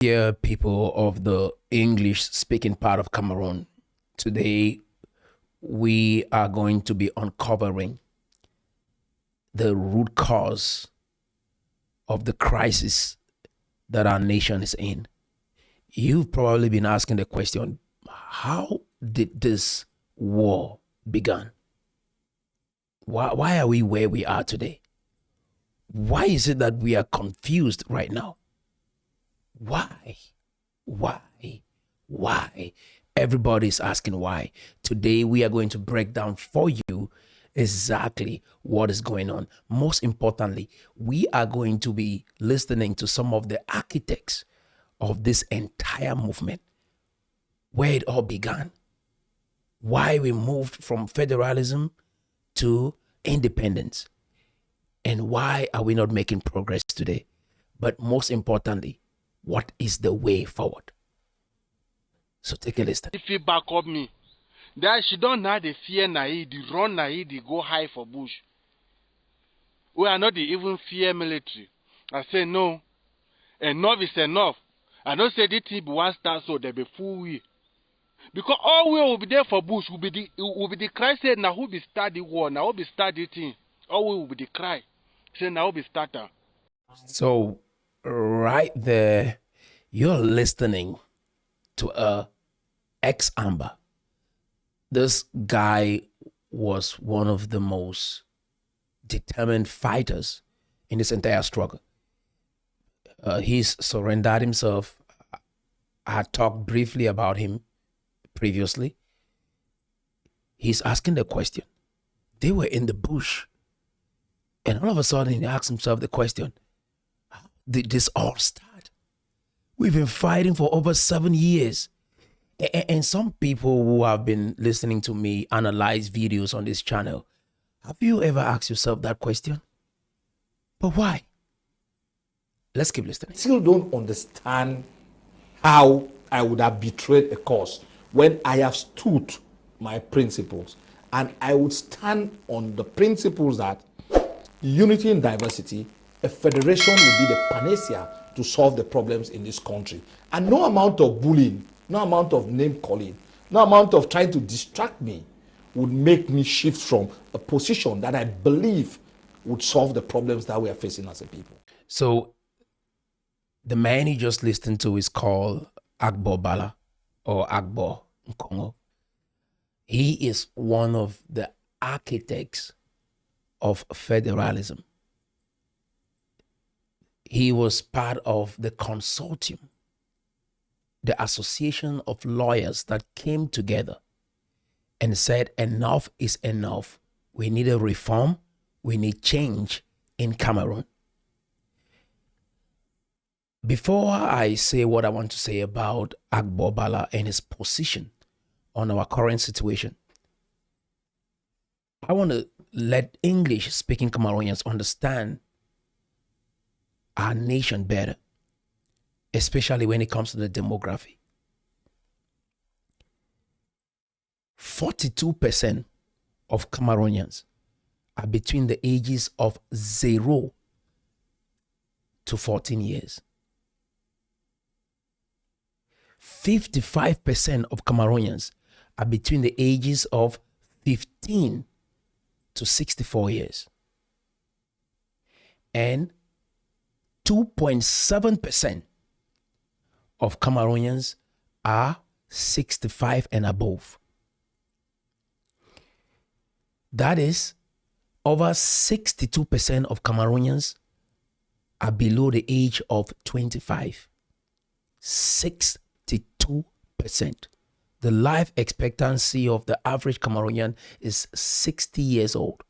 Dear people of the English speaking part of Cameroon, today we are going to be uncovering the root cause of the crisis that our nation is in. You've probably been asking the question, how did this war begin? Why are we where we are today? Why is it that we are confused right now? Why? Why? Everybody's asking why. Today we are going to break down for you exactly what is going on. Most importantly, we are going to be listening to some of the architects of this entire movement, where it all began, why we moved from federalism to independence, and why are we not making progress today? But most importantly, what is the way forward? So take a listen. If you back up me, that she don't know the fear naive, the run naive, the go high for bush. We are not the even fear military. I say no. Enough is enough. I don't say the thing be one star so they be full we. Because all we will be there for bush will be the cry said now who be start the war, now who be start the thing. All we will be the cry. Say now who be starter. So right there, you're listening to a ex-Amber. This guy was one of the most determined fighters in this entire struggle. He's surrendered himself. I talked briefly about him previously. He's asking the question. They were in the bush. And all of a sudden he asks himself the question, how did this all start? We've been fighting for over 7 years. And some people who have been listening to me analyze videos on this channel, have you ever asked yourself that question? But why? Let's keep listening. I still don't understand how I would have betrayed a cause when I have stood my principles, and I would stand on the principles that unity in diversity, a federation will be the panacea to solve the problems in this country. And no amount of bullying, no amount of name calling, no amount of trying to distract me would make me shift from a position that I believe would solve the problems that we are facing as a people. So the man you just listened to is called Agbo Bala or Agbo Nkongo. He is one of the architects of federalism. He was part of the consortium, the association of lawyers that came together and said enough is enough. We need a reform. We need change in Cameroon. Before I say what I want to say about Agbo Bala and his position on our current situation, I want to let English-speaking Cameroonians understand our nation better, especially when it comes to the demography. 42% of Cameroonians are between the ages of 0 to 14 years. 55% of Cameroonians are between the ages of 15 to 64 years. And 2.7% of Cameroonians are 65 and above. That is, over 62% of Cameroonians are below the age of 25. 62%. The life expectancy of the average Cameroonian is 60 years old.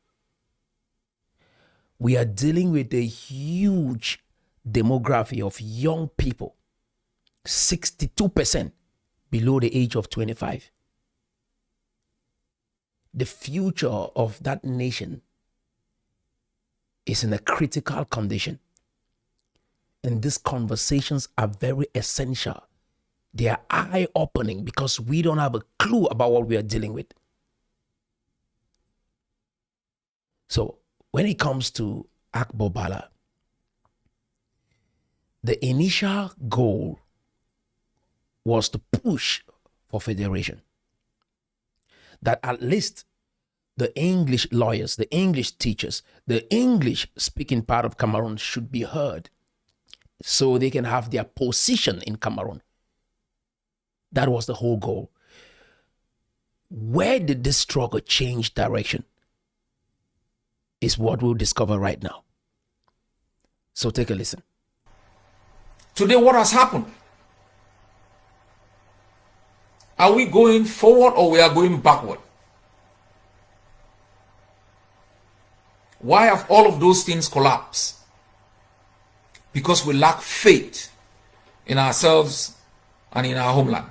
We are dealing with a huge demography of young people, 62% below the age of 25. The future of that nation is in a critical condition. And these conversations are very essential. They are eye-opening because we don't have a clue about what we are dealing with. So when it comes to Agbo Bala, the initial goal was to push for federation. That at least the English lawyers, the English teachers, the English speaking part of Cameroon should be heard so they can have their position in Cameroon. That was the whole goal. Where did this struggle change direction? Is what we'll discover right now. So take a listen. Today, what has happened? Are we going forward or we are going backward? Why have all of those things collapsed? Because we lack faith in ourselves and in our homeland.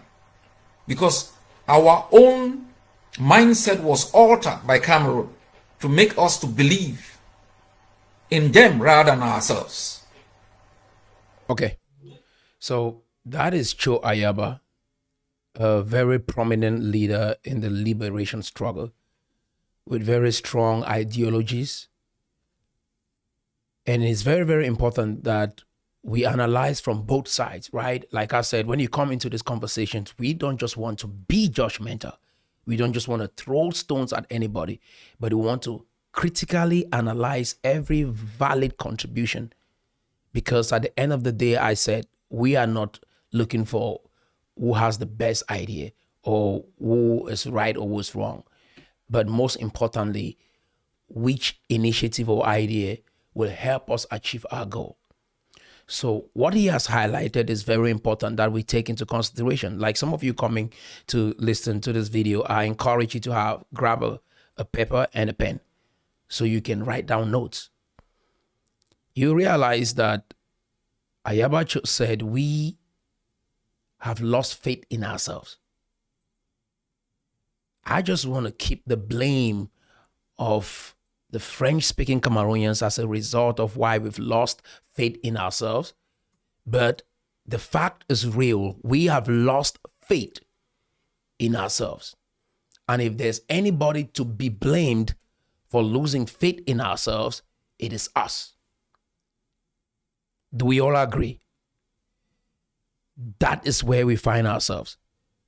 Because our own mindset was altered by Cameroon to make us to believe in them rather than ourselves. Okay, so that is Cho Ayaba, a very prominent leader in the liberation struggle with very strong ideologies. And it's very, very important that we analyze from both sides, right? Like I said, when you come into these conversations, we don't just want to be judgmental. We don't just want to throw stones at anybody, but we want to critically analyze every valid contribution. Because at the end of the day, I said, we are not looking for who has the best idea or who is right or who is wrong. But most importantly, which initiative or idea will help us achieve our goal. So what he has highlighted is very important that we take into consideration. Like some of you coming to listen to this video, I encourage you to grab a paper and a pen so you can write down notes. You realize that Ayabacho said we have lost faith in ourselves. I just want to keep the blame of the French-speaking Cameroonians as a result of why we've lost faith in ourselves. But the fact is real. We have lost faith in ourselves. And if there's anybody to be blamed for losing faith in ourselves, it is us. Do we all agree? That is where we find ourselves.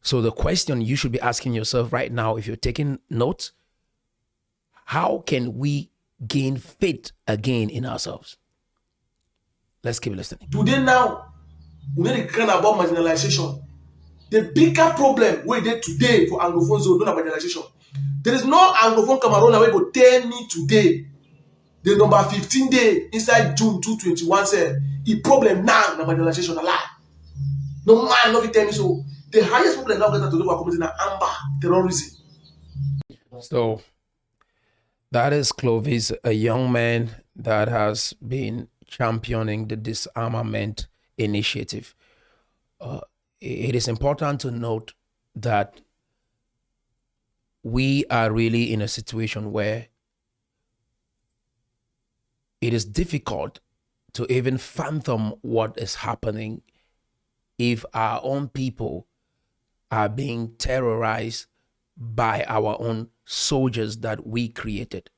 So the question you should be asking yourself right now, if you're taking notes, how can we gain faith again in ourselves? Let's keep listening. Today now, we need to care about marginalization. The bigger problem we did today for Anglophones don't have marginalization. There is no Anglophone Cameroon where go tell me today, the number 15 day inside June 2021 said, the problem now na marginalization a lie. No man, no tell me so. The highest problem now get to do with committing amber terrorism. So that is Clovis, a young man that has been championing the disarmament initiative. It is important to note that we are really in a situation where it is difficult to even fathom what is happening if our own people are being terrorized by our own soldiers that we created.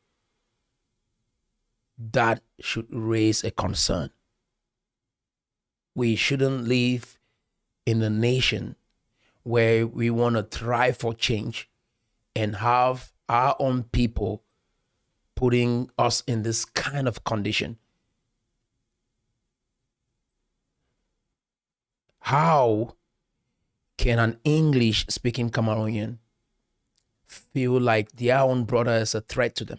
That should raise a concern. We shouldn't live in a nation where we want to thrive for change and have our own people putting us in this kind of condition. How can an English-speaking Cameroonian feel like their own brother is a threat to them?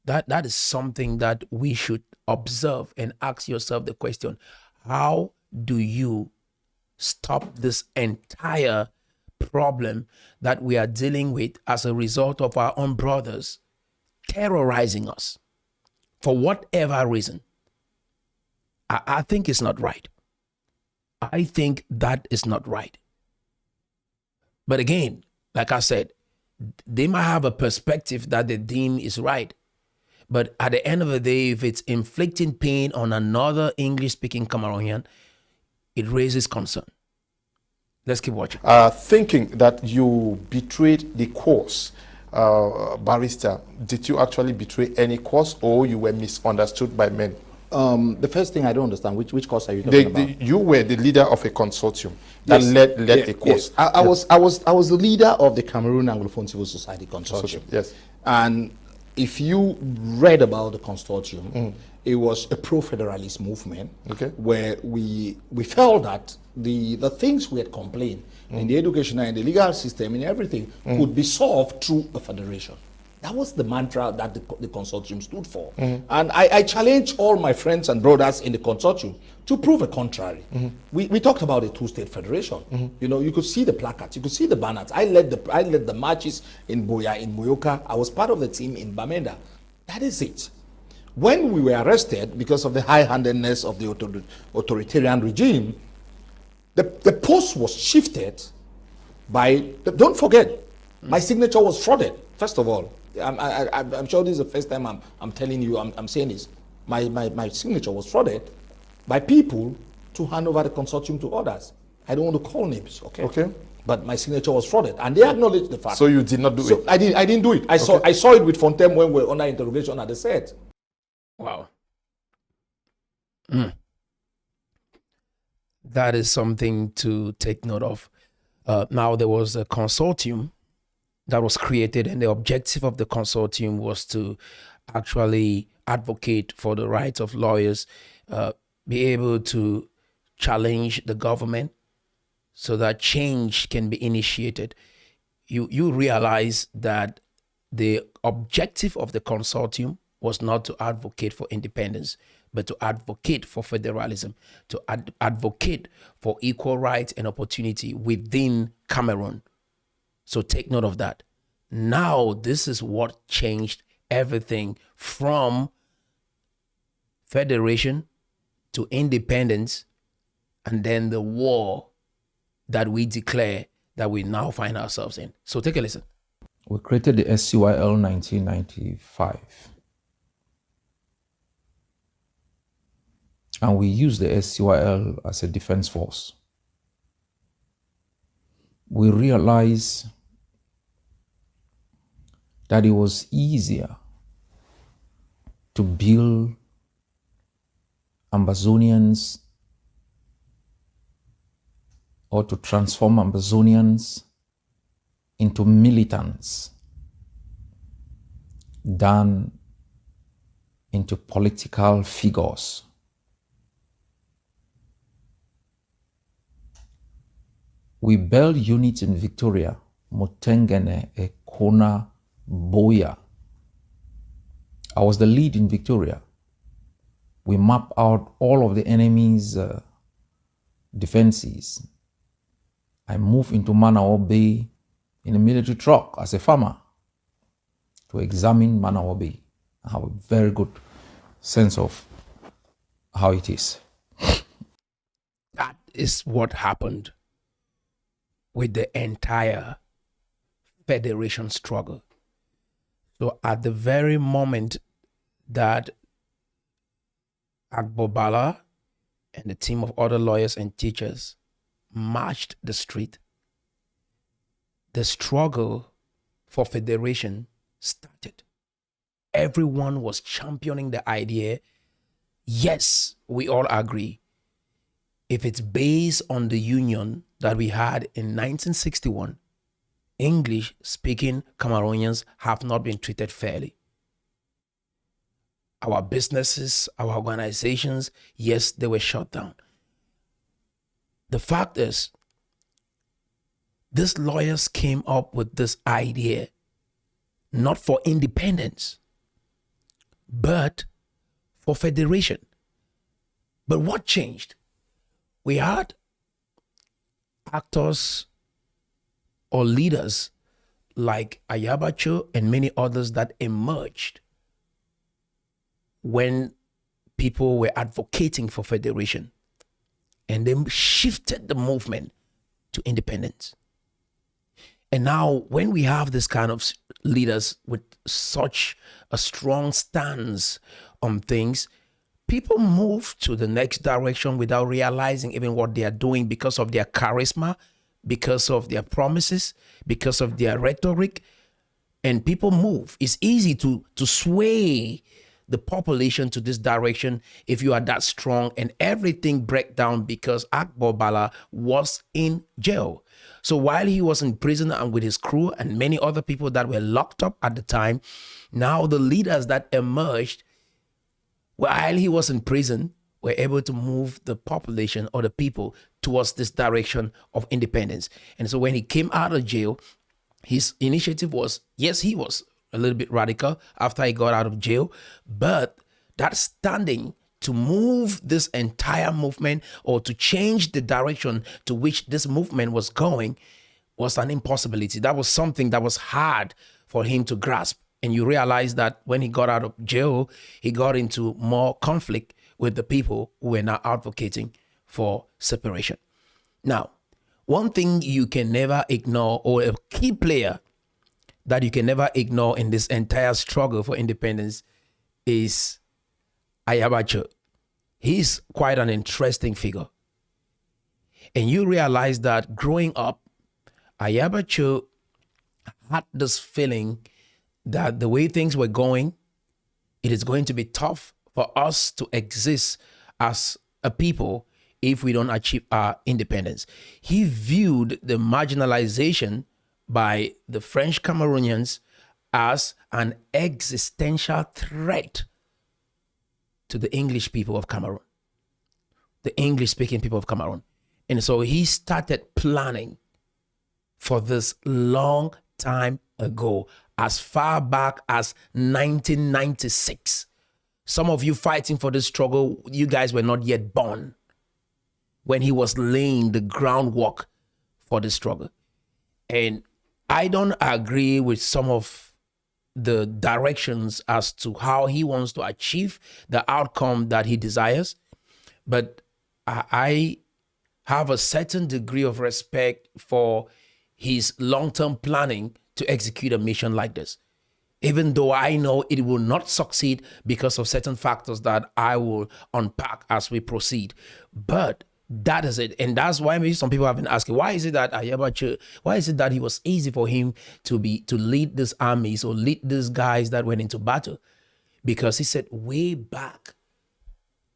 That is something that we should observe and ask yourself the question, how do you stop this entire problem that we are dealing with as a result of our own brothers terrorizing us for whatever reason? I think it's not right. I think that is not right. But again, like I said, they might have a perspective that they deem is right. But at the end of the day, if it's inflicting pain on another English-speaking Cameroonian, it raises concern. Let's keep watching. Thinking that you betrayed the cause, barrister, did you actually betray any cause or you were misunderstood by men? The first thing I don't understand, which course are you talking about? You were the leader of a consortium that led a course. Yes. I was the leader of the Cameroon Anglophone Civil Society Consortium. Yes. And if you read about the consortium, it was a pro-federalist movement, where we felt that the things we had complained in the educational and the legal system and everything could be solved through a federation. That was the mantra that the consortium stood for. And I challenge all my friends and brothers in the consortium to prove a contrary. We talked about a two-state federation. You know, you could see the placards, you could see the banners. I led the marches in Boya, in Moyoka. I was part of the team in Bamenda. That is it. When we were arrested because of the high-handedness of the authoritarian regime, the post was shifted by, don't forget, my signature was frauded, first of all. I'm sure this is the first time I'm telling you, I'm saying this. My signature was frauded by people to hand over the consortium to others. I don't want to call names, okay? But my signature was frauded, and they acknowledged the fact. So you did not do it? I didn't do it. I saw it with Fontem when we were under interrogation at the set. Wow. That is something to take note of. Now, there was a consortium that was created, and the objective of the consortium was to actually advocate for the rights of lawyers, be able to challenge the government so that change can be initiated. You realize that the objective of the consortium was not to advocate for independence, but to advocate for federalism, to advocate for equal rights and opportunity within Cameroon. So take note of that. Now, this is what changed everything from federation to independence, and then the war that we declare that we now find ourselves in. So take a listen. We created the SCYL 1995. And we used the SCYL as a defense force. We realized that it was easier to build Ambazonians or to transform Ambazonians into militants than into political figures. We built units in Victoria, Motengene, Ekona, Boya. I was the lead in Victoria. We mapped out all of the enemy's defenses. I moved into Manawa Bay in a military truck as a farmer to examine Manawa Bay. I have a very good sense of how it is. That is what happened with the entire federation struggle. So at the very moment that Agbobala and the team of other lawyers and teachers marched the street, the struggle for federation started. Everyone was championing the idea. Yes, we all agree. If it's based on the union that we had in 1961, English-speaking Cameroonians have not been treated fairly. Our businesses, our organizations, yes, they were shut down. The fact is, these lawyers came up with this idea, not for independence, but for federation. But what changed? We had actors or leaders like Ayabacho and many others that emerged when people were advocating for federation, and they shifted the movement to independence. And now when we have this kind of leaders with such a strong stance on things, people move to the next direction without realizing even what they are doing because of their charisma, because of their promises, because of their rhetoric, and people move. It's easy to sway the population to this direction if you are that strong, and everything break down because Akbar Bala was in jail. So while he was in prison and with his crew and many other people that were locked up at the time, now the leaders that emerged while he was in prison were able to move the population or the people towards this direction of independence. And so when he came out of jail, his initiative was, yes, he was a little bit radical after he got out of jail, but that standing to move this entire movement or to change the direction to which this movement was going was an impossibility. That was something that was hard for him to grasp. And you realize that when he got out of jail, he got into more conflict with the people who were now advocating for separation. Now, one thing you can never ignore, or a key player that you can never ignore in this entire struggle for independence, is Ayabacho. He's quite an interesting figure. And you realize that growing up, Ayabacho had this feeling that the way things were going, it is going to be tough for us to exist as a people if we don't achieve our independence. He viewed the marginalization by the French Cameroonians as an existential threat to the English people of Cameroon, the English-speaking people of Cameroon. And so he started planning for this long time ago, as far back as 1996. Some of you fighting for this struggle, you guys were not yet born when he was laying the groundwork for the struggle. And I don't agree with some of the directions as to how he wants to achieve the outcome that he desires, but I have a certain degree of respect for his long-term planning to execute a mission like this, even though I know it will not succeed because of certain factors that I will unpack as we proceed. But that is it. And that's why maybe some people have been asking, why is it that it was easy for him to lead these armies or lead these guys that went into battle? Because he said way back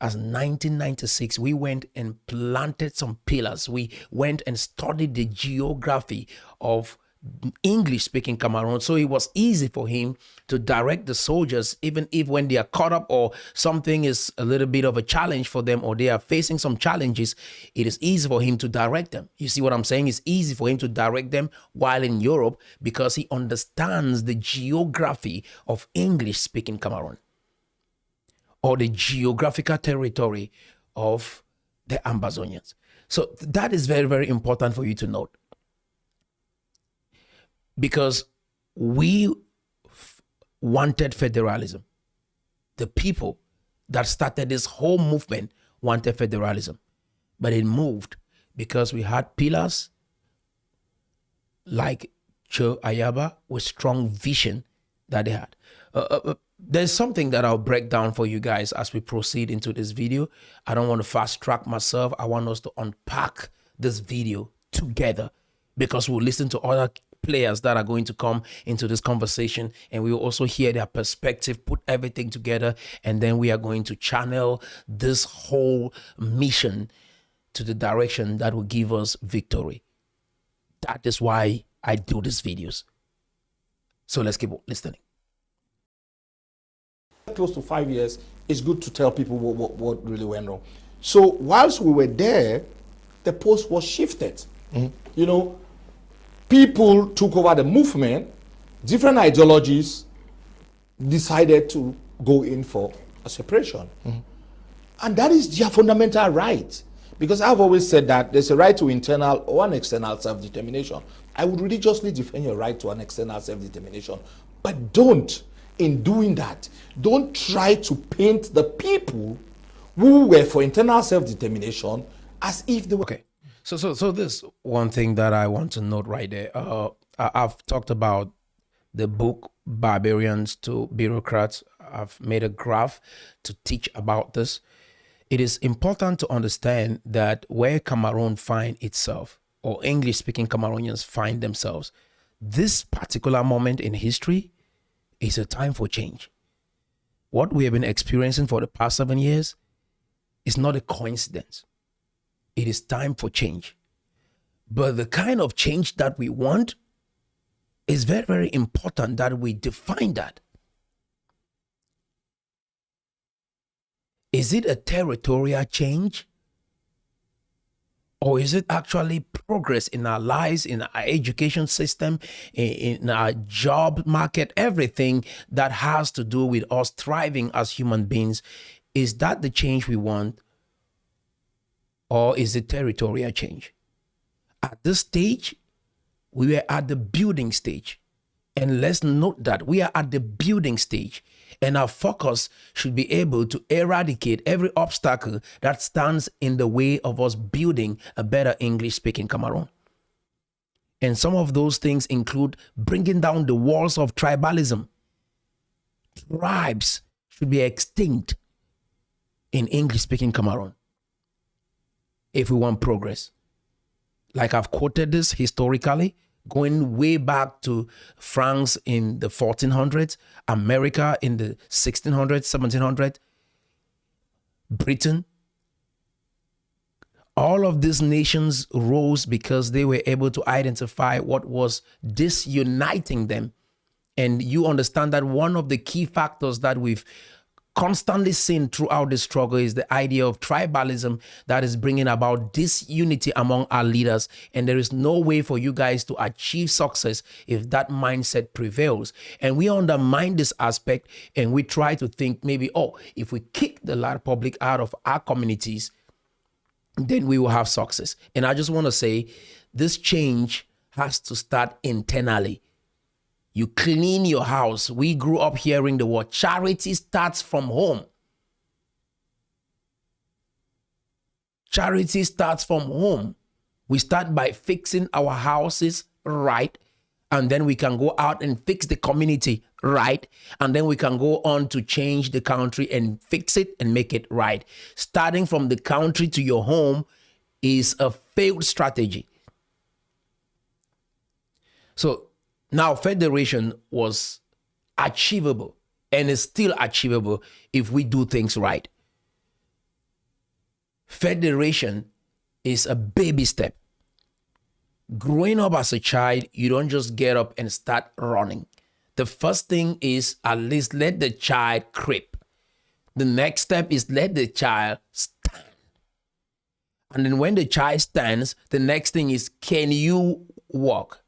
as 1996, we went and planted some pillars. We went and studied the geography of English-speaking Cameroon, so it was easy for him to direct the soldiers, even if when they are caught up or something is a little bit of a challenge for them or they are facing some challenges, it is easy for him to direct them. You see what I'm saying? It's easy for him to direct them while in Europe because he understands the geography of English-speaking Cameroon or the geographical territory of the Ambazonians. So that is very, very important for you to note. Because we wanted federalism. The people that started this whole movement wanted federalism. But it moved because we had pillars like Joe Ayaba with strong vision that they had. There's something that I'll break down for you guys as we proceed into this video. I don't want to fast track myself. I want us to unpack this video together because we'll listen to other players that are going to come into this conversation, and we will also hear their perspective, put everything together, and then we are going to channel this whole mission to the direction that will give us victory. That is why I do these videos. So let's keep listening. Close to 5 years, it's good to tell people what really went wrong. So whilst we were there, the post was shifted. You know, people took over the movement, different ideologies decided to go in for a separation. And that is their fundamental right. Because I've always said that there's a right to internal or an external self-determination. I would religiously defend your right to an external self-determination. But don't, in doing that, don't try to paint the people who were for internal self-determination as if they were... Okay. So this one thing that I want to note right there. I've talked about the book Barbarians to Bureaucrats. I've made a graph to teach about this. It is important to understand that where Cameroon finds itself, or English-speaking Cameroonians find themselves, this particular moment in history is a time for change. what we have been experiencing for the past 7 years is not a coincidence. It is time for change. But the kind of change that we want is very, very important that we define that. Is it a territorial change? Or is it actually progress in our lives, in our education system, in our job market, everything that has to do with us thriving as human beings? Is that the change we want? Or is it territorial change? At this stage, we are at the building stage. And let's note that we are at the building stage. And our focus should be able to eradicate every obstacle that stands in the way of us building a better English-speaking Cameroon. And some of those things include bringing down the walls of tribalism. Tribes should be extinct in English-speaking Cameroon if we want progress. Like I've quoted this historically, going way back to France in the 1400s, America in the 1600s, 1700s, Britain. All of these nations rose because they were able to identify what was disuniting them. And you understand that one of the key factors that we've constantly seen throughout the struggle is the idea of tribalism that is bringing about disunity among our leaders. And there is no way for you guys to achieve success if that mindset prevails. And we undermine this aspect and we try to think maybe, oh, if we kick the large public out of our communities, then we will have success. And I just want to say this change has to start internally. You clean your house. We grew up hearing the word charity starts from home. Charity starts from home. We start by fixing our houses right, and then we can go out and fix the community right, and then we can go on to change the country and fix it and make it right. Starting from the country to your home is a failed strategy. So now, federation was achievable and is still achievable if we do things right. Federation is a baby step. Growing up as a child, you don't just get up and start running. The first thing is at least let the child creep. The next step is let the child stand. And then when the child stands, the next thing is, can you walk?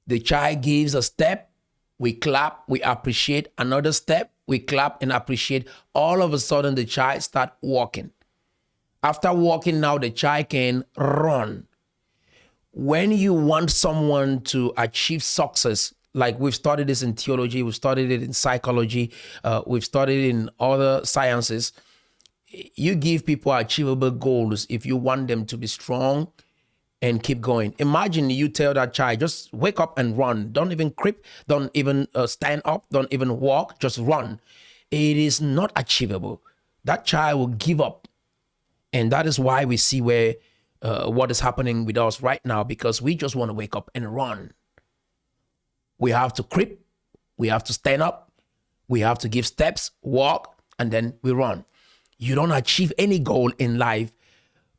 The child gives a step, we clap, we appreciate. Another step, we clap and appreciate. All of a sudden, the child starts walking. After walking, now the child can run. When you want someone to achieve success, like we've studied this in theology, we've studied it in psychology, we've studied it in other sciences, you give people achievable goals if you want them to be strong and keep going. Imagine you tell that child, just wake up and run. Don't even creep. Don't even stand up. Don't even walk. Just run. It is not achievable. That child will give up. And that is why we see where what is happening with us right now, because we just want to wake up and run. We have to creep. We have to stand up. We have to give steps, walk, and then we run. You don't achieve any goal in life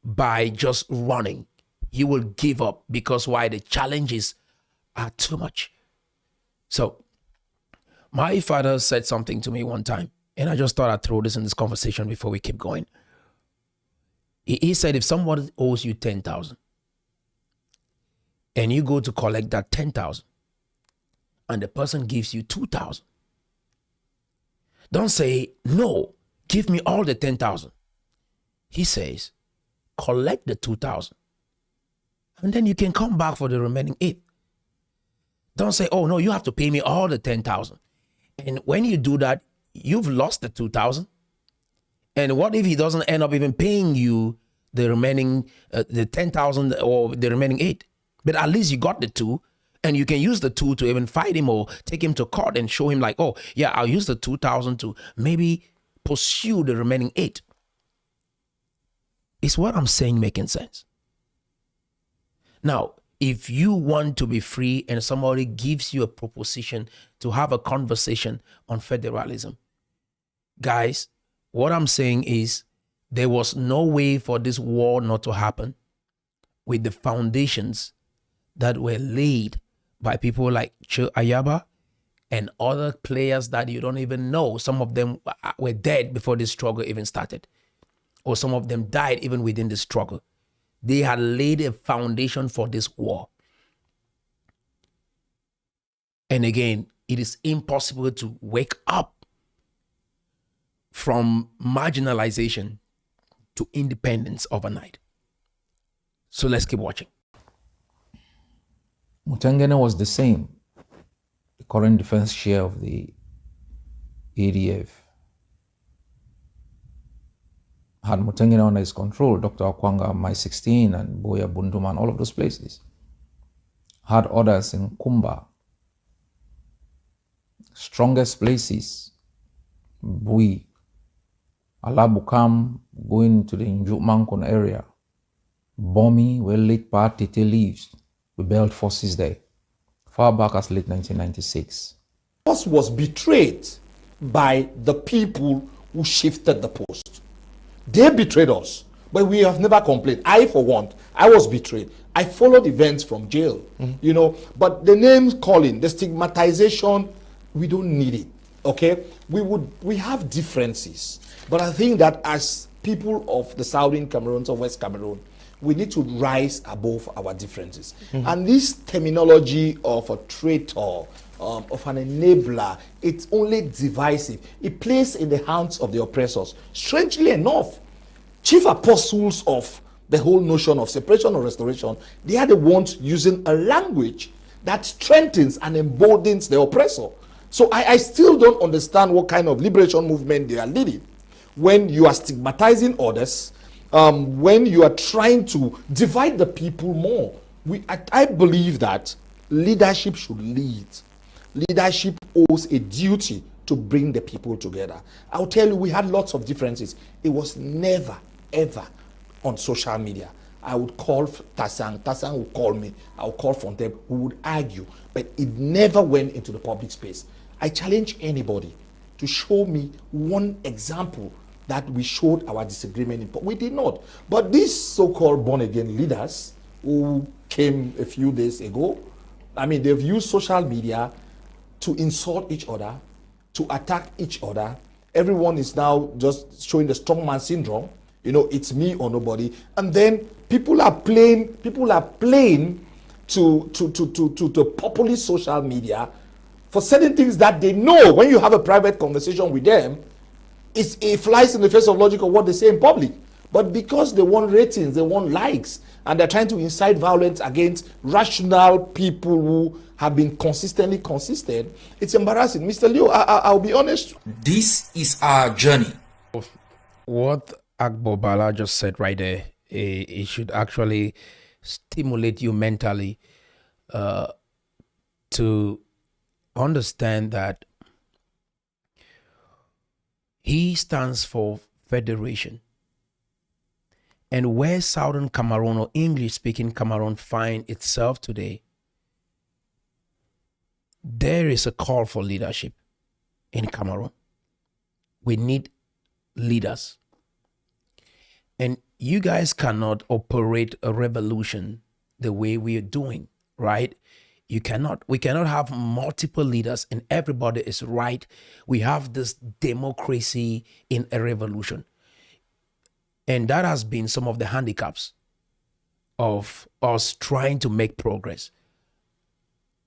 by just running. You will give up because why? The challenges are too much. So my father said something to me one time, and I just thought I'd throw this in this conversation before we keep going. He said, if someone owes you 10,000 and you go to collect that 10,000 and the person gives you 2,000, don't say, no, give me all the 10,000. He says, collect the 2,000. And then you can come back for the remaining 8. Don't say, oh, no, you have to pay me all the 10,000. And when you do that, you've lost the 2,000. And what if he doesn't end up even paying you the remaining, the 10,000 or the remaining 8? But at least you got the 2, and you can use the 2 to even fight him or take him to court and show him like, oh, yeah, I'll use the 2,000 to maybe pursue the remaining 8. Is what I'm saying making sense? Now, if you want to be free and somebody gives you a proposition to have a conversation on federalism, Guys, what I'm saying is there was no way for this war not to happen with the foundations that were laid by people like Che Ayaba and other players that you don't even know. Some of them were dead before this struggle even started, or some of them died even within the struggle. They had laid a foundation for this war. And again, it is impossible to wake up from marginalization to independence overnight. So let's keep watching. Mutangana was the same, the current defense chair of the ADF. Had Mutangana under his control, Dr. Akwanga, My 16, and Boya Bunduma, and all of those places. Had others in Kumba, strongest places, Bui, Alabukam, going to the Njutmankon area, Bomi, where late Tete lives. We built forces there, far back as late 1996. Us was betrayed by the people who shifted the post. They betrayed us, but we have never complained. I, for one, I was betrayed. I followed events from jail, you know, but the name calling, the stigmatization, we don't need it, okay? We have differences, but I think that as people of the Southern Cameroon, of West Cameroon, we need to rise above our differences. And this terminology of a traitor, of an enabler, it's only divisive. It plays in the hands of the oppressors. Strangely enough, chief apostles of the whole notion of separation or restoration, they are the ones using a language that strengthens and emboldens the oppressor. So I still don't understand what kind of liberation movement they are leading. When you are stigmatizing others, when you are trying to divide the people more, I believe that leadership should lead. Leadership owes a duty to bring the people together. I'll tell you, we had lots of differences. It was never, ever on social media. I would call Tasang would call me, I would call Fontaine, we would argue, but it never went into the public space. I challenge anybody to show me one example that we showed our disagreement in. We did not. But these so-called born-again leaders who came a few days ago, I mean, they've used social media to insult each other, to attack each other. Everyone is now just showing the strongman syndrome. You know, it's me or nobody. And then people are playing to populist social media for certain things that they know. When you have a private conversation with them, it flies in the face of logic of what they say in public. But because they want ratings, they want likes, and they're trying to incite violence against rational people who have been consistently consistent, it's embarrassing. Mr. Leo, I'll be honest. This is our journey. What Agbo Bala just said right there, it should actually stimulate you mentally to understand that he stands for federation. And where Southern Cameroon or English-speaking Cameroon find itself today, there is a call for leadership in Cameroon. We need leaders. And you guys cannot operate a revolution the way we are doing, right? We cannot have multiple leaders and everybody is right. We have this democracy in a revolution. And that has been some of the handicaps of us trying to make progress.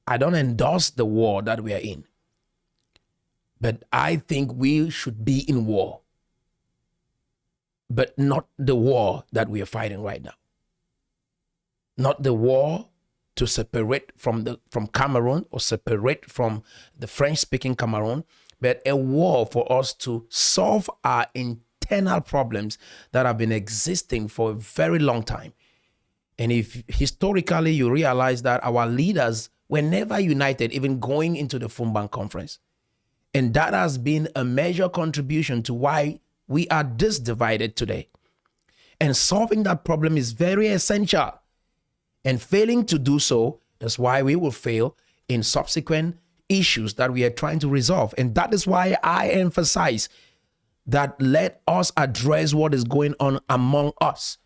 I don't endorse the war that we are in, but I think we should be in war, but not the war that we are fighting right now. Not the war to separate from Cameroon or separate from the French-speaking Cameroon, but a war for us to solve our internal problems that have been existing for a very long time. And if historically you realize that our leaders were never united, even going into the Fumban conference. And that has been a major contribution to why we are this divided today. And solving that problem is very essential. And failing to do so is why we will fail in subsequent issues that we are trying to resolve. And that is why I emphasize that let us address what is going on among us.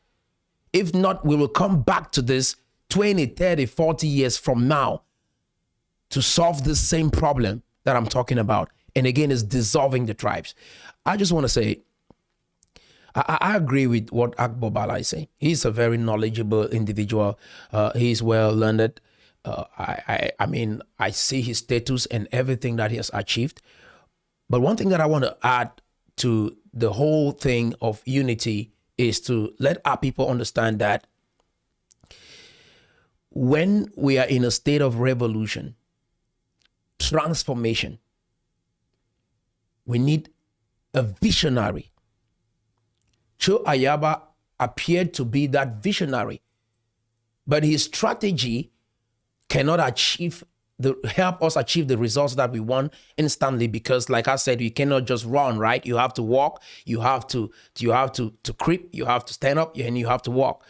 If not, we will come back to this 20, 30, 40 years from now to solve this same problem that I'm talking about. And again, it's dissolving the tribes. I just want to say, I agree with what Agbo Bala is saying. He's a very knowledgeable individual. He's well learned. I mean, I see his status and everything that he has achieved. But one thing that I want to add to the whole thing of unity is to let our people understand that when we are in a state of revolution, transformation, we need a visionary. Cho Ayaba appeared to be that visionary, but his strategy cannot help us achieve the results that we want instantly, because like I said, you cannot just run, right? You have to walk, you have to creep, you have to stand up, and you have to walk.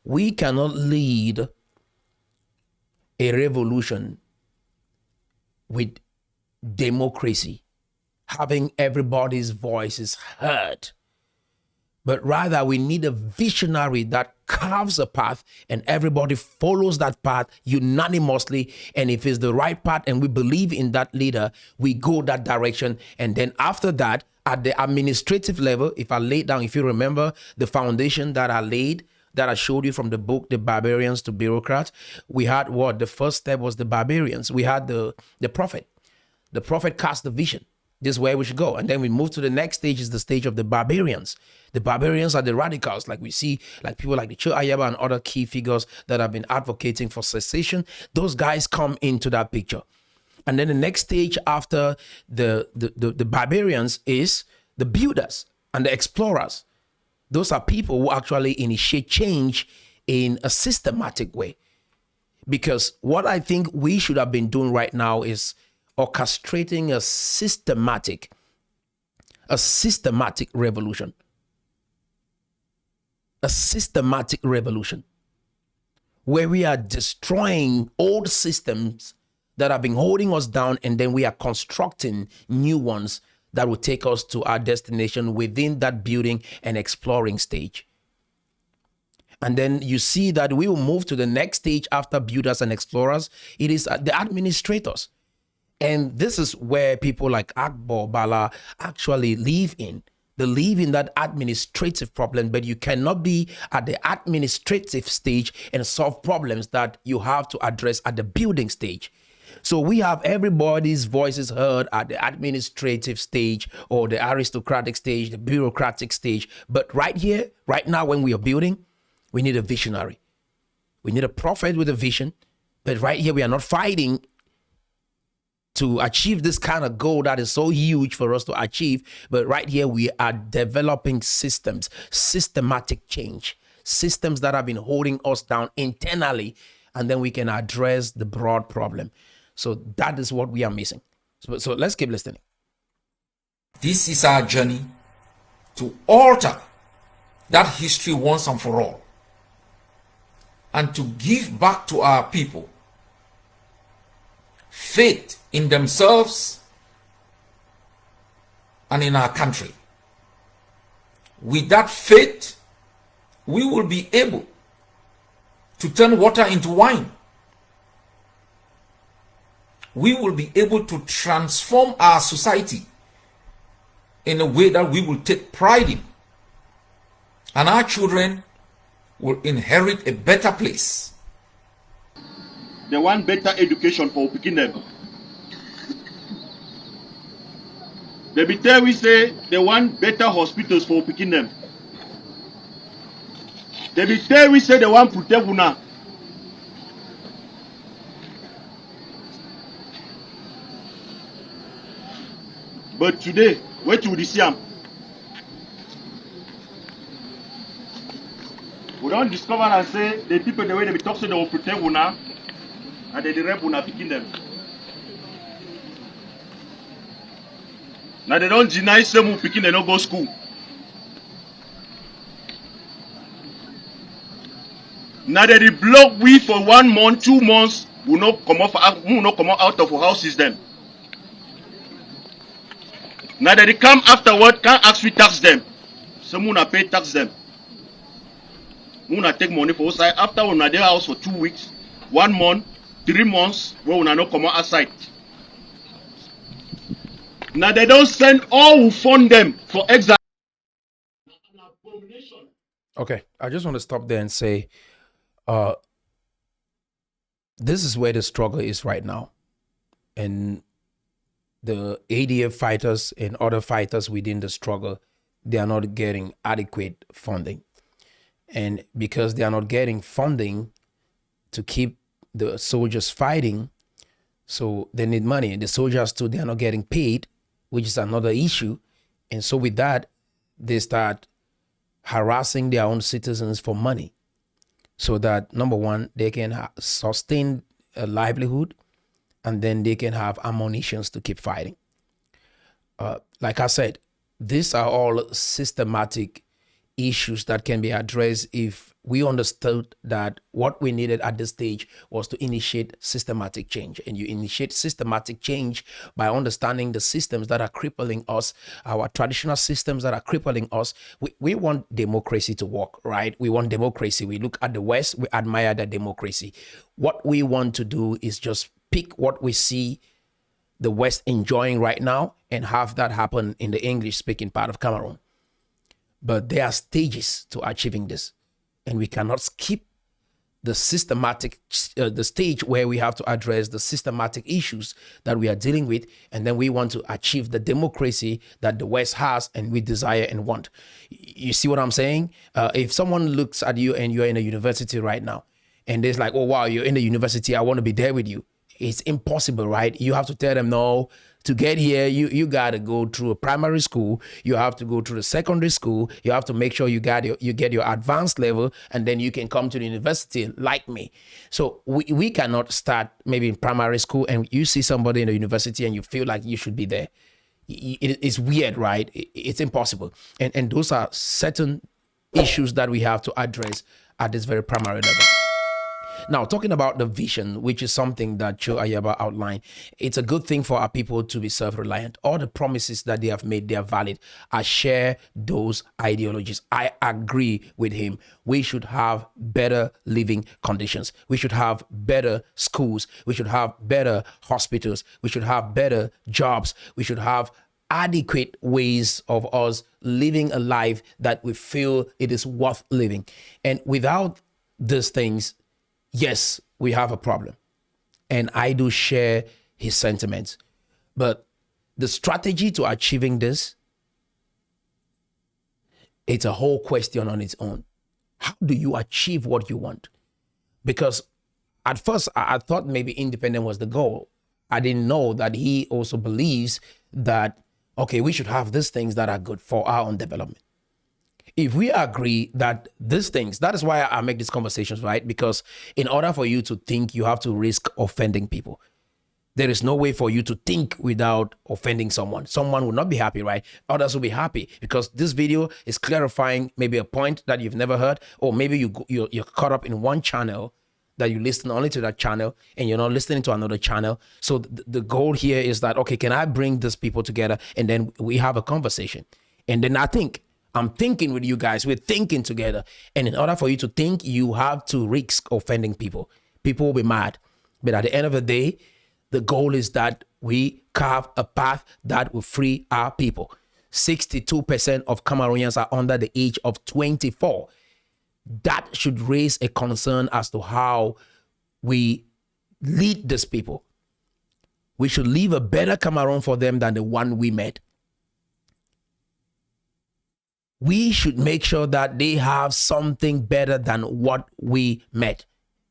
We cannot lead a revolution with democracy, having everybody's voices heard. But rather, we need a visionary that carves a path and everybody follows that path unanimously. And if it's the right path and we believe in that leader, we go that direction. And then after that, at the administrative level, if you remember the foundation that I laid, that I showed you from the book, The Barbarians to Bureaucrats, we had what? The first step was the barbarians. We had the prophet. The prophet cast the vision. This is where we should go. And then we move to the next stage, is the stage of the barbarians. The barbarians are the radicals, like we see, like people like the Cho Ayaba and other key figures that have been advocating for secession. Those guys come into that picture. And then the next stage after the barbarians is the builders and the explorers. Those are people who actually initiate change in a systematic way. Because what I think we should have been doing right now is orchestrating a systematic revolution. A systematic revolution where we are destroying old systems that have been holding us down, and then we are constructing new ones that will take us to our destination within that building and exploring stage. And then you see that we will move to the next stage after builders and explorers. It is the administrators. And this is where people like Agbo Bala actually live in. They live in that administrative problem, but you cannot be at the administrative stage and solve problems that you have to address at the building stage. So we have everybody's voices heard at the administrative stage or the aristocratic stage, the bureaucratic stage. But right here, right now, when we are building, we need a visionary. We need a prophet with a vision. But right here, we are not fighting to achieve this kind of goal that is so huge for us to achieve. But right here, we are developing systems, systematic change, systems that have been holding us down internally, and then we can address the broad problem. So that is what we are missing. So let's keep listening. This is our journey to alter that history once and for all, and to give back to our people faith in themselves and in our country. With that faith, we will be able to turn water into wine. We will be able to transform our society in a way that we will take pride in. And our children will inherit a better place. They want better education for picking them. They be tell we say they want better hospitals for picking them. They be tell we say they want protect una. But today, wait till this year, we don't discover and say the people the way they be talk say they will protect una, and they rep una picking them. Now they don't deny some who picking they don't go school. Now they block we for 1 month, 2 months, will not come out of our houses them. Now that they come afterward, can't actually tax them. Some una pay tax them. Una take money for outside. After una dey house for 2 weeks, 1 month, 3 months, where una no come outside. Now they don't send all who fund them for exile. Okay, I just want to stop there and say, this is where the struggle is right now. And the ADF fighters and other fighters within the struggle, they are not getting adequate funding. And because they are not getting funding to keep the soldiers fighting, so they need money. And the soldiers too, they are not getting paid, which is another issue. And so with that, they start harassing their own citizens for money so that, number one, they can sustain a livelihood, and then they can have ammunitions to keep fighting. Like I said, these are all systematic issues that can be addressed if we understood that what we needed at this stage was to initiate systematic change. And you initiate systematic change by understanding the systems that are crippling us, our traditional systems that are crippling us. We want democracy to work, right? We want democracy. We look at the West, we admire the democracy. What we want to do is just pick what we see the West enjoying right now and have that happen in the English-speaking part of Cameroon. But there are stages to achieving this, and we cannot skip the systematic, the stage where we have to address the systematic issues that we are dealing with, and then we want to achieve the democracy that the West has and we desire and want. You see what I'm saying? If someone looks at you and you're in a university right now, and they're like, oh, wow, you're in the university, I want to be there with you. It's impossible, right? You have to tell them, no, to get here, you got to go through a primary school. You have to go through the secondary school. You have to make sure you get your advanced level, and then you can come to the university like me. So we cannot start maybe in primary school and you see somebody in the university and you feel like you should be there. It's weird, right? It's impossible. And those are certain issues that we have to address at this very primary level. Now, talking about the vision, which is something that Joe Ayaba outlined, it's a good thing for our people to be self-reliant. All the promises that they have made, they are valid. I share those ideologies. I agree with him. We should have better living conditions. We should have better schools. We should have better hospitals. We should have better jobs. We should have adequate ways of us living a life that we feel it is worth living. And without these things, yes, we have a problem. And I do share his sentiments. But the strategy to achieving this, it's a whole question on its own. How do you achieve what you want? Because at first, I thought maybe independence was the goal. I didn't know that he also believes that, okay, we should have these things that are good for our own development. If we agree that these things, that is why I make these conversations, right? Because in order for you to think, you have to risk offending people. There is no way for you to think without offending someone. Someone will not be happy, right? Others will be happy because this video is clarifying maybe a point that you've never heard, or maybe you're caught up in one channel that you listen only to that channel and you're not listening to another channel. So the goal here is that, okay, can I bring these people together and then we have a conversation? And then I'm thinking with you guys. We're thinking together. And in order for you to think, you have to risk offending people. People will be mad. But at the end of the day, the goal is that we carve a path that will free our people. 62% of Cameroonians are under the age of 24. That should raise a concern as to how we lead these people. We should leave a better Cameroon for them than the one we met. We should make sure that they have something better than what we met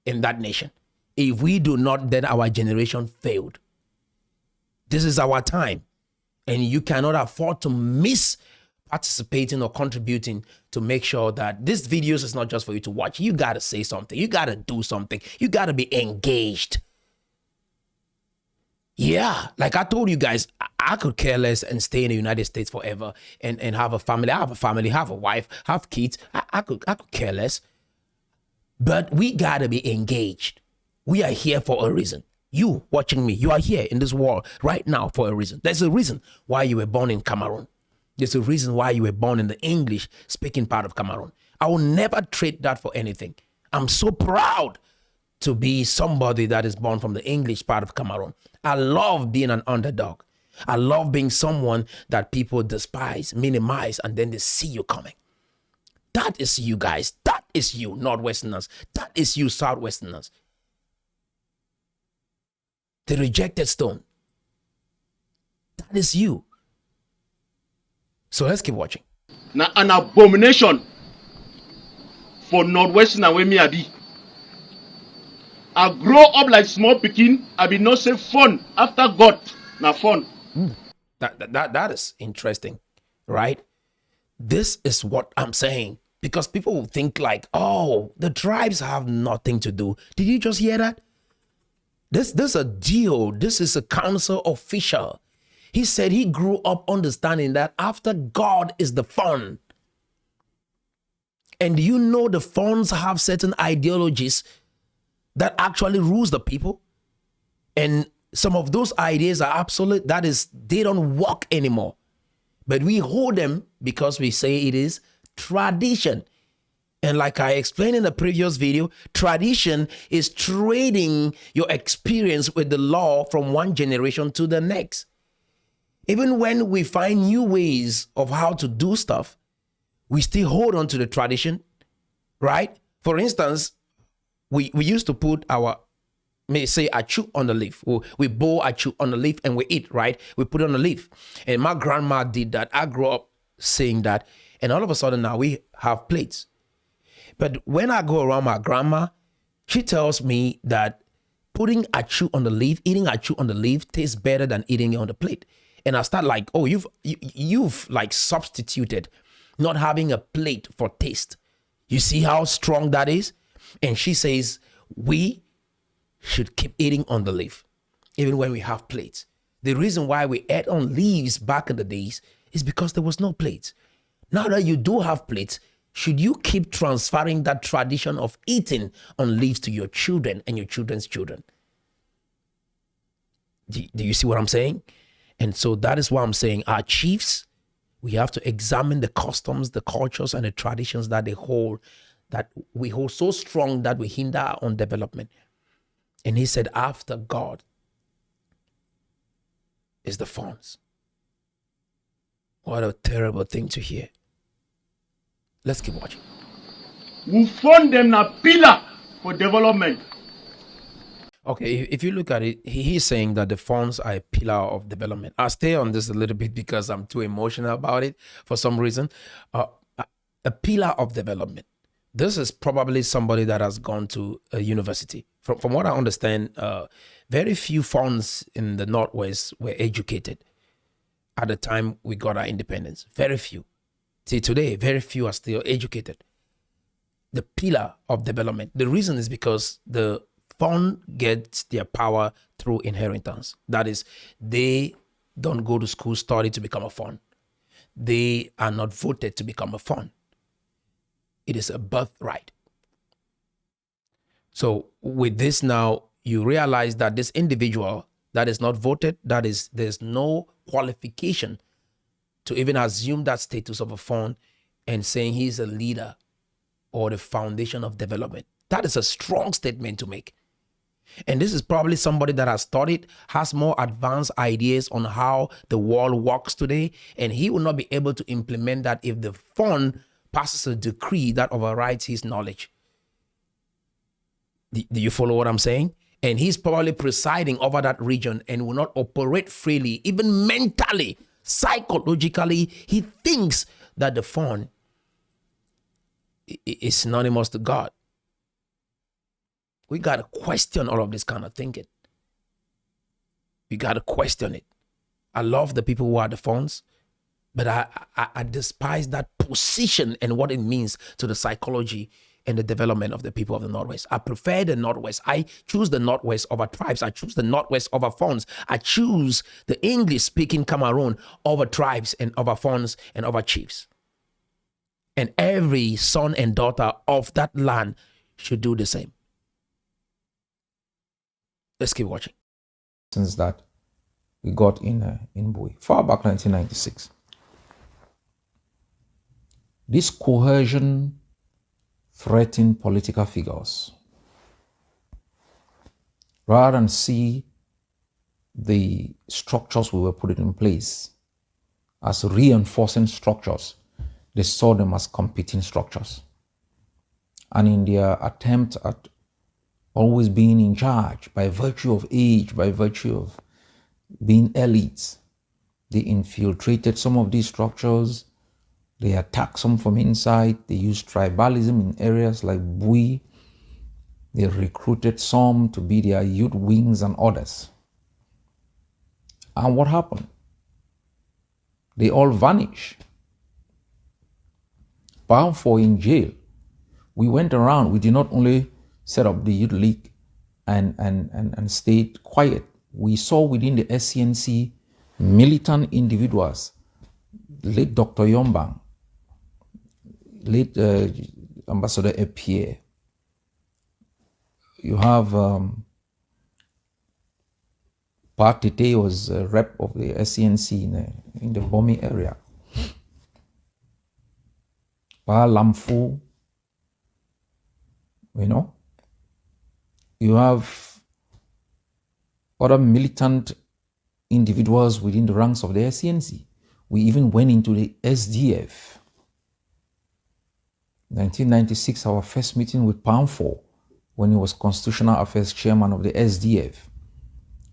in that nation. If we do not, then our generation failed. This is our time. And you cannot afford to miss participating or contributing to make sure that this videos is not just for you to watch. You got to say something. You got to do something. You got to be engaged. Yeah, like I told you guys, I could care less and stay in the United States forever and have a family. I have a family, have a wife, have kids. I could care less. But we gotta be engaged. We are here for a reason. You watching me, you are here in this world right now for a reason. There's a reason why you were born in Cameroon. There's a reason why you were born in the English speaking part of Cameroon. I will never trade that for anything. I'm so proud to be somebody that is born from the English part of Cameroon. I love being an underdog. I love being someone that people despise, minimize, and then they see you coming. That is you guys. That is you, Northwesterners. That is you, Southwesterners. The rejected stone. That is you. So let's keep watching. Now, an abomination for Northwestern and where me I be. I grow up like small pikin. I be not say fun after God. Now fun. That is interesting, right? This is what I'm saying. Because people will think like, oh, the tribes have nothing to do. Did you just hear that? This is a deal. This is a council official. He said he grew up understanding that after God is the fun. And you know the funds have certain ideologies that actually rules the people. And some of those ideas are absolute. That is, they don't work anymore. But we hold them because we say it is tradition. And like I explained in the previous video, tradition is trading your experience with the law from one generation to the next. Even when we find new ways of how to do stuff, we still hold on to the tradition, right? For instance, we used to put our, may say, achu on the leaf. We boil achu on the leaf and we eat, right? We put it on the leaf. And my grandma did that. I grew up saying that. And all of a sudden now we have plates. But when I go around my grandma, she tells me that putting achu on the leaf, eating achu on the leaf tastes better than eating it on the plate. And I start like, oh, you've like substituted not having a plate for taste. You see how strong that is? And she says, we should keep eating on the leaf, even when we have plates. The reason why we ate on leaves back in the days is because there was no plates. Now that you do have plates, should you keep transferring that tradition of eating on leaves to your children and your children's children? Do you see what I'm saying? And so that is why I'm saying our chiefs, we have to examine the customs, the cultures, and the traditions that they hold, that we hold so strong that we hinder our own development. And he said, after God is the funds. What a terrible thing to hear. Let's keep watching. We fund them na pillar for development. Okay, if you look at it, he's saying that the funds are a pillar of development. I'll stay on this a little bit because I'm too emotional about it for some reason. A pillar of development. This is probably somebody that has gone to a university. From what I understand, very few funds in the Northwest were educated at the time we got our independence. Very few. See, today, very few are still educated. The pillar of development. The reason is because the fund gets their power through inheritance. That is, they don't go to school, study to become a fund. They are not voted to become a fund. It is a birthright. So with this now, you realize that this individual that is not voted, that is, there's no qualification to even assume that status of a fund and saying he's a leader or the foundation of development. That is a strong statement to make. And this is probably somebody that has studied, has more advanced ideas on how the world works today, and he will not be able to implement that if the fund passes a decree that overrides his knowledge. Do you follow what I'm saying? And he's probably presiding over that region and will not operate freely, even mentally, psychologically. He thinks that the fund is synonymous to God. We got to question all of this kind of thinking. We got to question it. I love the people who are the funds, but I despise that position and what it means to the psychology and the development of the people of the Northwest. I prefer the Northwest. I choose the Northwest over tribes. I choose the Northwest over funds. I choose the English-speaking Cameroon over tribes and over funds and over chiefs. And every son and daughter of that land should do the same. Let's keep watching. that we got in Bui, far back 1996. This cohesion threatened political figures. Rather than see the structures we were putting in place as reinforcing structures, they saw them as competing structures. And in their attempt at always being in charge by virtue of age, by virtue of being elites, they infiltrated some of these structures. They attacked some from inside. They used tribalism in areas like Bui. They recruited some to be their youth wings and others. And what happened? They all vanished. Bound for in jail. We went around. We did not only set up the youth league and stayed quiet. We saw within the SCNC militant individuals, late Dr. Yombang, late Ambassador Epierre. You have Pat Tete was a rep of the SCNC in the Bomi area. Roland Fru, you have other militant individuals within the ranks of the SCNC. We even went into the SDF. 1996, our first meeting with pan-Africanism, when he was Constitutional Affairs Chairman of the SDF,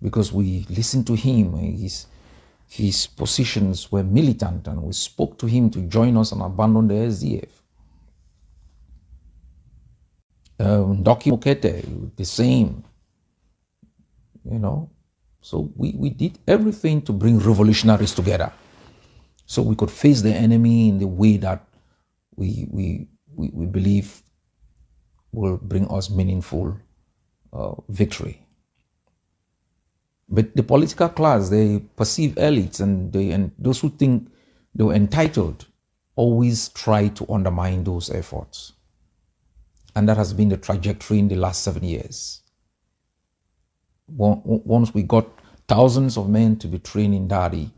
because we listened to him. His positions were militant, and we spoke to him to join us and abandon the SDF. Doki Mokete, the same, So we did everything to bring revolutionaries together, so we could face the enemy in the way that we believe will bring us meaningful victory. But the political class, they perceive elites, and those who think they were entitled always try to undermine those efforts. And that has been the trajectory in the last 7 years. Once we got thousands of men to be trained in Dadi,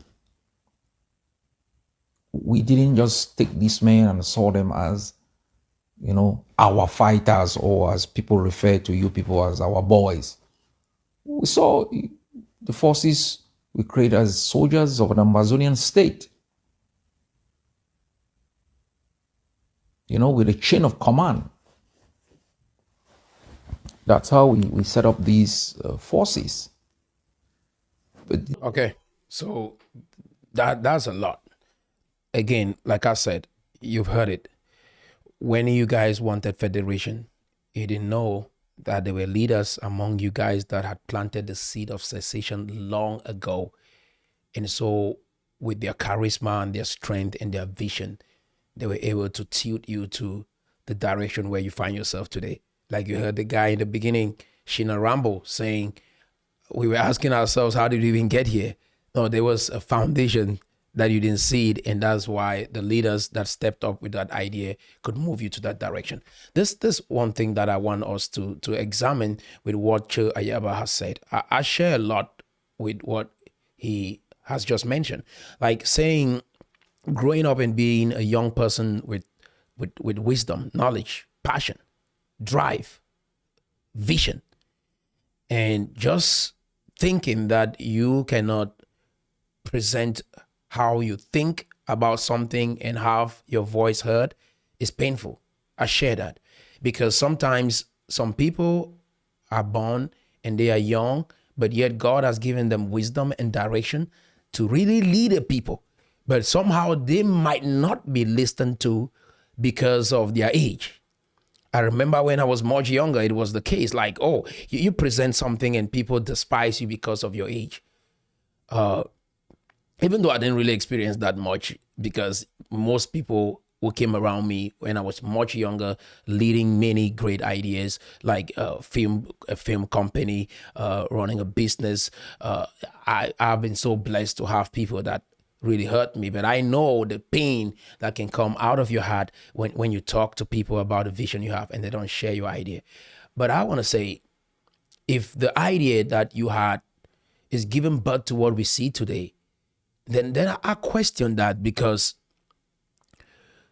we didn't just take these men and saw them as, our fighters, or as people refer to you people as our boys. We saw the forces we create as soldiers of an Ambazonian state, with a chain of command. That's how we set up these forces. Okay, so that's a lot. Again, like I said, you've heard it. When you guys wanted federation, you didn't know that there were leaders among you guys that had planted the seed of secession long ago. And so with their charisma and their strength and their vision, they were able to tilt you to the direction where you find yourself today. Like you heard the guy in the beginning, Shina Rambo, saying, we were asking ourselves, how did we even get here? No, there was a foundation that you didn't see it, and that's why the leaders that stepped up with that idea could move you to that direction. This one thing that I want us to examine with what Che Ayaba has said. I share a lot with what he has just mentioned, like saying growing up and being a young person with wisdom, knowledge, passion, drive, vision, and just thinking that you cannot present how you think about something and have your voice heard is painful. I share that because sometimes some people are born and they are young, but yet God has given them wisdom and direction to really lead a people. But somehow they might not be listened to because of their age. I remember when I was much younger, it was the case like, oh, you present something and people despise you because of your age. Even though I didn't really experience that much, because most people who came around me when I was much younger, leading many great ideas like a film company, running a business. I've been so blessed to have people that really hurt me, but I know the pain that can come out of your heart when you talk to people about the vision you have and they don't share your idea. But I want to say, if the idea that you had is giving birth to what we see today, then I question that, because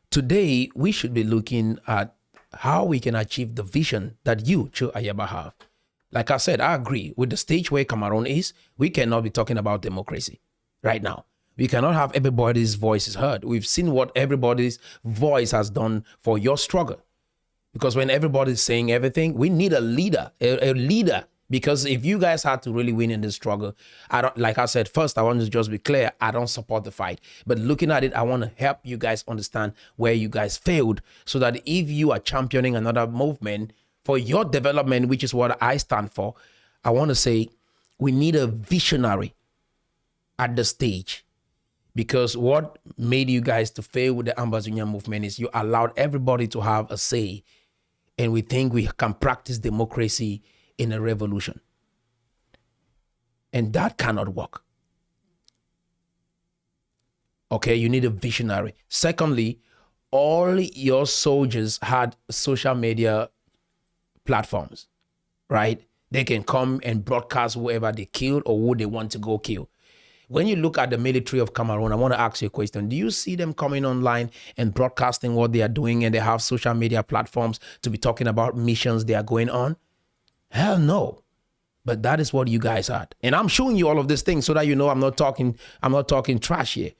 today we should be looking at how we can achieve the vision that you, Cho Ayaba, have. Like I said, I agree with the stage where Cameroon is. We cannot be talking about democracy right now. We cannot have everybody's voices heard. We've seen what everybody's voice has done for your struggle. Because when everybody's saying everything, we need a leader, a leader. Because if you guys had to really win in this struggle, like I said, first, I want to just be clear, I don't support the fight. But looking at it, I want to help you guys understand where you guys failed, so that if you are championing another movement for your development, which is what I stand for, I want to say we need a visionary at the stage. Because what made you guys to fail with the Ambazonia movement is you allowed everybody to have a say. And we think we can practice democracy in a revolution. And that cannot work. Okay, you need a visionary. Secondly, all your soldiers had social media platforms, right? They can come and broadcast whoever they killed or who they want to go kill. When you look at the military of Cameroon, I want to ask you a question. Do you see them coming online and broadcasting what they are doing, and they have social media platforms to be talking about missions they are going on? Hell no. But that is what you guys had. And I'm showing you all of these things so that you know I'm not talking trash here.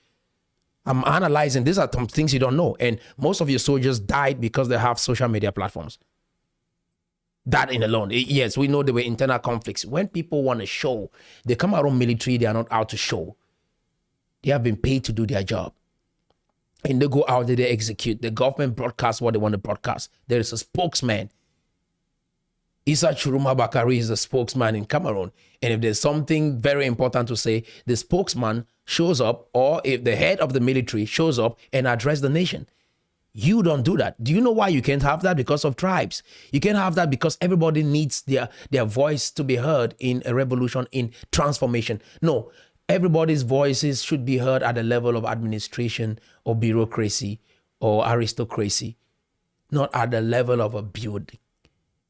I'm analyzing. These are some things you don't know. And most of your soldiers died because they have social media platforms. That in alone. Yes, we know there were internal conflicts. When people want to show, the Cameroon military, they are not out to show. They have been paid to do their job. And they go out there, they execute. The government broadcasts what they want to broadcast. There is a spokesman. Issa Churuma Bakari is a spokesman in Cameroon. And if there's something very important to say, the spokesman shows up, or if the head of the military shows up and address the nation. You don't do that. Do you know why you can't have that? Because of tribes. You can't have that because everybody needs their voice to be heard in a revolution, in transformation. No, everybody's voices should be heard at the level of administration or bureaucracy or aristocracy, not at the level of a building.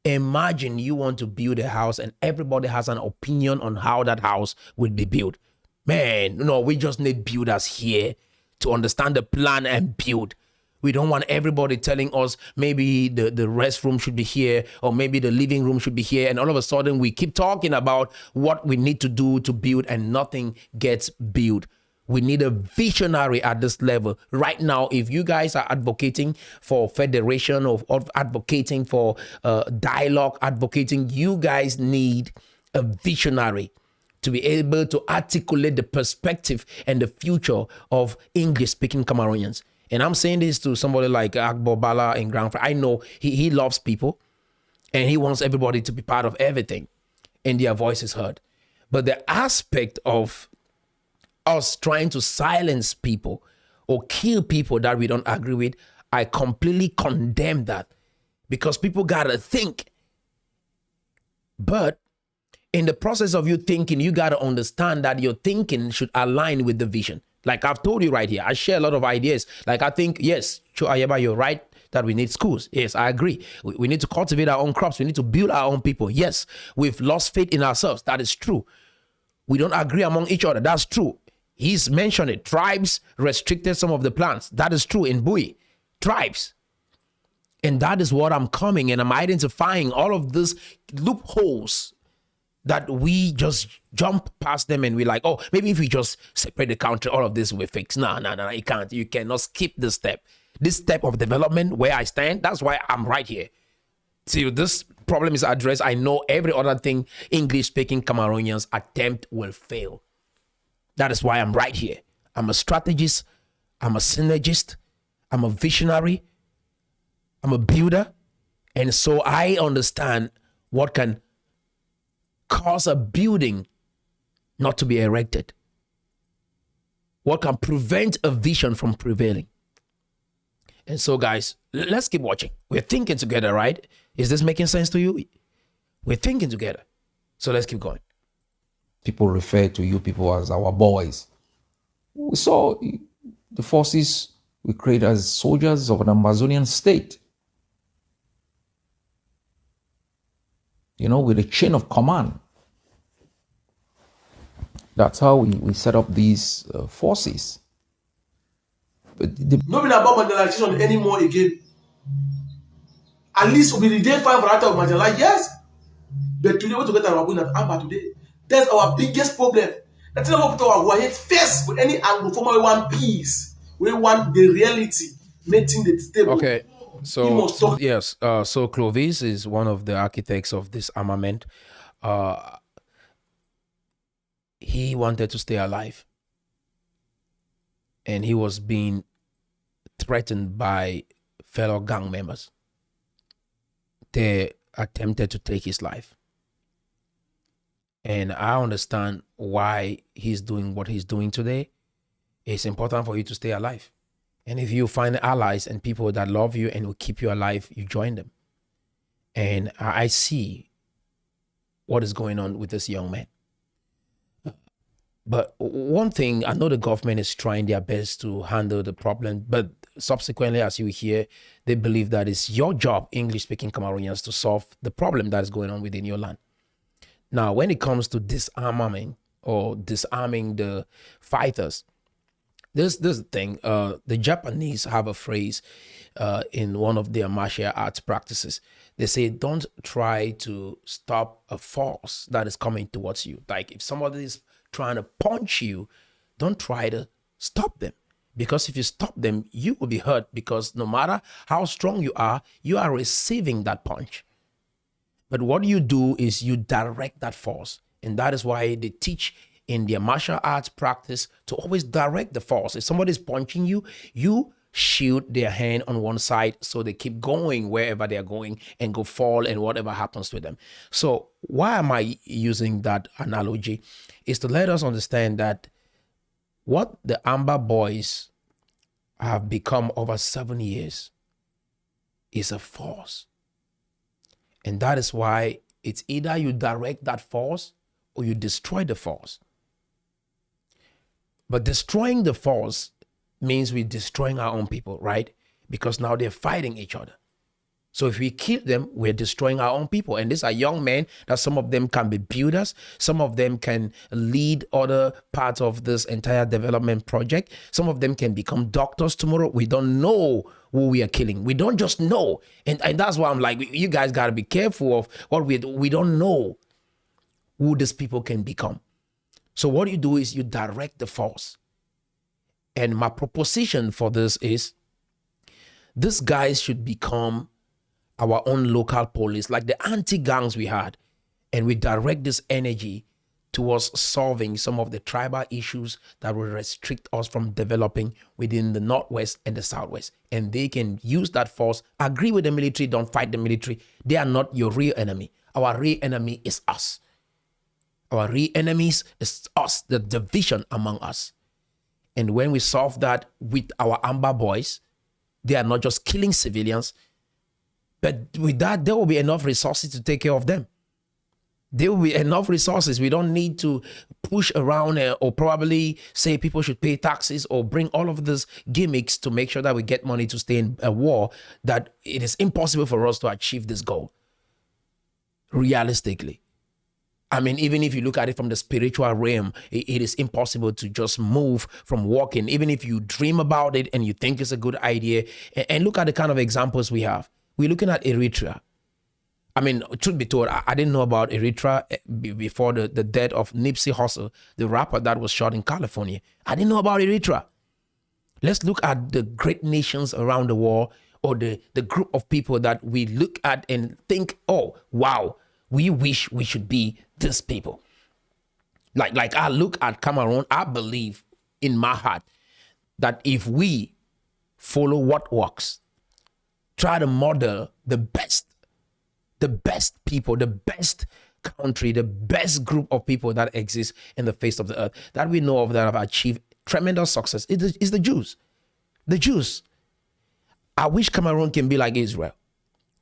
Imagine you want to build a house and everybody has an opinion on how that house will be built. Man, no, we just need builders here to understand the plan and build. We don't want everybody telling us maybe the restroom should be here or maybe the living room should be here. And all of a sudden we keep talking about what we need to do to build and nothing gets built. We need a visionary at this level. Right now, if you guys are advocating for federation or advocating for dialogue, advocating, you guys need a visionary to be able to articulate the perspective and the future of English-speaking Cameroonians. And I'm saying this to somebody like Agbo Bala in Grand Frère. I know he loves people and he wants everybody to be part of everything and their voice is heard. But the aspect of us trying to silence people or kill people that we don't agree with, I completely condemn that, because people gotta think. But in the process of you thinking, you gotta understand that your thinking should align with the vision. Like I've told you right here, I share a lot of ideas. Like I think, yes, Cho Ayaba, you're right that we need schools. Yes, I agree. We need to cultivate our own crops. We need to build our own people. Yes, we've lost faith in ourselves. That is true. We don't agree among each other. That's true. He's mentioned it. Tribes restricted some of the plants. That is true in Bui. Tribes. And that is what I'm coming and I'm identifying all of these loopholes that we just jump past them and we're like, oh, maybe if we just separate the country, all of this will fix. No, you can't. You cannot skip this step. This step of development where I stand, that's why I'm right here. See, this problem is addressed. I know every other thing English-speaking Cameroonians attempt will fail. That is why I'm right here. I'm a strategist. I'm a synergist. I'm a visionary. I'm a builder. And so I understand what can cause a building not to be erected. What can prevent a vision from prevailing. And so, guys, let's keep watching. We're thinking together, right? Is this making sense to you? We're thinking together. So let's keep going. People refer to you people as our boys. We saw the forces we create as soldiers of an Ambazonian state. You know, with a chain of command. That's how we set up these forces. But Not been about marginalization anymore again. At least we be the day 5 right of marginalized, yes. But today, we to get our win at Amba today. That's our biggest problem. That's why people are head first with any Anglophone. We want peace. We want the reality, making the stable. okay, so yes, so Clovis is one of the architects of this armament. He wanted to stay alive, and he was being threatened by fellow gang members. They attempted to take his life. And I understand why he's doing what he's doing today. It's important for you to stay alive. And if you find allies and people that love you and will keep you alive, you join them. And I see what is going on with this young man. But one thing, I know the government is trying their best to handle the problem, but subsequently, as you hear, they believe that it's your job, English-speaking Cameroonians, to solve the problem that is going on within your land. Now, when it comes to disarming or disarming the fighters, this thing, the Japanese have a phrase in one of their martial arts practices. They say, don't try to stop a force that is coming towards you. Like if somebody is trying to punch you, don't try to stop them. Because if you stop them, you will be hurt, because no matter how strong you are receiving that punch. But what you do is you direct that force. And that is why they teach in their martial arts practice to always direct the force. If somebody is punching you, you shield their hand on one side so they keep going wherever they're going and go fall and whatever happens to them. So why am I using that analogy? Is to let us understand that what the Amba boys have become over 7 years is a force. And that is why it's either you direct that force or you destroy the force. But destroying the force means we're destroying our own people, right? Because now they're fighting each other. So if we kill them, we're destroying our own people. And these are young men that some of them can be builders. Some of them can lead other parts of this entire development project. Some of them can become doctors tomorrow. We don't know who we are killing. We don't just know. And that's why I'm like, you guys got to be careful of what we don't know who these people can become. So what you do is you direct the force. And my proposition for this is, these guys should become our own local police, like the anti-gangs we had. And we direct this energy towards solving some of the tribal issues that will restrict us from developing within the Northwest and the Southwest. And they can use that force, agree with the military, don't fight the military. They are not your real enemy. Our real enemy is us. Our real enemies is us, the division among us. And when we solve that with our Amba boys, they are not just killing civilians, but with that, there will be enough resources to take care of them. There will be enough resources. We don't need to push around or probably say people should pay taxes or bring all of these gimmicks to make sure that we get money to stay in a war, that it is impossible for us to achieve this goal. Realistically. I mean, even if you look at it from the spiritual realm, it is impossible to just move from walking. Even if you dream about it and you think it's a good idea, and look at the kind of examples we have. We're looking at Eritrea. I mean, truth be told, I didn't know about Eritrea before the death of Nipsey Hussle, the rapper that was shot in California. I didn't know about Eritrea. Let's look at the great nations around the world, or the group of people that we look at and think, oh, wow, we wish we should be these people. Like I look at Cameroon, I believe in my heart that if we follow what works, try to model the best people, the best country, the best group of people that exist in the face of the earth, that we know of, that have achieved tremendous success, is the Jews. The Jews. I wish Cameroon can be like Israel,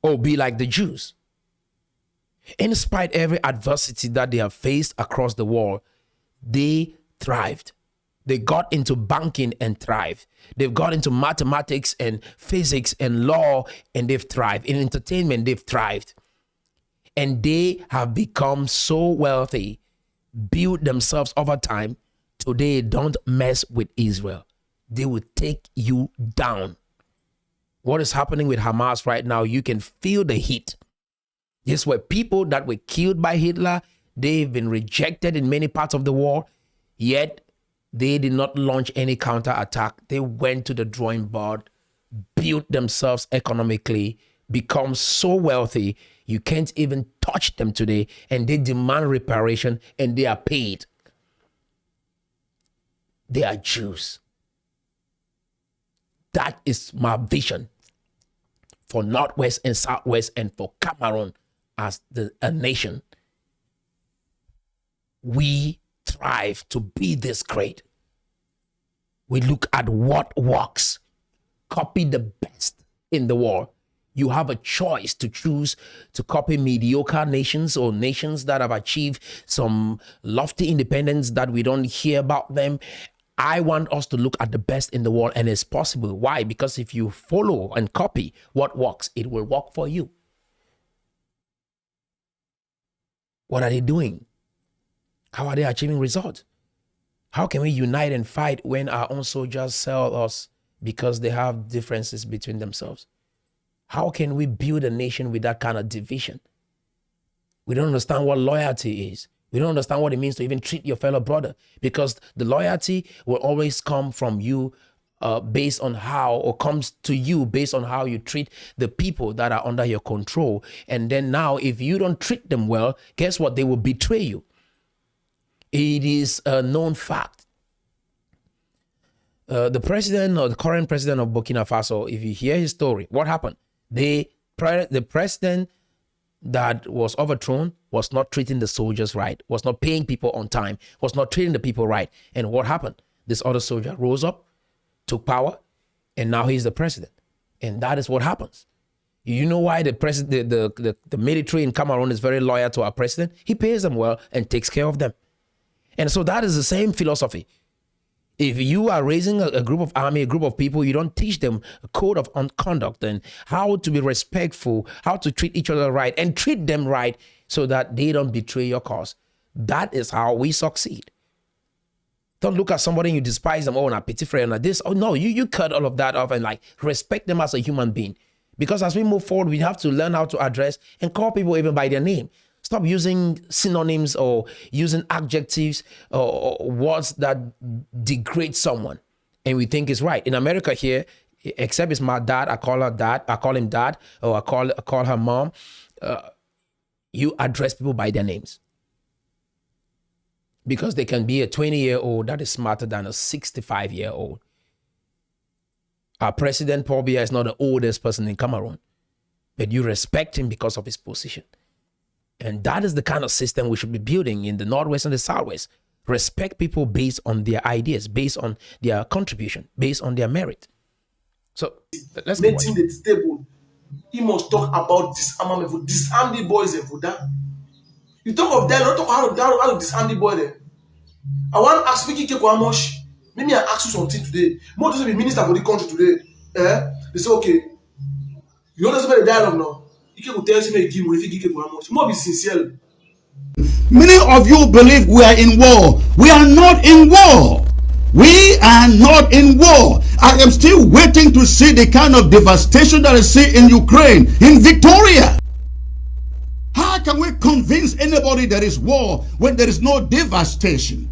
or be like the Jews. In spite of every adversity that they have faced across the world, they thrived. They got into banking and thrived. They've got into mathematics and physics and law, and they've thrived. In entertainment, they've thrived. And they have become so wealthy build themselves over time, today don't mess with Israel. They will take you down. What is happening with Hamas right now, you can feel the heat. These were people that were killed by Hitler. They've been rejected in many parts of the world, yet they did not launch any counterattack. They went to the drawing board, built themselves economically, become so wealthy, you can't even touch them today, and they demand reparation and they are paid. They are Jews. That is my vision for Northwest and Southwest and for Cameroon as a nation. We thrive to be this great. We look at what works, copy the best in the world. You have a choice to choose to copy mediocre nations or nations that have achieved some lofty independence that we don't hear about them. I want us to look at the best in the world, and it's possible. Why? Because if you follow and copy what works, it will work for you. What are they doing? How are they achieving results? How can we unite and fight when our own soldiers sell us because they have differences between themselves? How can we build a nation with that kind of division? We don't understand what loyalty is. We don't understand what it means to even treat your fellow brother, because the loyalty will always come from you based on how, or comes to you based on how you treat the people that are under your control. And then now, if you don't treat them well, guess what? They will betray you. It is a known fact. The president, or the current president of Burkina Faso, if you hear his story, what happened? The president that was overthrown was not treating the soldiers right, was not paying people on time, was not treating the people right. And what happened? This other soldier rose up, took power, and now he's the president. And that is what happens. You know why the president, the military in Cameroon is very loyal to our president? He pays them well and takes care of them. And so that is the same philosophy. If you are raising a group of army, a group of people, you don't teach them a code of conduct and how to be respectful, how to treat each other right, and treat them right so that they don't betray your cause. That is how we succeed. Don't look at somebody and you despise them. Oh, not petit frere, not this. Oh, no, you cut all of that off and respect them as a human being. Because as we move forward, we have to learn how to address and call people even by their name. Stop using synonyms or using adjectives or words that degrade someone and we think is right. In America here, except it's my dad, I call her dad, I call him dad, or I call her mom. You address people by their names. Because they can be a 20-year-old that is smarter than a 65-year-old. Our president, Paul Biya, is not the oldest person in Cameroon, but you respect him because of his position. And that is the kind of system we should be building in the Northwest and the Southwest. Respect people based on their ideas, based on their contribution, based on their merit. So let's go. Making the table, he must talk about disarmament, disarm the boys and Vuda. You talk of them, not talk how to disarm the boy there. I want to ask Vicky Kekwamosh. Maybe I ask you something today. More to be minister for the country today. They say, okay, you understand the dialogue now. More be sincere. Many of you believe we are in war. We are not in war. We are not in war. I am still waiting to see the kind of devastation that I see in Ukraine, in Victoria. How can we convince anybody there is war when there is no devastation?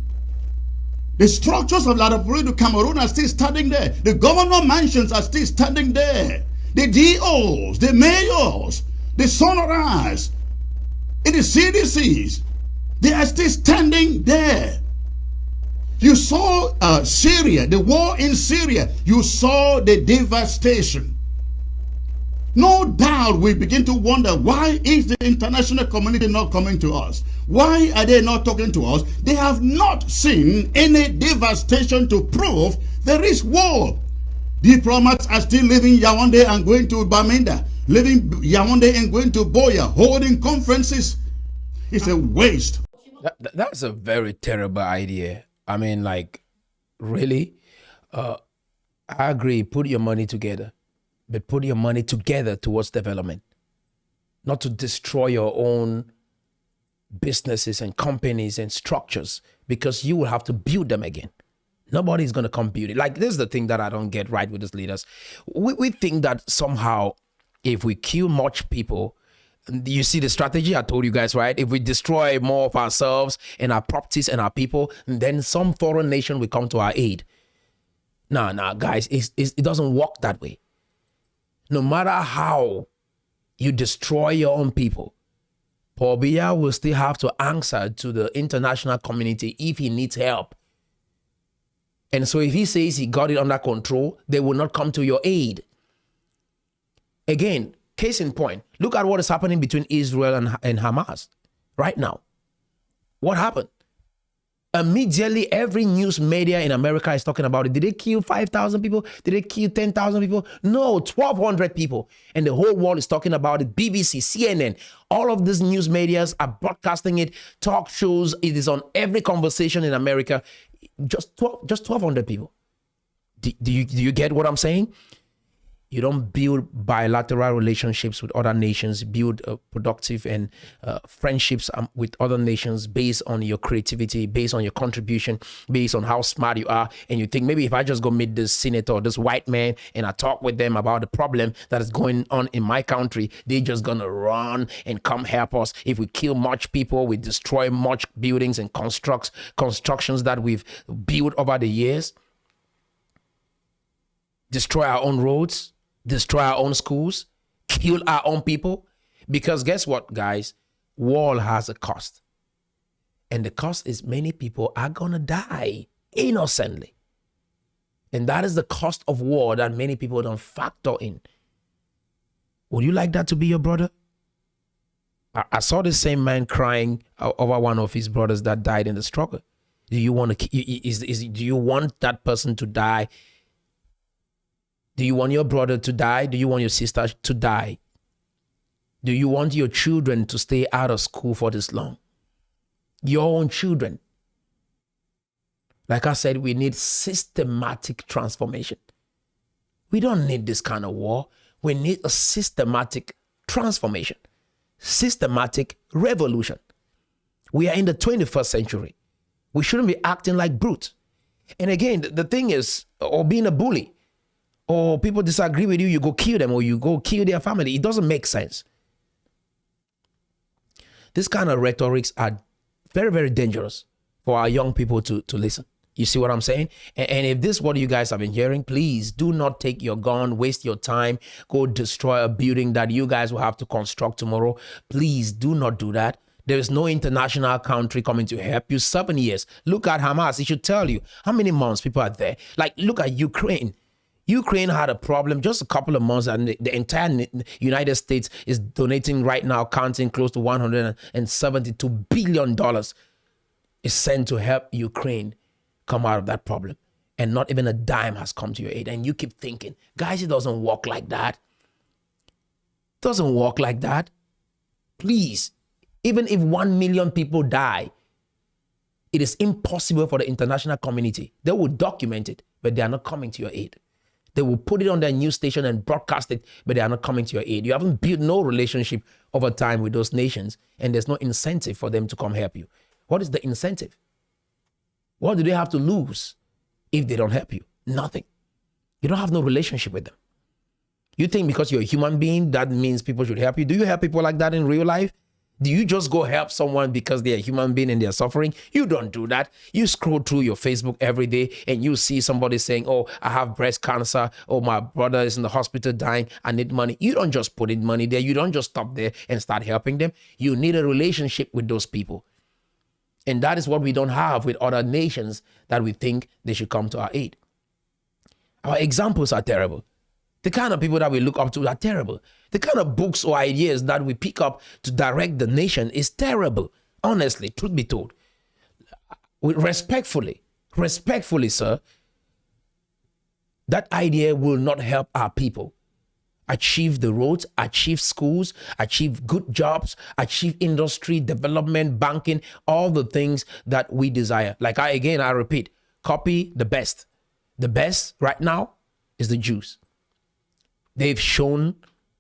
The structures of Ladapuri, Cameroon are still standing there. The governor mansions are still standing there. The DOs, the mayors, the sonoras, in the CDCs, they are still standing there. You saw Syria, the war in Syria. You saw the devastation. No doubt we begin to wonder, why is the international community not coming to us? Why are they not talking to us? They have not seen any devastation to prove there is war. Diplomats are still leaving Yaoundé and going to Bamenda, leaving Yaoundé and going to Boya, holding conferences. It's a waste. That's a very terrible idea. I mean, really? I agree, put your money together, but put your money together towards development, not to destroy your own businesses and companies and structures because you will have to build them again. Nobody's going to come build it. Like, this is the thing that I don't get right with these leaders. We think that somehow if we kill much people, you see the strategy I told you guys, right? If we destroy more of ourselves and our properties and our people, then some foreign nation will come to our aid. Nah, guys, it doesn't work that way. No matter how you destroy your own people, Paul Biya will still have to answer to the international community if he needs help. And so if he says he got it under control, they will not come to your aid. Again, case in point, look at what is happening between Israel and Hamas right now. What happened? Immediately, every news media in America is talking about it. Did they kill 5,000 people? Did they kill 10,000 people? No, 1,200 people. And the whole world is talking about it. BBC, CNN, all of these news medias are broadcasting it. Talk shows, it is on every conversation in America. Just 1,200 people. Do you get what I'm saying? You don't build bilateral relationships with other nations, build productive and friendships with other nations based on your creativity, based on your contribution, based on how smart you are. And you think, maybe if I just go meet this senator or this white man and I talk with them about the problem that is going on in my country, they're just going to run and come help us. If we kill much people, we destroy much buildings and constructions that we've built over the years, destroy our own roads, destroy our own schools, kill our own people. Because guess what, guys? War has a cost. And the cost is many people are going to die innocently. And that is the cost of war that many people don't factor in. Would you like that to be your brother? I saw the same man crying over one of his brothers that died in the struggle. Do you want to? Do you want that person to die? Do you want your brother to die? Do you want your sister to die? Do you want your children to stay out of school for this long? Your own children. Like I said, we need systematic transformation. We don't need this kind of war. We need a systematic transformation, systematic revolution. We are in the 21st century. We shouldn't be acting like brutes. And again, the thing is, or being a bully, or people disagree with you, you go kill them or you go kill their family. It doesn't make sense. This kind of rhetorics are very, very dangerous for our young people to listen. You see what I'm saying? And if this is what you guys have been hearing, please do not take your gun, waste your time, go destroy a building that you guys will have to construct tomorrow. Please do not do that. There is no international country coming to help you. 7 years. Look at Hamas. It should tell you how many months people are there. Like, look at Ukraine. Ukraine had a problem just a couple of months, and the entire United States is donating right now, counting close to $172 billion is sent to help Ukraine come out of that problem. And not even a dime has come to your aid. And you keep thinking, guys, it doesn't work like that. It doesn't work like that. Please, even if 1 million people die, it is impossible for the international community. They will document it, but they are not coming to your aid. They will put it on their news station and broadcast it, but they are not coming to your aid. You haven't built no relationship over time with those nations, and there's no incentive for them to come help you. What is the incentive? What do they have to lose if they don't help you? Nothing. You don't have no relationship with them. You think because you're a human being, that means people should help you? Do you help people like that in real life? Do you just go help someone because they're a human being and they're suffering? You don't do that. You scroll through your Facebook every day and you see somebody saying, oh, I have breast cancer. Oh, my brother is in the hospital dying. I need money. You don't just put in money there. You don't just stop there and start helping them. You need a relationship with those people. And that is what we don't have with other nations that we think they should come to our aid. Our examples are terrible. The kind of people that we look up to are terrible. The kind of books or ideas that we pick up to direct the nation is terrible. Honestly, truth be told. Respectfully, sir, that idea will not help our people achieve the roads, achieve schools, achieve good jobs, achieve industry, development, banking, all the things that we desire. Like I repeat, copy the best. The best right now is the Jews. They've shown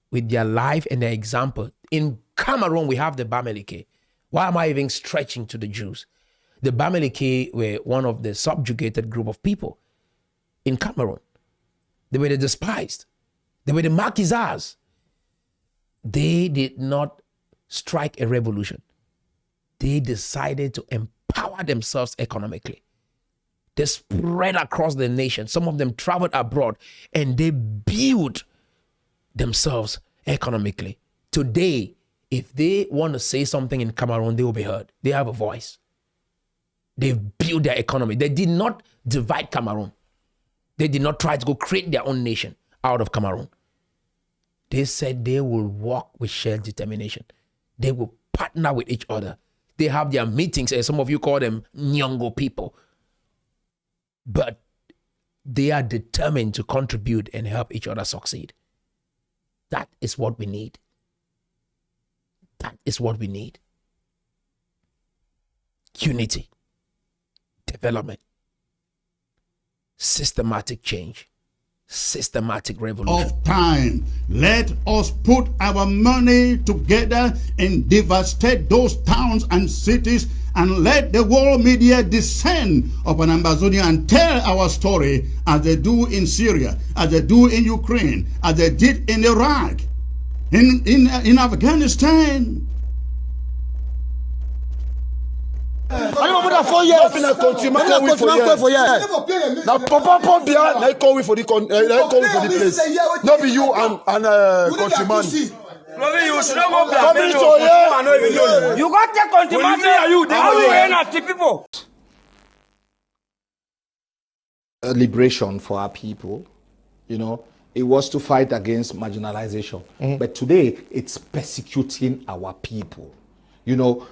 with their life and their example. In Cameroon, we have the Bamileke. Why am I even stretching to the Jews? The Bamileke were one of the subjugated group of people in Cameroon. They were the despised. They were the maquisards. They did not strike a revolution. They decided to empower themselves economically. They spread across the nation. Some of them traveled abroad and they built themselves economically. Today, if they want to say something in Cameroon, they will be heard. They have a voice. They've built their economy. They did not divide Cameroon. They did not try to go create their own nation out of Cameroon. They said they will walk with shared determination. They will partner with each other. They have their meetings, and some of you call them Nyongo people. But they are determined to contribute and help each other succeed. That is what we need. That is what we need. Unity, development, systematic change, systematic revolution. Of time, let us put our money together and devastate those towns and cities, and let the world media descend upon Ambazonia and tell our story as they do in Syria, as they do in Ukraine, as they did in Iraq, in Afghanistan. Now, Papa Pop Bia, they call we for the place. Not be you and countryman. You should not go back. You got to countryman. How you end people? A liberation for our people, you know, it was to fight against marginalization. But today, it's persecuting our people. You know,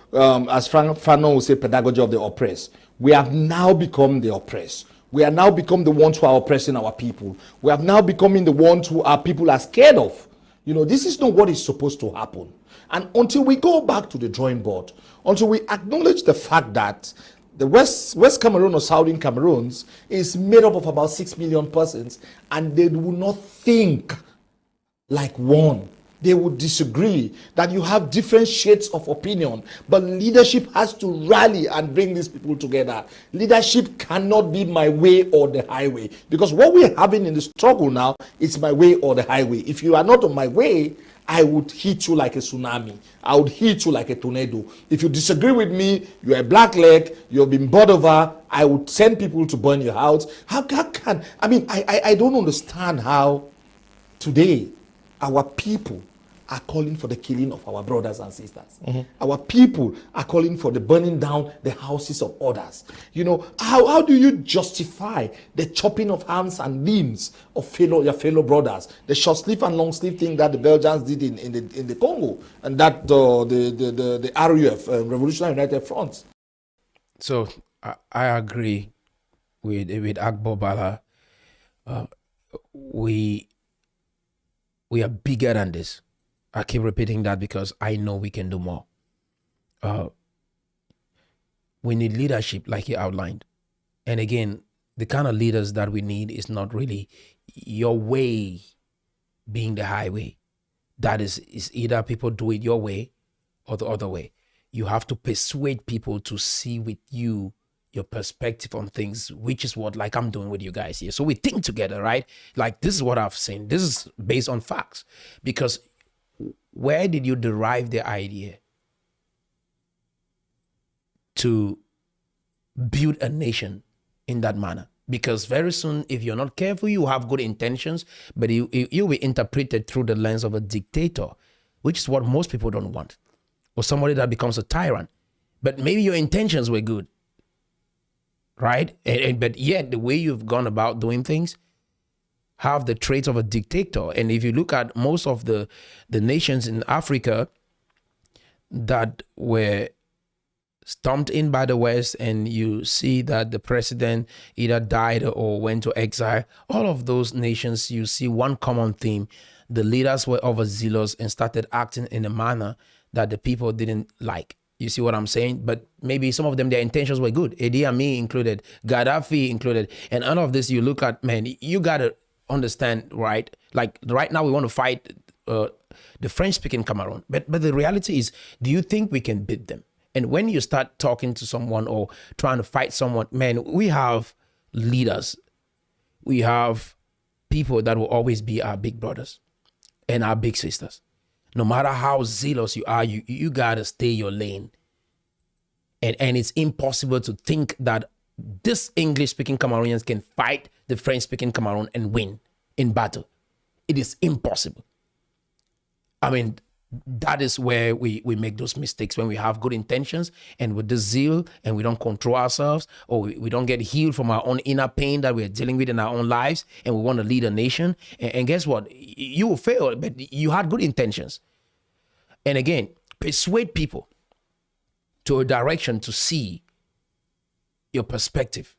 as Fanon would say, pedagogy of the oppressed. We have now become the oppressed. We are now become the ones who are oppressing our people. We have now becoming the ones who our people are scared of. You know, this is not what is supposed to happen. And until we go back to the drawing board, until we acknowledge the fact that the West Cameroon or Southern Cameroons is made up of about 6 million persons, and they will not think like one. They would disagree, that you have different shades of opinion, but leadership has to rally and bring these people together. Leadership cannot be my way or the highway, because what we're having in the struggle now is my way or the highway. If you are not on my way, I would hit you like a tsunami. I would hit you like a tornado. If you disagree with me, you're a black leg, you've been bought over, I would send people to burn your house. How can, I don't understand how today our people are calling for the killing of our brothers and sisters. Our people are calling for the burning down the houses of others. You know, how do you justify the chopping of hands and limbs of your fellow brothers? The short sleeve and long sleeve thing that the Belgians did in the Congo, and that the RUF, Revolutionary United Front. So I agree with Agbo Bala. We are bigger than this. I keep repeating that because I know we can do more. We need leadership, like he outlined. And again, the kind of leaders that we need is not really your way being the highway. That is either people do it your way or the other way. You have to persuade people to see with you your perspective on things, which is what like I'm doing with you guys here. So we think together, right? Like, this is what I've seen. This is based on facts. Because where did you derive the idea to build a nation in that manner? Because very soon, if you're not careful, you have good intentions, but you'll be interpreted through the lens of a dictator, which is what most people don't want, or somebody that becomes a tyrant. But maybe your intentions were good, right? But yet the way you've gone about doing things have the traits of a dictator. And if you look at most of the nations in Africa that were stomped in by the West, and you see that the president either died or went to exile, all of those nations, you see one common theme. The leaders were overzealous and started acting in a manner that the people didn't like. You see what I'm saying? But maybe some of them, their intentions were good. Idi Amin included, Gaddafi included. And all of this, you look at, man, you got to understand, right? Like right now we want to fight the French-speaking Cameroon. But the reality is, do you think we can beat them? And when you start talking to someone or trying to fight someone, man, we have leaders. We have people that will always be our big brothers and our big sisters. No matter how zealous you are, you gotta stay your lane. And it's impossible to think that this English-speaking Cameroonians can fight the French-speaking Cameroon and win in battle. It is impossible. I mean, that is where we make those mistakes, when we have good intentions and with the zeal and we don't control ourselves, or we don't get healed from our own inner pain that we're dealing with in our own lives, and we want to lead a nation. And guess what? You will fail, but you had good intentions. And again, persuade people to a direction to see your perspective,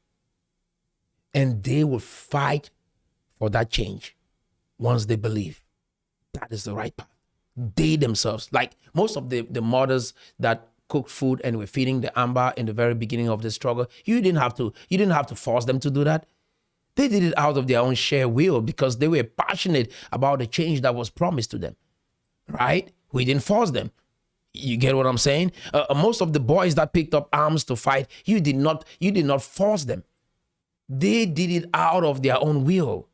and they will fight for that change once they believe that is the right path. They themselves, like most of the mothers that cooked food and were feeding the Amber in the very beginning of the struggle, you didn't have to force them to do that. They did it out of their own sheer will because they were passionate about the change that was promised to them, right? We didn't force them. You get what I'm saying? Most of the boys that picked up arms to fight, you did not force them. They did it out of their own will.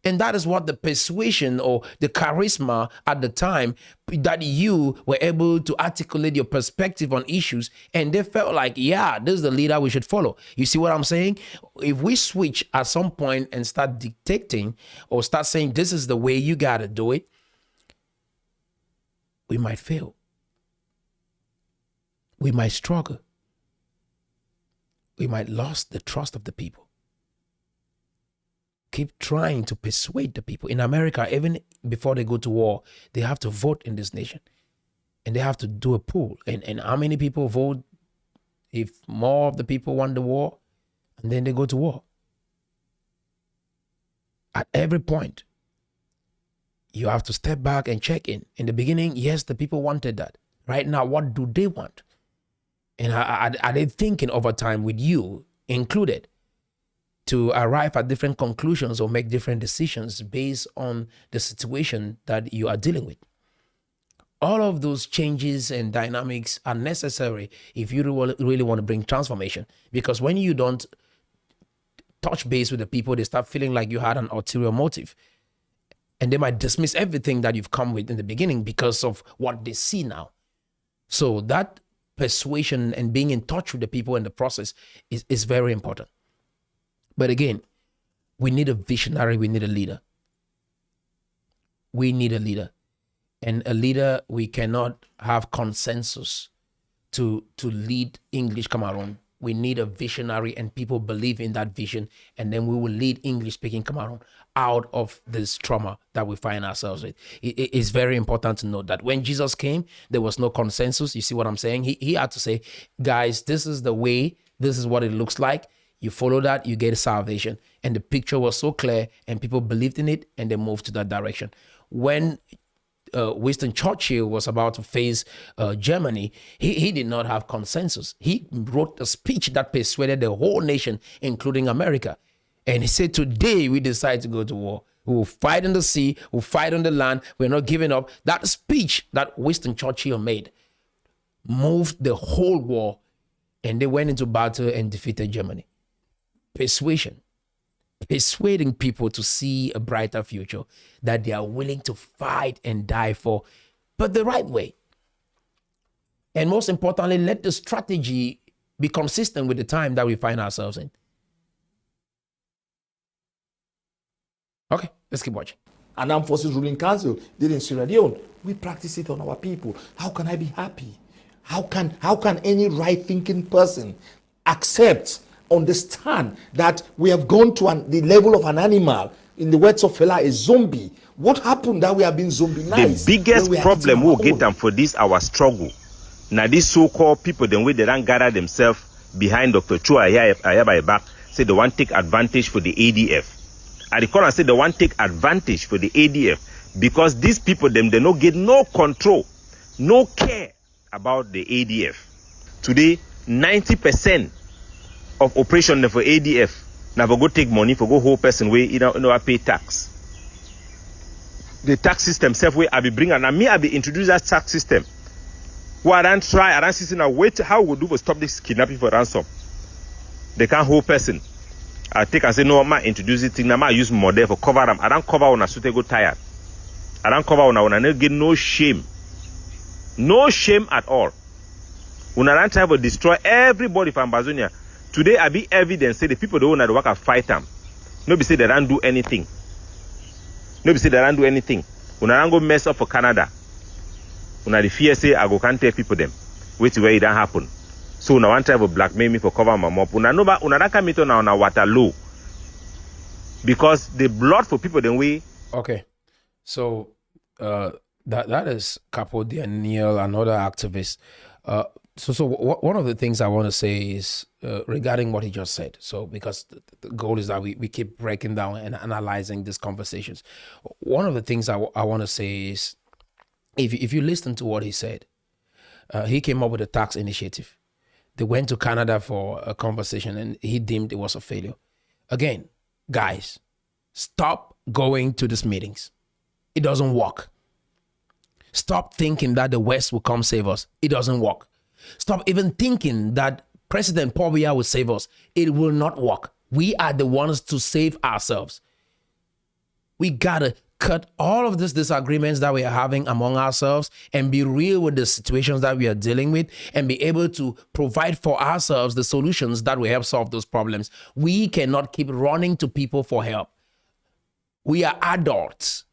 And that is what the persuasion or the charisma at the time, that you were able to articulate your perspective on issues, and they felt like, yeah, this is the leader we should follow. You see what I'm saying? If we switch at some point and start dictating or start saying this is the way you got to do it, we might fail. We might struggle. We might lose the trust of the people. Keep trying to persuade the people. In America, even before they go to war, they have to vote in this nation. And they have to do a poll. And how many people vote if more of the people want the war? And then they go to war. At every point, you have to step back and check in. In the beginning, yes, the people wanted that. Right now, what do they want? And are they thinking over time with you included to arrive at different conclusions or make different decisions based on the situation that you are dealing with? All of those changes and dynamics are necessary if you really want to bring transformation. Because when you don't touch base with the people, they start feeling like you had an ulterior motive. And they might dismiss everything that you've come with in the beginning because of what they see now. So that persuasion and being in touch with the people in the process is very important. But again, we need a visionary, we need a leader. We need a leader. And a leader, we cannot have consensus to lead English Cameroon. We need a visionary, and people believe in that vision, and then we will lead English-speaking Cameroon out of this trauma that we find ourselves with. It is very important to note that when Jesus came, there was no consensus. You see what I'm saying? He had to say, guys, this is the way, this is what it looks like. You follow that, you get salvation. And the picture was so clear, and people believed in it, and they moved to that direction. When Winston Churchill was about to face Germany, he did not have consensus. He wrote a speech that persuaded the whole nation, including America. And he said, today we decide to go to war. We will fight in the sea, we'll fight on the land, we're not giving up. That speech that Winston Churchill made moved the whole war, and they went into battle and defeated Germany. Persuasion. Persuading people to see a brighter future that they are willing to fight and die for, but the right way. And most importantly, let the strategy be consistent with the time that we find ourselves in. Okay, let's keep watching. An Armed Forces Ruling Council did in Sierra Leone. We practice it on our people. How can I be happy? How can any right-thinking person accept, understand that we have gone to the level of an animal? In the words of Fela, a zombie. What happened that we have been zombinized? The biggest problem we'll get them for this our struggle. Now these so-called people, the way they don't gather themselves behind Dr. Chua Ayaba back, say they want to take advantage for the ADF. I recall and say they want to take advantage for the ADF because these people, they don't get no control, no care about the ADF. Today, 90% of operation for ADF now go take money for go whole person way pay tax. The tax system self way I be bring and me I be introduce that tax system. Who I don't try, I don't see now wait how we do for stop this kidnapping for ransom. They can't hold person. I take and say no, I introduce it thing. Now I use model for cover them. I don't cover on a suit go tired. I don't cover on a get no shame. No shame at all. When I don't try to destroy everybody from Ambazonia. Today I be evidence say the people that want to work at fight them. Nobody say they don't do anything. Nobody say they don't do anything. When I don't go mess up for Canada. When I the fear say I go can't tell people them. Wait where it don't happen. So now one try to blackmail me for cover my mop. Una don't come into now Waterloo. Because the blood for people then we. Okay. So that is Capo Daniel, another activist. So one of the things I want to say is regarding what he just said. So because the goal is that we keep breaking down and analyzing these conversations. One of the things I want to say is if you listen to what he said, he came up with a tax initiative. They went to Canada for a conversation and he deemed it was a failure. Again, guys, stop going to these meetings. It doesn't work. Stop thinking that the West will come save us. It doesn't work. Stop even thinking that President Paul Biya will save us. It will not work. We are the ones to save ourselves. We gotta cut all of these disagreements that we are having among ourselves and be real with the situations that we are dealing with and be able to provide for ourselves the solutions that will help solve those problems. We cannot keep running to people for help. We are adults.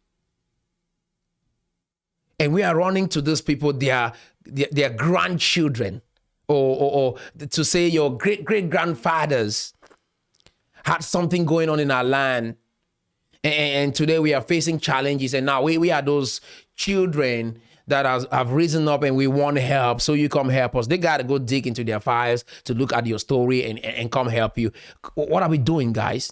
And we are running to these people, their grandchildren, or to say your great-great-grandfathers had something going on in our land. And today we are facing challenges. And now we are those children that have risen up and we want help. So you come help us. They got to go dig into their files to look at your story and come help you. What are we doing, guys?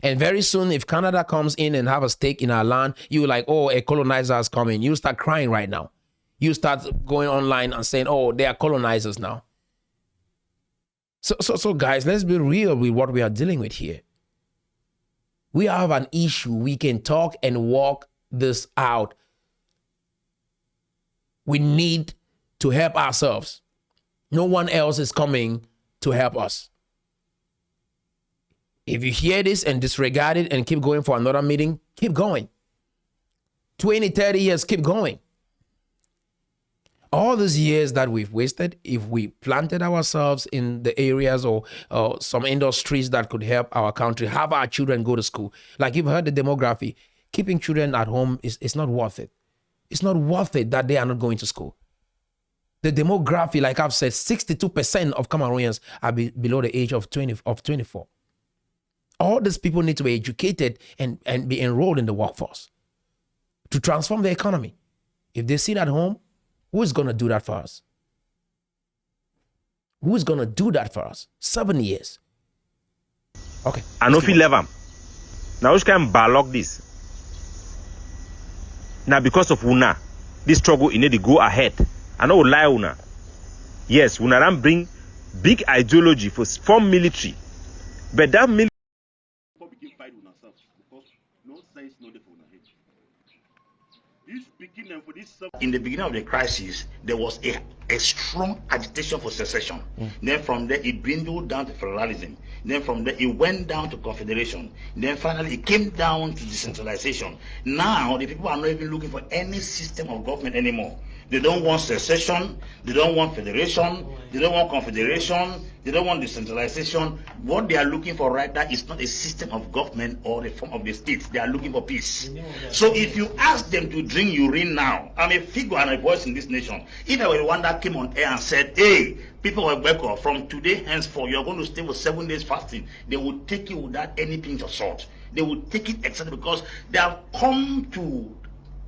And very soon, if Canada comes in and have a stake in our land, you're like, oh, a colonizer is coming. You start crying right now. You start going online and saying, oh, they are colonizers now. So guys, let's be real with what we are dealing with here. We have an issue. We can talk and walk this out. We need to help ourselves. No one else is coming to help us. If you hear this and disregard it and keep going for another meeting, keep going. 20, 30 years, keep going. All these years that we've wasted, if we planted ourselves in the areas or some industries that could help our country, have our children go to school. Like you've heard the demography, keeping children at home is not worth it. It's not worth it that they are not going to school. The demography, like I've said, 62% of Cameroonians are below the age of 24. All these people need to be educated and be enrolled in the workforce to transform the economy. If they sit at home, who is going to do that for us? Who is going to do that for us? 7 years. Okay. I know if you leave them. Now we can balog this. Now because of Una, this struggle you need to go ahead. I know lie Una. Yes, Una don't bring big ideology for form military. But that military in the beginning of the crisis, there was a strong agitation for secession. Then from there, it dwindled down to federalism. Then from there, it went down to confederation. Then finally, it came down to decentralization. Now, the people are not even looking for any system of government anymore. They don't want secession, they don't want federation, they don't want confederation, they don't want decentralization. What they are looking for right now is not a system of government or a form of the state. They are looking for peace. So if you ask them to drink urine now, I'm a figure and a voice in this nation. If I were the one that came on air and said, hey, people of Beko, from today henceforth, you're going to stay for 7 days fasting, they will take you without any pinch of salt. They will take it exactly because they have come to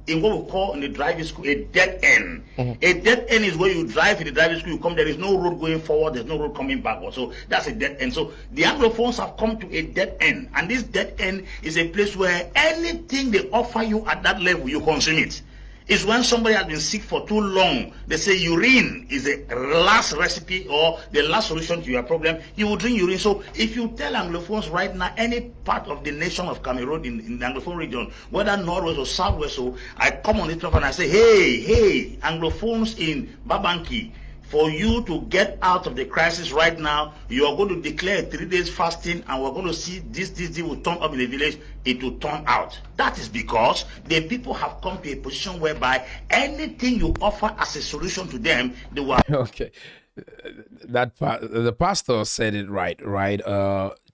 in what we call in the driving school a dead end. A dead end is where you drive in the driving school, you come, there is no road going forward, there's no road coming backward. So that's a dead end. So the Anglophones have come to a dead end, and this dead end is a place where anything they offer you at that level, you consume it. It's when somebody has been sick for too long, they say urine is the last recipe or the last solution to your problem. You will drink urine. So if you tell Anglophones right now, any part of the nation of Cameroon in the Anglophone region, whether Northwest or Southwest, so I come on this platform and I say, hey, Anglophones in Babanki, for you to get out of the crisis right now, you are going to declare 3 days fasting, and we're going to see this will turn up in the village. It will turn out. That is because the people have come to a position whereby anything you offer as a solution to them, they will. Okay, the pastor said it right.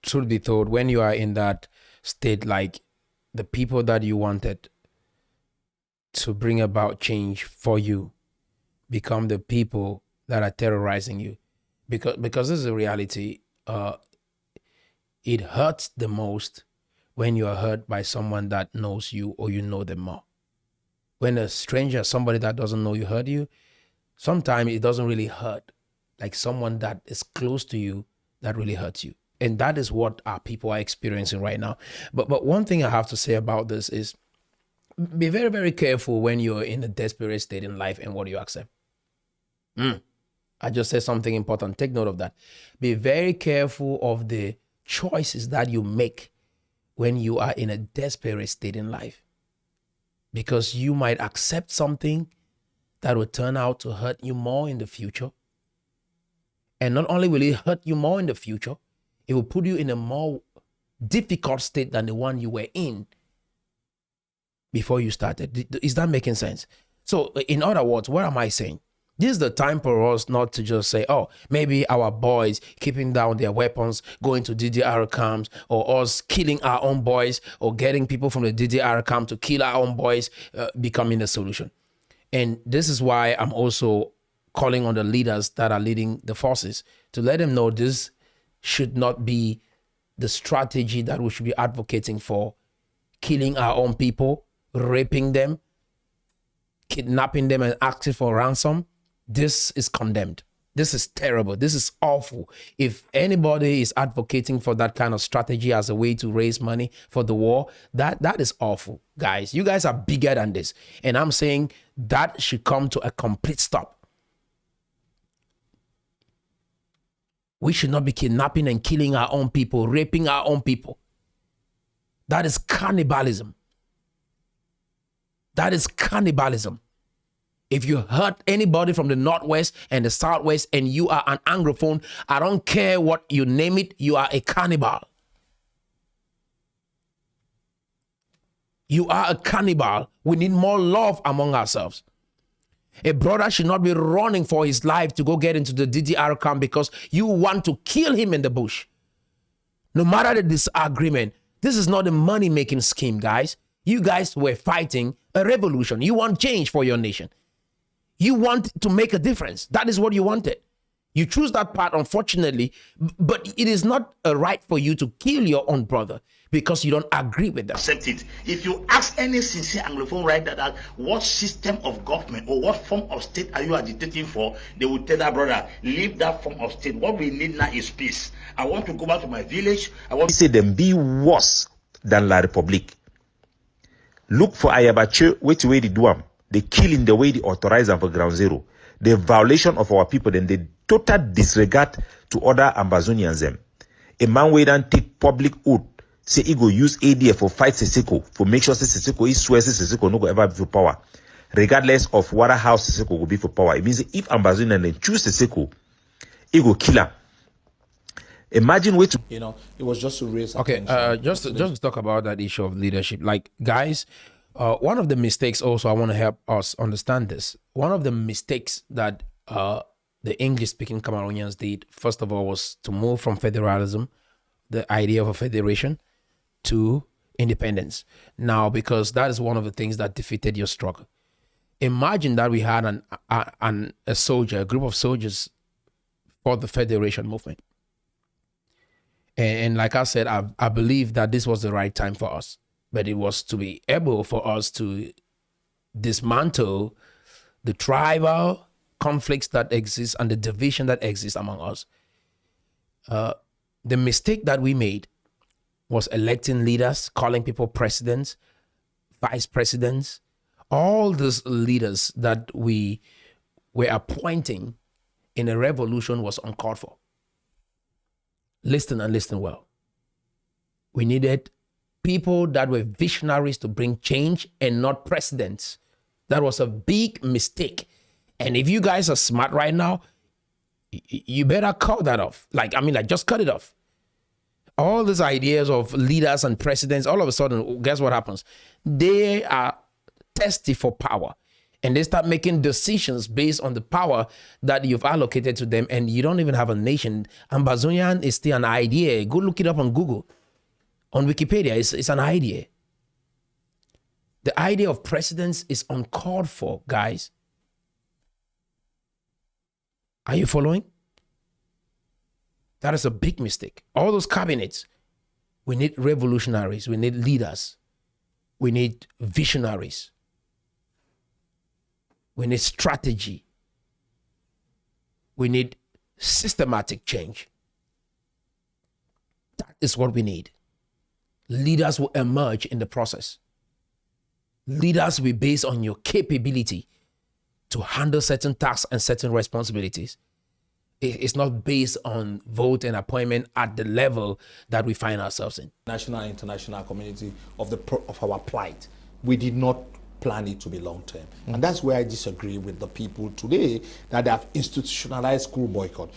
Truth be told, when you are in that state, like the people that you wanted to bring about change for you become the people that are terrorizing you, because this is a reality. It hurts the most when you are hurt by someone that knows you or you know them more. When a stranger, somebody that doesn't know you, hurt you, sometimes it doesn't really hurt like someone that is close to you that really hurts you. And that is what our people are experiencing right now. But one thing I have to say about this is be very, very careful when you're in a desperate state in life and what you accept. I just said something important. Take note of that. Be very careful of the choices that you make when you are in a desperate state in life, because you might accept something that will turn out to hurt you more in the future. And not only will it hurt you more in the future, it will put you in a more difficult state than the one you were in before you started. Is that making sense? So in other words, what am I saying? This is the time for us not to just say, oh, maybe our boys keeping down their weapons, going to DDR camps, or us killing our own boys, or getting people from the DDR camp to kill our own boys, becoming the solution. And this is why I'm also calling on the leaders that are leading the forces to let them know this should not be the strategy that we should be advocating for: killing our own people, raping them, kidnapping them and asking for ransom. This is condemned. This is terrible. This is awful. If anybody is advocating for that kind of strategy as a way to raise money for the war, that is awful, guys. You guys are bigger than this. And I'm saying that should come to a complete stop. We should not be kidnapping and killing our own people, raping our own people. That is cannibalism. That is cannibalism. If you hurt anybody from the Northwest and the Southwest and you are an Anglophone, I don't care what you name it, you are a cannibal. You are a cannibal. We need more love among ourselves. A brother should not be running for his life to go get into the DDR camp because you want to kill him in the bush. No matter the disagreement, this is not a money-making scheme, guys. You guys were fighting a revolution. You want change for your nation. You want to make a difference. That is what you wanted. You choose that part, unfortunately, but it is not a right for you to kill your own brother because you don't agree with them. Accept it. If you ask any sincere Anglophone right now, what system of government or what form of state are you agitating for, they will tell that brother, leave that form of state. What we need now is peace. I want to go back to my village. I want to say them be worse than La Republique. Look for Ayabache, which way they do them. They kill in the way they authorize them for ground zero. The violation of our people, then they total disregard to other Ambazonians them. A man will then take public oath, say he go use ADF for fight Siseko, for make sure Siseko is swears Siseko no go ever be for power. Regardless of what house Siseko will be for power. It means if Ambazonian then choose Siseko, he go kill him. Imagine which it was just to raise just to talk about that issue of leadership. Like, guys, one of the mistakes also, I want to help us understand this. One of the mistakes that the English-speaking Cameroonians did, first of all, was to move from federalism, the idea of a federation, to independence. Now, because that is one of the things that defeated your struggle. Imagine that we had a group of soldiers for the federation movement. And like I said, I believe that this was the right time for us. But it was to be able for us to dismantle the tribal conflicts that exist and the division that exists among us. The mistake that we made was electing leaders, calling people presidents, vice presidents, All these leaders that we were appointing in a revolution was uncalled for. Listen and listen well. We needed people that were visionaries to bring change and not presidents. That was a big mistake. And if you guys are smart right now, you better cut that off. Like just cut it off. All these ideas of leaders and presidents, all of a sudden, guess what happens? They are thirsty for power. And they start making decisions based on the power that you've allocated to them. And you don't even have a nation. Ambazonia is still an idea. Go look it up on Google. On Wikipedia, it's an idea. The idea of presidents is uncalled for, guys. Are you following? That is a big mistake. All those cabinets, we need revolutionaries. We need leaders. We need visionaries. We need strategy. We need systematic change. That is what we need. Leaders will emerge in the process. Leaders will be based on your capability to handle certain tasks and certain responsibilities. It's not based on vote and appointment at the level that we find ourselves in. National and international community of our plight. We did not plan it to be long term. And that's where I disagree with the people today that they have institutionalized school boycott.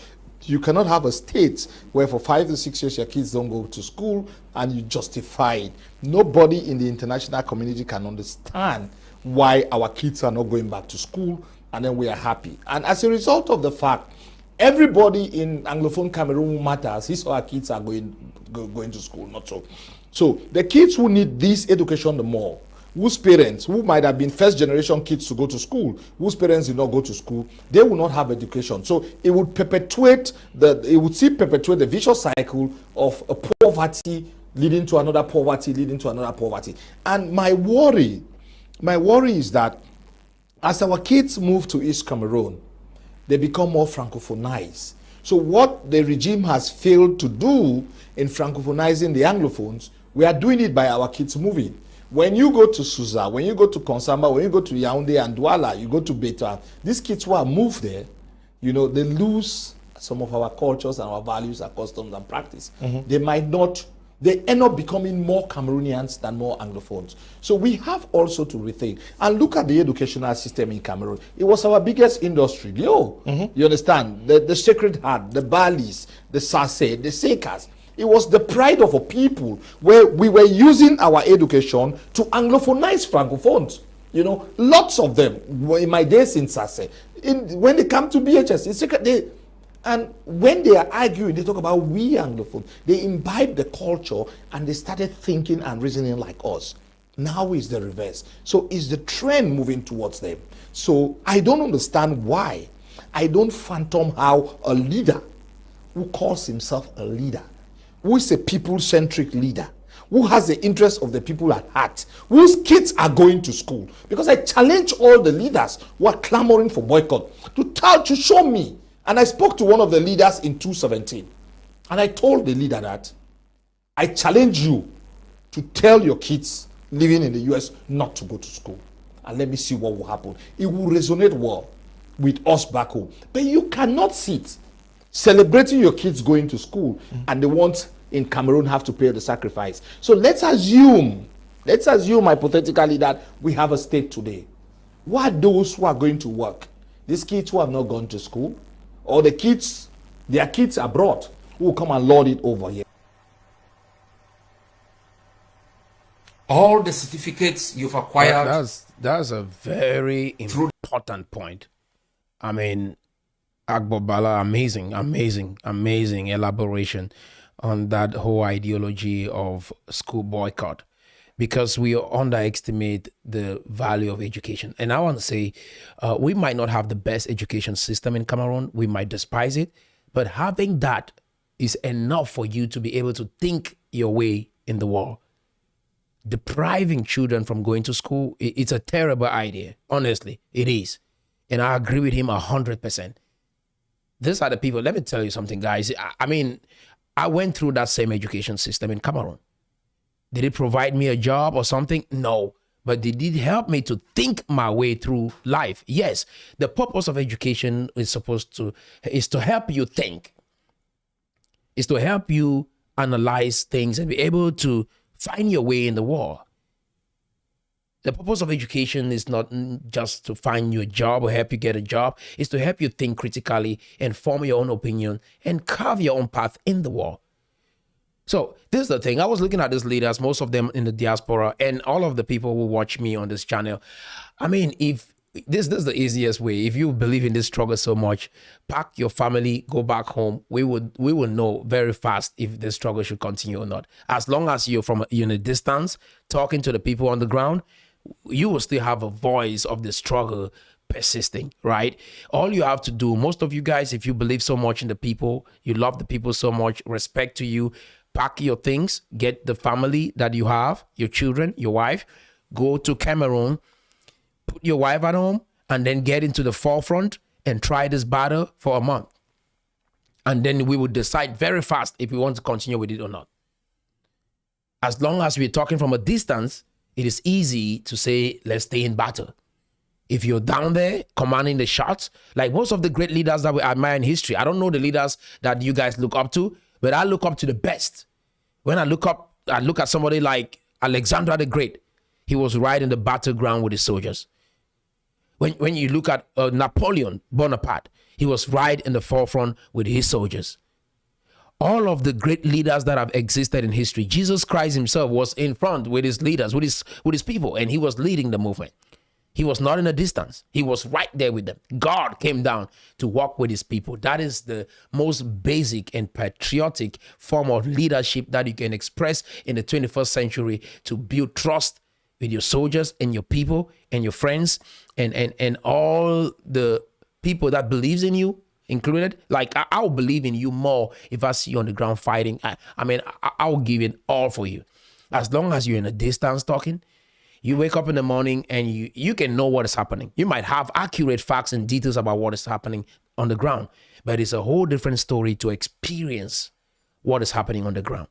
You cannot have a state where for 5 to 6 years your kids don't go to school and you justify it. Nobody in the international community can understand why our kids are not going back to school, and then we are happy. And as a result of the fact, everybody in Anglophone Cameroon matters, his or her kids are going to school, not so. So the kids who need this education the more, whose parents, who might have been first generation kids to go to school, whose parents did not go to school, they will not have education. So it would perpetuate the vicious cycle of a poverty leading to another poverty, leading to another poverty. And my worry is that as our kids move to East Cameroon, they become more Francophonized. So what the regime has failed to do in Francophonizing the Anglophones, we are doing it by our kids moving. When you go to Suza, when you go to Konsamba, when you go to Yaoundé and Douala, you go to Beta, these kids who are moved there, they lose some of our cultures and our values, our customs and practice. They end up becoming more Cameroonians than more Anglophones. So we have also to rethink and look at the educational system in Cameroon. It was our biggest industry. You understand? The Sacred Heart, the Balis, the Sase, the Sekas. It was the pride of a people where we were using our education to Anglophonize Francophones. Lots of them in my days in Sase. When they come to BHS, it's secret. And when they are arguing, they talk about we Anglophones. They imbibe the culture and they started thinking and reasoning like us. Now is the reverse. So is the trend moving towards them? So I don't understand why. I don't fathom how a leader who calls himself a leader, who is a people-centric leader, who has the interests of the people at heart, whose kids are going to school. Because I challenge all the leaders who are clamoring for boycott to show me. And I spoke to one of the leaders in 2017. And I told the leader that I challenge you to tell your kids living in the US not to go to school. And let me see what will happen. It will resonate well with us back home. But you cannot sit celebrating your kids going to school and the ones in Cameroon have to pay the sacrifice. So let's assume hypothetically that we have a state today. Who are those who are going to work? These kids who have not gone to school? Or their kids abroad who will come and lord it over here? All the certificates you've acquired. That's a very important point. I mean, Agbobala, amazing elaboration on that whole ideology of school boycott, because we underestimate the value of education. And I want to say, we might not have the best education system in Cameroon. We might despise it, but having that is enough for you to be able to think your way in the world. Depriving children from going to school, it's a terrible idea. Honestly, it is. And I agree with him 100%. These are the people. Let me tell you something, guys. I mean, I went through that same education system in Cameroon. Did it provide me a job or something? No. But but they did help me to think my way through life. Yes, the purpose of education is to help you think, is to help you analyze things and be able to find your way in the world. The purpose of education is not just to find you a job or help you get a job. It's to help you think critically and form your own opinion and carve your own path in the world. So this is the thing. I was looking at these leaders, most of them in the diaspora, and all of the people who watch me on this channel. I mean, if this is the easiest way. If you believe in this struggle so much, pack your family, go back home. We will know very fast if the struggle should continue or not. As long as you're in a distance, talking to the people on the ground, you will still have a voice of the struggle persisting, right? All you have to do, most of you guys, if you believe so much in the people, you love the people so much, respect to you, pack your things, get the family that you have, your children, your wife, go to Cameroon, put your wife at home, and then get into the forefront and try this battle for a month. And then we will decide very fast if we want to continue with it or not. As long as we're talking from a distance, it is easy to say, let's stay in battle. If you're down there commanding the shots, like most of the great leaders that we admire in history, I don't know the leaders that you guys look up to, but I look up to the best. When I look at somebody like Alexander the Great. He was right in the battleground with his soldiers. When you look at Napoleon Bonaparte, he was right in the forefront with his soldiers. All of the great leaders that have existed in history, Jesus Christ himself was in front with his leaders, with his people, and he was leading the movement. He was not in a distance. He was right there with them. God came down to walk with his people. That is the most basic and patriotic form of leadership that you can express in the 21st century to build trust with your soldiers and your people and your friends and all the people that believes in you included. Like I'll believe in you more if I see you on the ground fighting. I'll give it all for you. As long as you're in a distance talking, you wake up in the morning and you can know what is happening. You might have accurate facts and details about what is happening on the ground, but it's a whole different story to experience what is happening on the ground.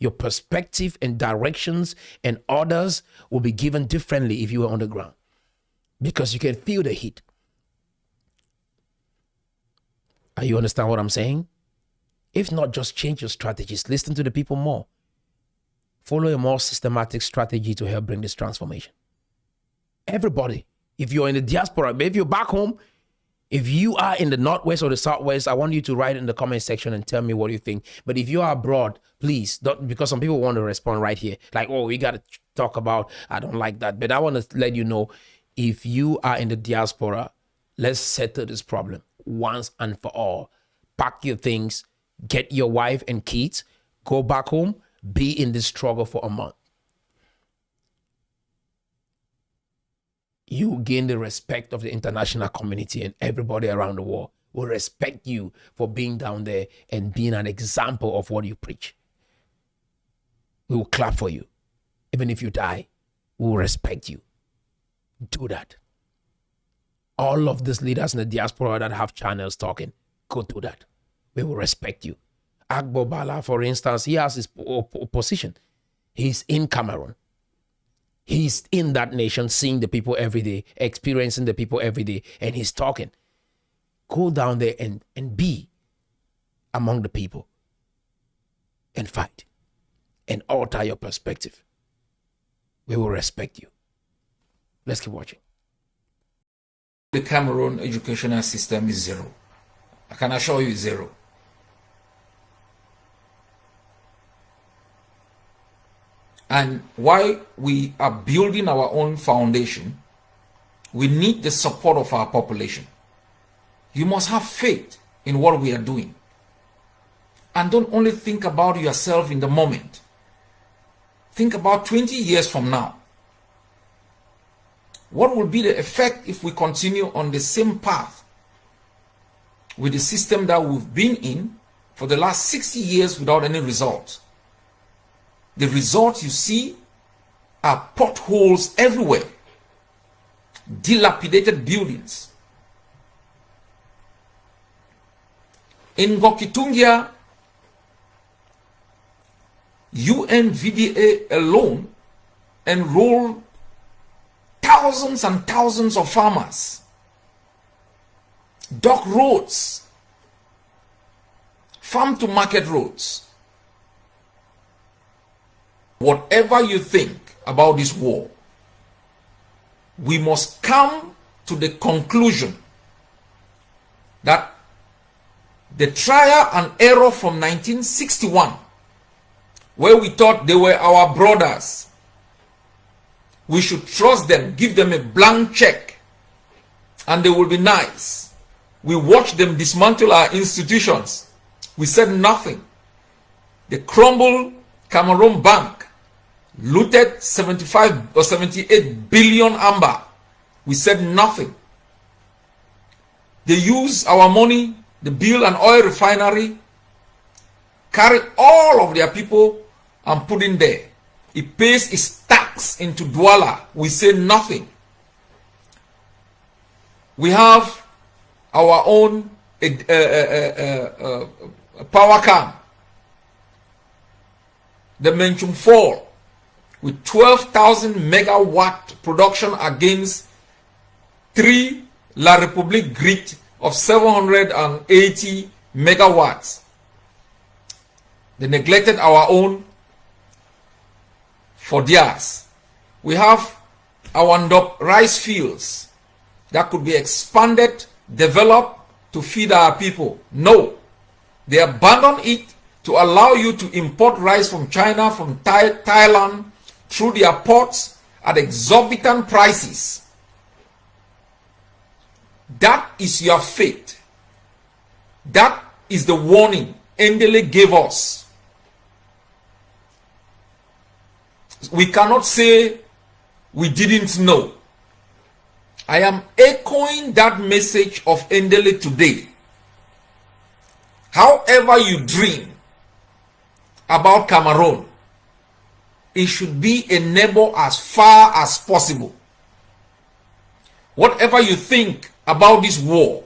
Your perspective and directions and orders will be given differently if you are on the ground because you can feel the heat. Are you understand what I'm saying? If not, just change your strategies. Listen to the people more. Follow a more systematic strategy to help bring this transformation. Everybody, if you're in the diaspora, if you're back home, if you are in the Northwest or the Southwest, I want you to write in the comment section and tell me what you think. But if you are abroad, please, don't, because some people want to respond right here. Like, oh, we got to talk about, I don't like that. But I want to let you know, if you are in the diaspora, let's settle this problem once and for all. Pack your things, get your wife and kids, go back home, be in this struggle for a month. You gain the respect of the international community, and everybody around the world will respect you for being down there and being an example of what you preach. We will clap for you. Even if you die, we will respect you. Do that. All of these leaders in the diaspora that have channels talking, go do that. We will respect you. Agbo Bala, for instance, he has his position. He's in Cameroon. He's in that nation, seeing the people every day, experiencing the people every day, and he's talking. Go down there and be among the people and fight and alter your perspective. We will respect you. Let's keep watching. The Cameroon educational system is zero. I can assure you zero. And while we are building our own foundation, we need the support of our population. You must have faith in what we are doing. And don't only think about yourself in the moment. Think about 20 years from now. What will be the effect if we continue on the same path with the system that we've been in for the last 60 years without any results? The results you see are potholes everywhere, dilapidated buildings. In Ngokitungia, UNVDA alone enrolled thousands and thousands of farmers, dock roads, farm to market roads. Whatever you think about this war, we must come to the conclusion that the trial and error from 1961, where we thought they were our brothers, we should trust them, give them a blank check, and they will be nice. We watched them dismantle our institutions. We said nothing. They crumbled Cameroon Bank, looted 75 or 78 billion amber. We said nothing. They use our money, the build an oil refinery, carry all of their people and put in there. It pays its tax into Douala. We say nothing. We have our own power camp, the Menchum Fall, with 12,000 megawatt production against 3 La République grid of 780 megawatts. They neglected our own for theirs. We have our Ndop rice fields that could be expanded, developed to feed our people. No, they abandoned it to allow you to import rice from China, from Thailand, through their ports at exorbitant prices. That is your fate. That is the warning Ndele gave us. We cannot say we didn't know. I am echoing that message of Ndele today. However you dream about Cameroon, it should be a neighbor as far as possible. Whatever you think about this war,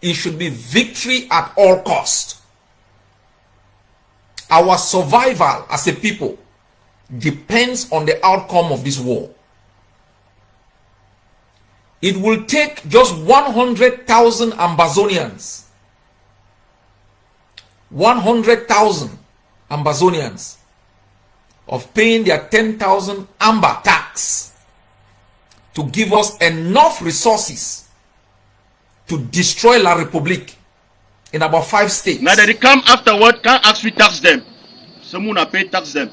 it should be victory at all cost. Our survival as a people depends on the outcome of this war. It will take just 100,000 Ambazonians, 100,000 Ambazonians of paying their 10,000 amber tax to give us enough resources to destroy La République in about 5 states. Now they come afterward, can't actually tax them. Someone pay tax them.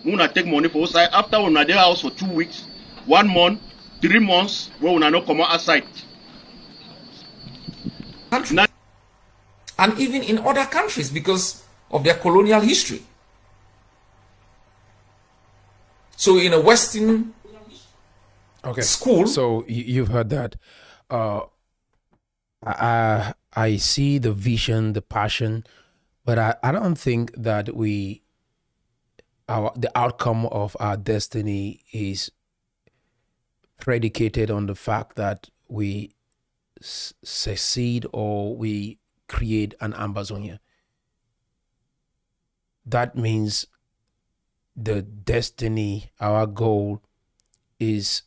Una take money for outside after una there house for 2 weeks, 1 month, 3 months, where una no come outside. And even in other countries because of their colonial history. So in a Western school. So you've heard that. I see the vision, the passion, but I don't think that the outcome of our destiny is predicated on the fact that we succeed or we create an Ambazonia. That means the destiny, our goal is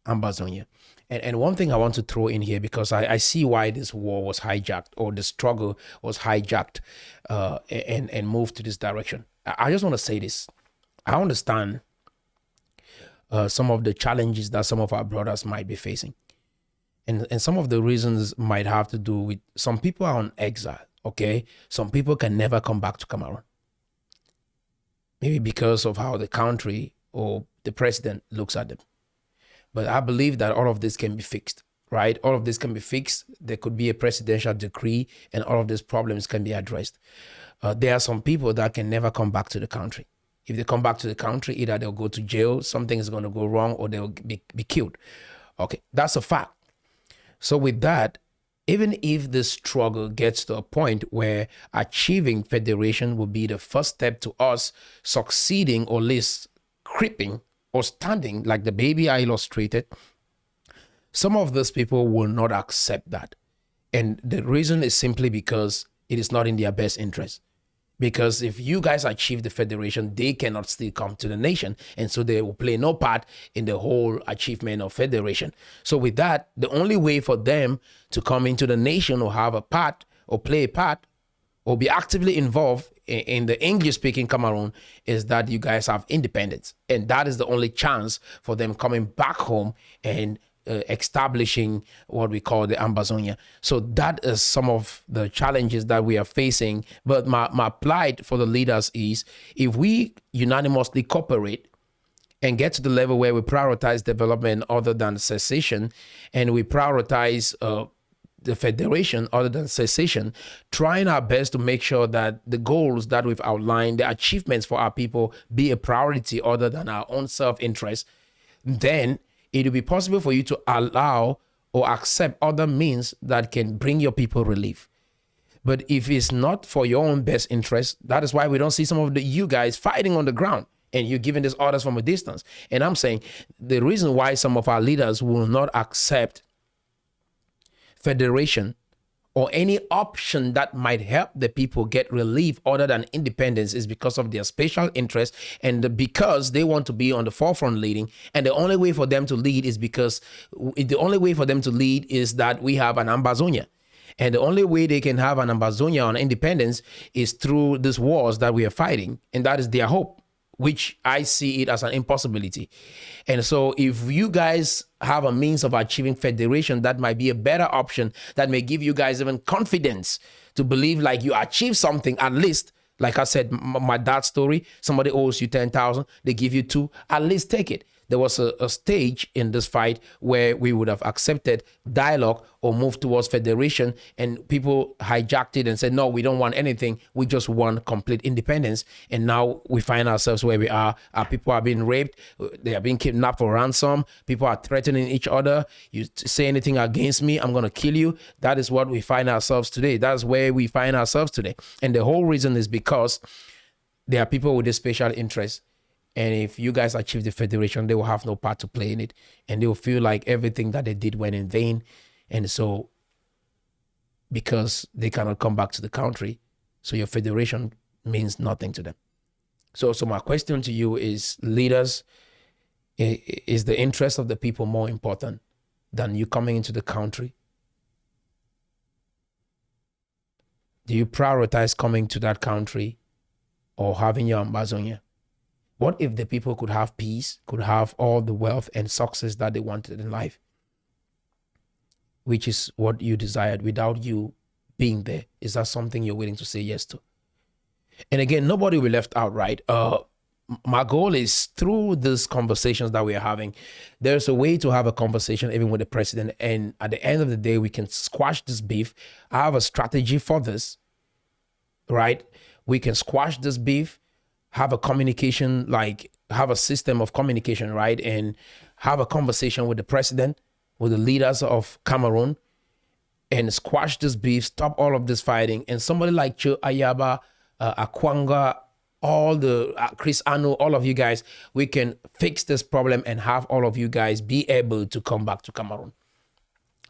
Ambazonia. And one thing I want to throw in here, because I see why this war was hijacked, or the struggle was hijacked and moved to this direction. I just want to say this. I understand some of the challenges that some of our brothers might be facing. And some of the reasons might have to do with some people are on exile, okay? Some people can never come back to Cameroon. Maybe because of how the country or the president looks at them. But I believe that all of this can be fixed, right? All of this can be fixed. There could be a presidential decree and all of these problems can be addressed. There are some people that can never come back to the country. If they come back to the country, either they'll go to jail, something is going to go wrong, or they'll be killed. Okay, that's a fact. So with that, even if this struggle gets to a point where achieving federation will be the first step to us succeeding, or at least creeping or standing like the baby I illustrated, some of those people will not accept that. And the reason is simply because it is not in their best interest. Because if you guys achieve the federation, they cannot still come to the nation. And so they will play no part in the whole achievement of federation. So with that, the only way for them to come into the nation or have a part or play a part or be actively involved in the English-speaking Cameroon is that you guys have independence. And that is the only chance for them coming back home and establishing what we call the Ambazonia. So that is some of the challenges that we are facing. But my plight for the leaders is, if we unanimously cooperate and get to the level where we prioritize development other than secession, and we prioritize the federation other than secession, trying our best to make sure that the goals that we've outlined, the achievements for our people, be a priority other than our own self-interest, then it will be possible for you to allow or accept other means that can bring your people relief. But if it's not for your own best interest, that is why we don't see some of you guys fighting on the ground and you're giving these orders from a distance. And I'm saying the reason why some of our leaders will not accept federation or any option that might help the people get relief other than independence is because of their special interest and because they want to be on the forefront leading. And the only way for them to lead is that we have an Ambazonia. And the only way they can have an Ambazonia on independence is through these wars that we are fighting. And that is their hope, which I see it as an impossibility. And so if you guys have a means of achieving federation, that might be a better option that may give you guys even confidence to believe like you achieve something. At least, like I said, my dad's story, somebody owes you 10,000, they give you 2, at least take it. There was a stage in this fight where we would have accepted dialogue or moved towards federation, and people hijacked it and said, no, we don't want anything. We just want complete independence. And now we find ourselves where we are. Our people are being raped. They are being kidnapped for ransom. People are threatening each other. You say anything against me, I'm going to kill you. That is what we find ourselves today. That's where we find ourselves today. And the whole reason is because there are people with a special interest. And if you guys achieve the federation, they will have no part to play in it. And they will feel like everything that they did went in vain. And so, because they cannot come back to the country, so your federation means nothing to them. So my question to you is, leaders, is the interest of the people more important than you coming into the country? Do you prioritize coming to that country or having your Ambazonia? What if the people could have peace, could have all the wealth and success that they wanted in life, which is what you desired, without you being there? Is that something you're willing to say yes to? And again, nobody will be left out, right? My goal is, through these conversations that we are having, there's a way to have a conversation even with the president. And at the end of the day, we can squash this beef. I have a strategy for this, right? We can squash this beef, have a communication, like have a system of communication, right? And have a conversation with the president, with the leaders of Cameroon, and squash this beef, stop all of this fighting. And somebody like Cho Ayaba, Akwanga, all the Chris Anu, all of you guys, we can fix this problem and have all of you guys be able to come back to Cameroon.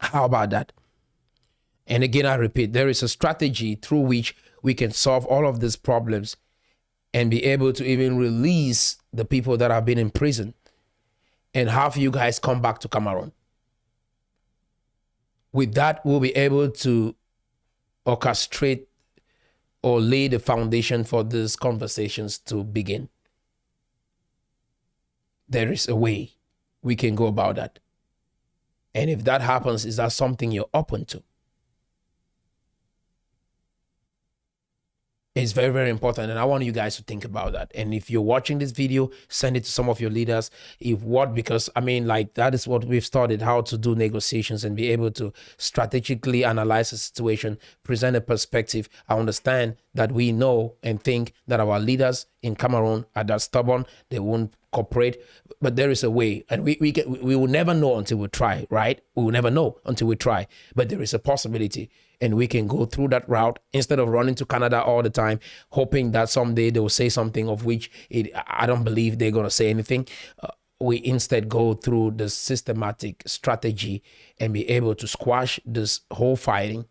How about that? And again, I repeat, there is a strategy through which we can solve all of these problems and be able to even release the people that have been in prison and have you guys come back to Cameroon. With that, we'll be able to orchestrate or lay the foundation for these conversations to begin. There is a way we can go about that. And if that happens, is that something you're open to? It's very, very important. And I want you guys to think about that. And if you're watching this video, send it to some of your leaders. Because I mean, like, that is what we've started, how to do negotiations and be able to strategically analyze the situation, present a perspective. I understand that we know and think that our leaders in Cameroon are that stubborn. They won't cooperate, but there is a way, and we will never know until we try, right? We will never know until we try, but there is a possibility, and we can go through that route instead of running to Canada all the time, hoping that someday they will say something of which I don't believe they're going to say anything. We instead go through the systematic strategy and be able to squash this whole fighting,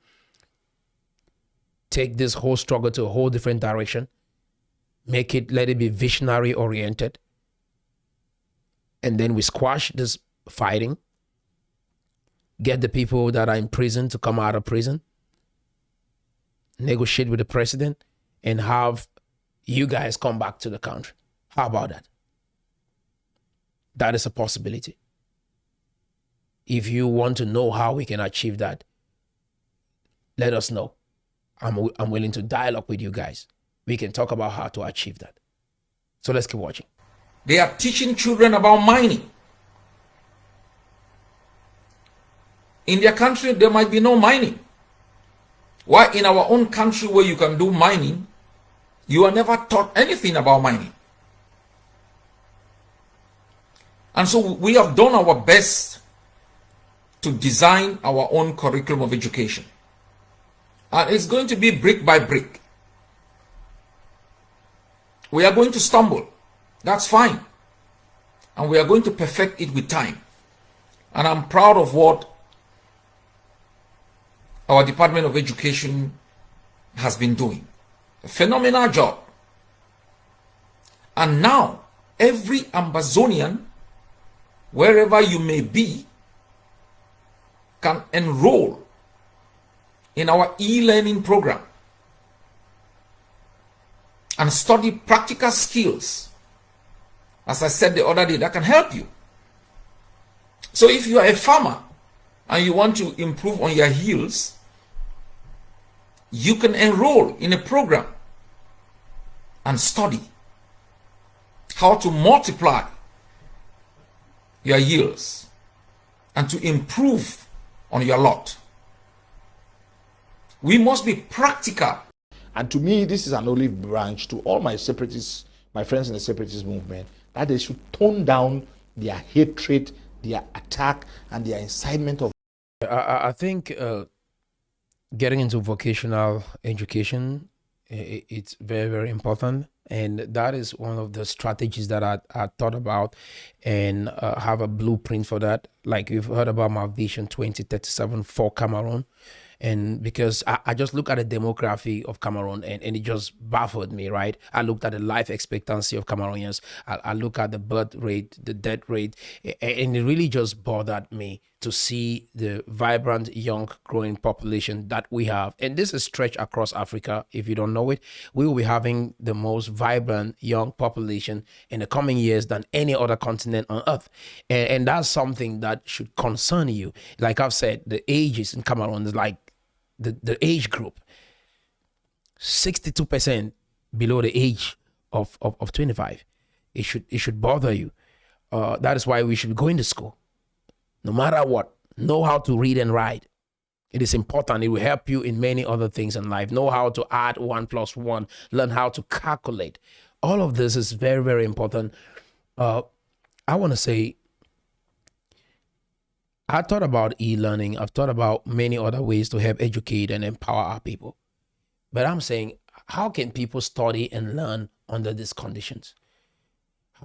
take this whole struggle to a whole different direction, let it be visionary oriented, and then we squash this fighting, get the people that are in prison to come out of prison, negotiate with the president, and have you guys come back to the country. How about that? That is a possibility. If you want to know how we can achieve that, let us know. I'm willing to dialogue with you guys. We can talk about how to achieve that. So let's keep watching. They are teaching children about mining. In their country, there might be no mining. Why in our own country where you can do mining, you are never taught anything about mining? And so we have done our best to design our own curriculum of education. And it's going to be brick by brick. We are going to stumble. That's fine. And we are going to perfect it with time. And I'm proud of what our Department of Education has been doing. A phenomenal job. And now, every Ambazonian, wherever you may be, can enroll in our e-learning program and study practical skills, as I said the other day, that can help you. So if you are a farmer and you want to improve on your yields, you can enroll in a program and study how to multiply your yields and to improve on your lot. We must be practical. And to me, this is an olive branch to all my separatists, my friends in the separatist movement, that they should tone down their hatred, their attack, and their incitement of. I think getting into vocational education, it's very, very important. And that is one of the strategies that I thought about and have a blueprint for that. Like you've heard about my Vision 2037 for Cameroon. And because I just look at the demography of Cameroon and it just baffled me, right? I looked at the life expectancy of Cameroonians. I look at the birth rate, the death rate, and it really just bothered me to see the vibrant, young, growing population that we have. And this is stretched across Africa. If you don't know it, we will be having the most vibrant, young population in the coming years than any other continent on earth. And that's something that should concern you. Like I've said, the ages in Cameroon is like the age group, 62% below the age of 25. It should bother you. That is why we should be going to school. No matter what, know how to read and write. It is important. It will help you in many other things in life. Know how to add 1 + 1. Learn how to calculate. All of this is very, very important. I want to say, I thought about e-learning. I've thought about many other ways to help educate and empower our people. But I'm saying, how can people study and learn under these conditions?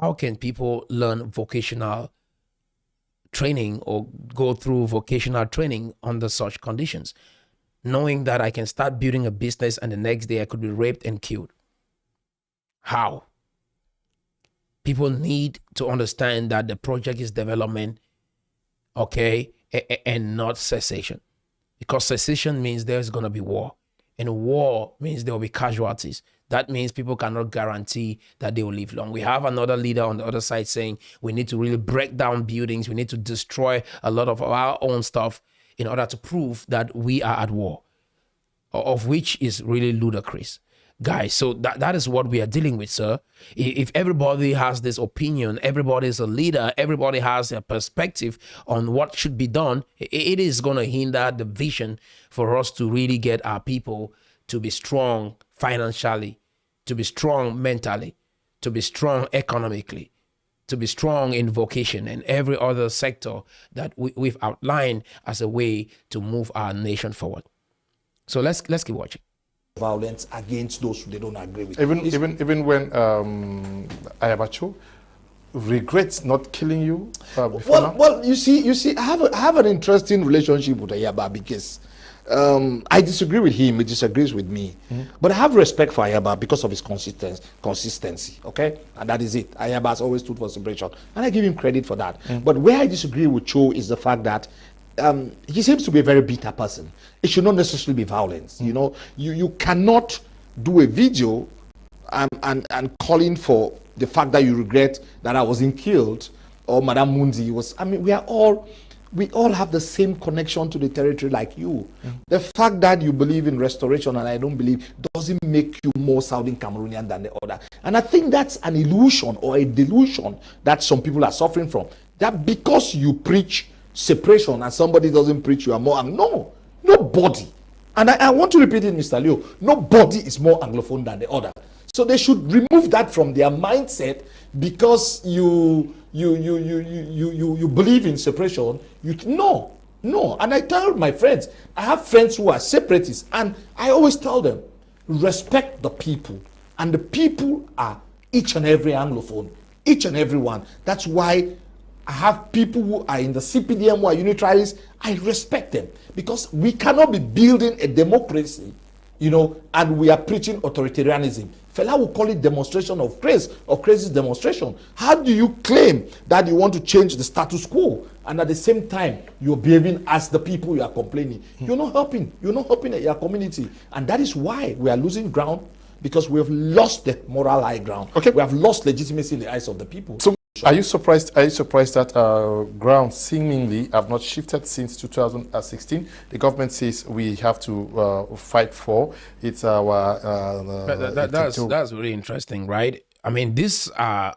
How can people learn vocational training or go through vocational training under such conditions, knowing that I can start building a business and the next day I could be raped and killed? How? People need to understand that the project is development, okay, and not cessation. Because cessation means there's going to be war. And war means there will be casualties. That means people cannot guarantee that they will live long. We have another leader on the other side saying we need to really break down buildings. We need to destroy a lot of our own stuff in order to prove that we are at war, of which is really ludicrous. Guys, so that is what we are dealing with, sir. If everybody has this opinion, everybody is a leader, everybody has a perspective on what should be done, it is going to hinder the vision for us to really get our people to be strong financially, to be strong mentally, to be strong economically, to be strong in vocation and every other sector that we've outlined as a way to move our nation forward. So let's keep watching. Violence against those who they don't agree with. Even when Ayabacho regrets not killing you before now? Well, you see, I have an interesting relationship with Ayaba because I disagree with him. He disagrees with me. But I have respect for Ayaba because of his consistency. Okay, and that is it. Ayaba has always stood for separation, and I give him credit for that. But where I disagree with Cho is the fact that he seems to be a very bitter person. It should not necessarily be violence. You know, you cannot do a video and calling for the fact that you regret that I wasn't killed or Madame Mundi was. I mean, we all have the same connection to the territory like you. The fact that you believe in restoration and I don't believe doesn't make you more Southern Cameroonian than the other. And I think that's an illusion or a delusion that some people are suffering from. That because you preach separation and somebody doesn't preach, you are more. No, nobody. And I want to repeat it, Mr. Leo. Nobody is more Anglophone than the other. So they should remove that from their mindset because you believe in separation. No. And I tell my friends, I have friends who are separatists, and I always tell them, respect the people. And the people are each and every Anglophone, each and every one. That's why I have people who are in the CPDM who are unitarians. I respect them because we cannot be building a democracy, you know, and we are preaching authoritarianism. Fela will call it demonstration of grace or crazy demonstration. How do you claim that you want to change the status quo and at the same time you're behaving as the people you are complaining? You're not helping your community, and that is why we are losing ground, because we have lost the moral high ground. Okay, we have lost legitimacy in the eyes of the people. So are you surprised that ground seemingly have not shifted since 2016? The government says we have to fight for it's our that's really interesting, right? I mean, these are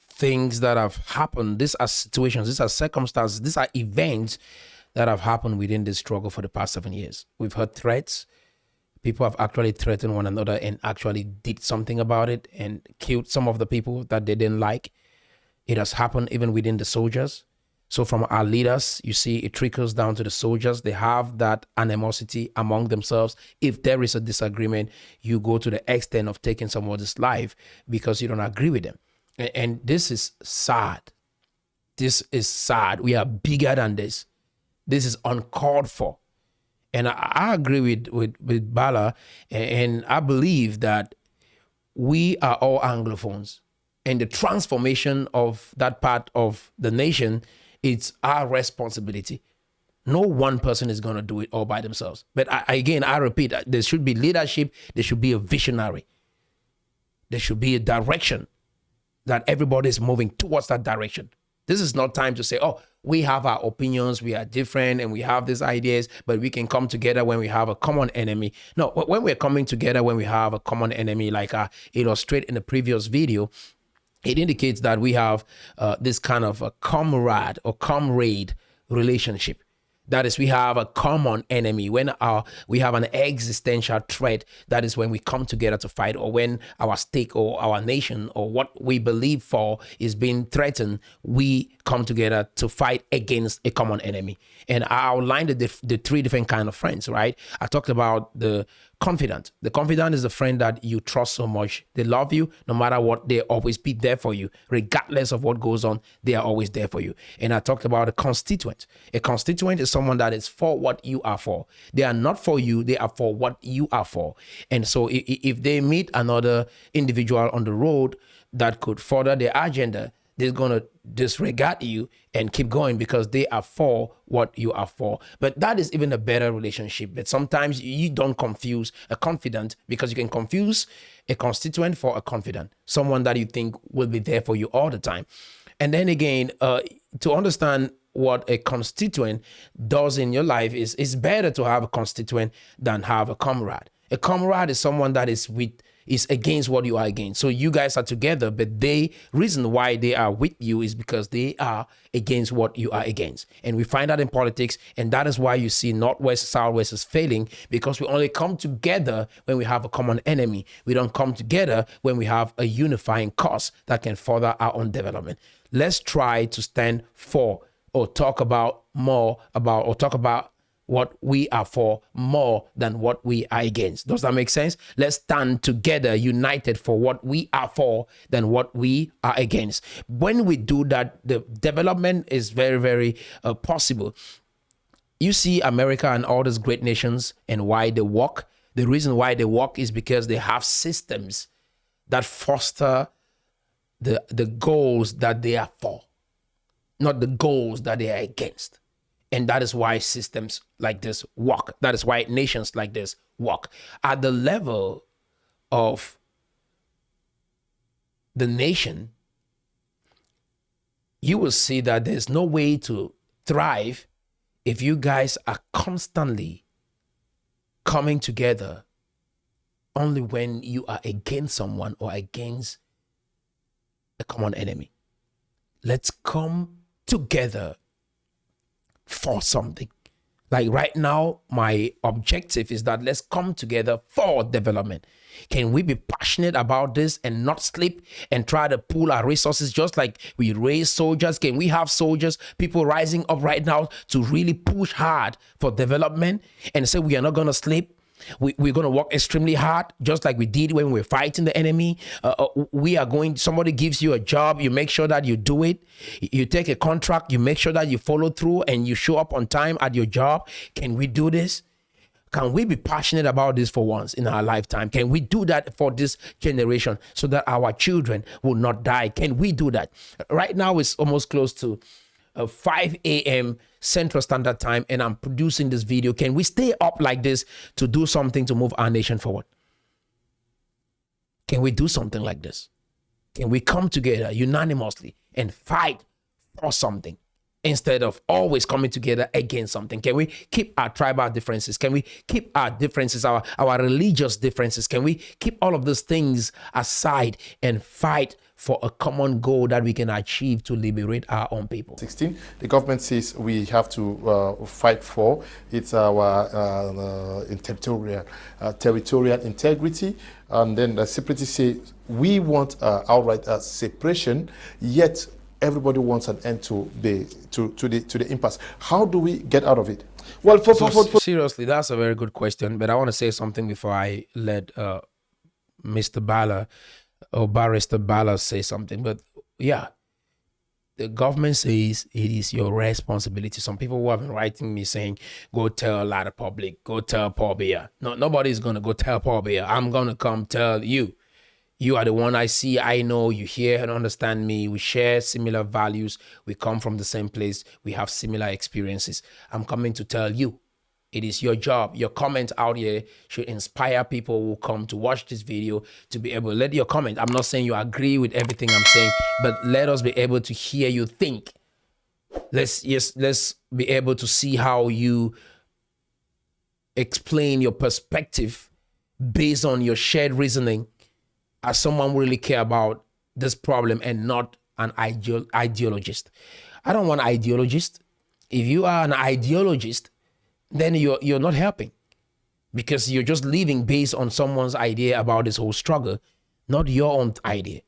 things that have happened. These are situations, these are circumstances, these are events that have happened within this struggle for the past 7 years. We've heard threats. People have actually threatened one another and actually did something about it and killed some of the people that they didn't like. It has happened even within the soldiers. So from our leaders, you see it trickles down to the soldiers. They have that animosity among themselves. If there is a disagreement, you go to the extent of taking someone's life because you don't agree with them. And this is sad. This is sad. We are bigger than this. This is uncalled for. And I agree with Bala, and I believe that we are all Anglophones. And the transformation of that part of the nation, it's our responsibility. No one person is going to do it all by themselves. But I repeat, there should be leadership. There should be a visionary. There should be a direction that everybody is moving towards that direction. This is not time to say, oh, we have our opinions, we are different, and we have these ideas, but we can come together when we have a common enemy. No, when we're coming together, when we have a common enemy, like I illustrated in the previous video, it indicates that we have this kind of a comrade or comrade relationship. That is, we have a common enemy. When we have an existential threat, that is when we come together to fight, or when our stake or our nation or what we believe for is being threatened, we come together to fight against a common enemy. And I outlined the three different kind of friends, right? I talked about the confidant. The confidant is a friend that you trust so much. They love you no matter what. They always be there for you. Regardless of what goes on, they are always there for you. And I talked about a constituent. A constituent is someone that is for what you are for. They are not for you. They are for what you are for. And so if they meet another individual on the road that could further their agenda, they're going to disregard you and keep going because they are for what you are for. But that is even a better relationship. But sometimes you don't confuse a confidant, because you can confuse a constituent for a confidant, someone that you think will be there for you all the time. And then again, to understand what a constituent does in your life, is better to have a constituent than have a comrade. A comrade is someone that is against what you are against. So you guys are together, but the reason why they are with you is because they are against what you are against. And we find that in politics, and that is why you see Northwest, Southwest is failing, because we only come together when we have a common enemy. We don't come together when we have a unifying cause that can further our own development. Let's try to stand for, or talk about what we are for more than what we are against. Does that make sense? Let's stand together, united for what we are for than what we are against. When we do that, the development is very, very possible. You see America and all these great nations and why they work. The reason why they work is because they have systems that foster the goals that they are for, not the goals that they are against. And that is why systems like this work. That is why nations like this work. At the level of the nation, you will see that there's no way to thrive if you guys are constantly coming together only when you are against someone or against a common enemy. Let's come together for something. Like right now, my objective is that let's come together for development. Can we be passionate about this and not sleep and try to pool our resources just like we raise soldiers? Can we have soldiers, people rising up right now to really push hard for development and say we are not going to sleep? We're going to work extremely hard, just like we did when we were fighting the enemy. Somebody gives you a job, you make sure that you do it. You take a contract, you make sure that you follow through and you show up on time at your job. Can we do this? Can we be passionate about this for once in our lifetime? Can we do that for this generation so that our children will not die? Can we do that? Right now, it's almost close to 5 a.m. Central Standard Time, and I'm producing this video. Can we stay up like this to do something to move our nation forward? Can we do something like this? Can we come together unanimously and fight for something instead of always coming together against something? Can we keep our tribal differences? Can we keep our differences, our religious differences? Can we keep all of those things aside and fight for a common goal that we can achieve to liberate our own people? 16, the government says we have to fight for it's our territorial integrity, and then the separatists say we want outright separation, yet everybody wants an end to the impasse. How do we get out of it? Well, seriously, that's a very good question, but I want to say something before I let Mr. Bala or Barrister Bala say something. But yeah, the government says it is your responsibility. Some people who have been writing me saying, go tell a lot of public, go tell Paul Biya. No, nobody's going to go tell Paul Biya. I'm going to come tell you. You are the one I see, I know, you hear and understand me. We share similar values. We come from the same place. We have similar experiences. I'm coming to tell you. It is your job. Your comment out here should inspire people who come to watch this video to be able to let your comment. I'm not saying you agree with everything I'm saying, but let us be able to hear you think. Let's be able to see how you explain your perspective based on your shared reasoning as someone who really care about this problem and not an ideologist. I don't want an ideologist. If you are an ideologist, then you're not helping, because you're just living based on someone's idea about this whole struggle, not your own idea.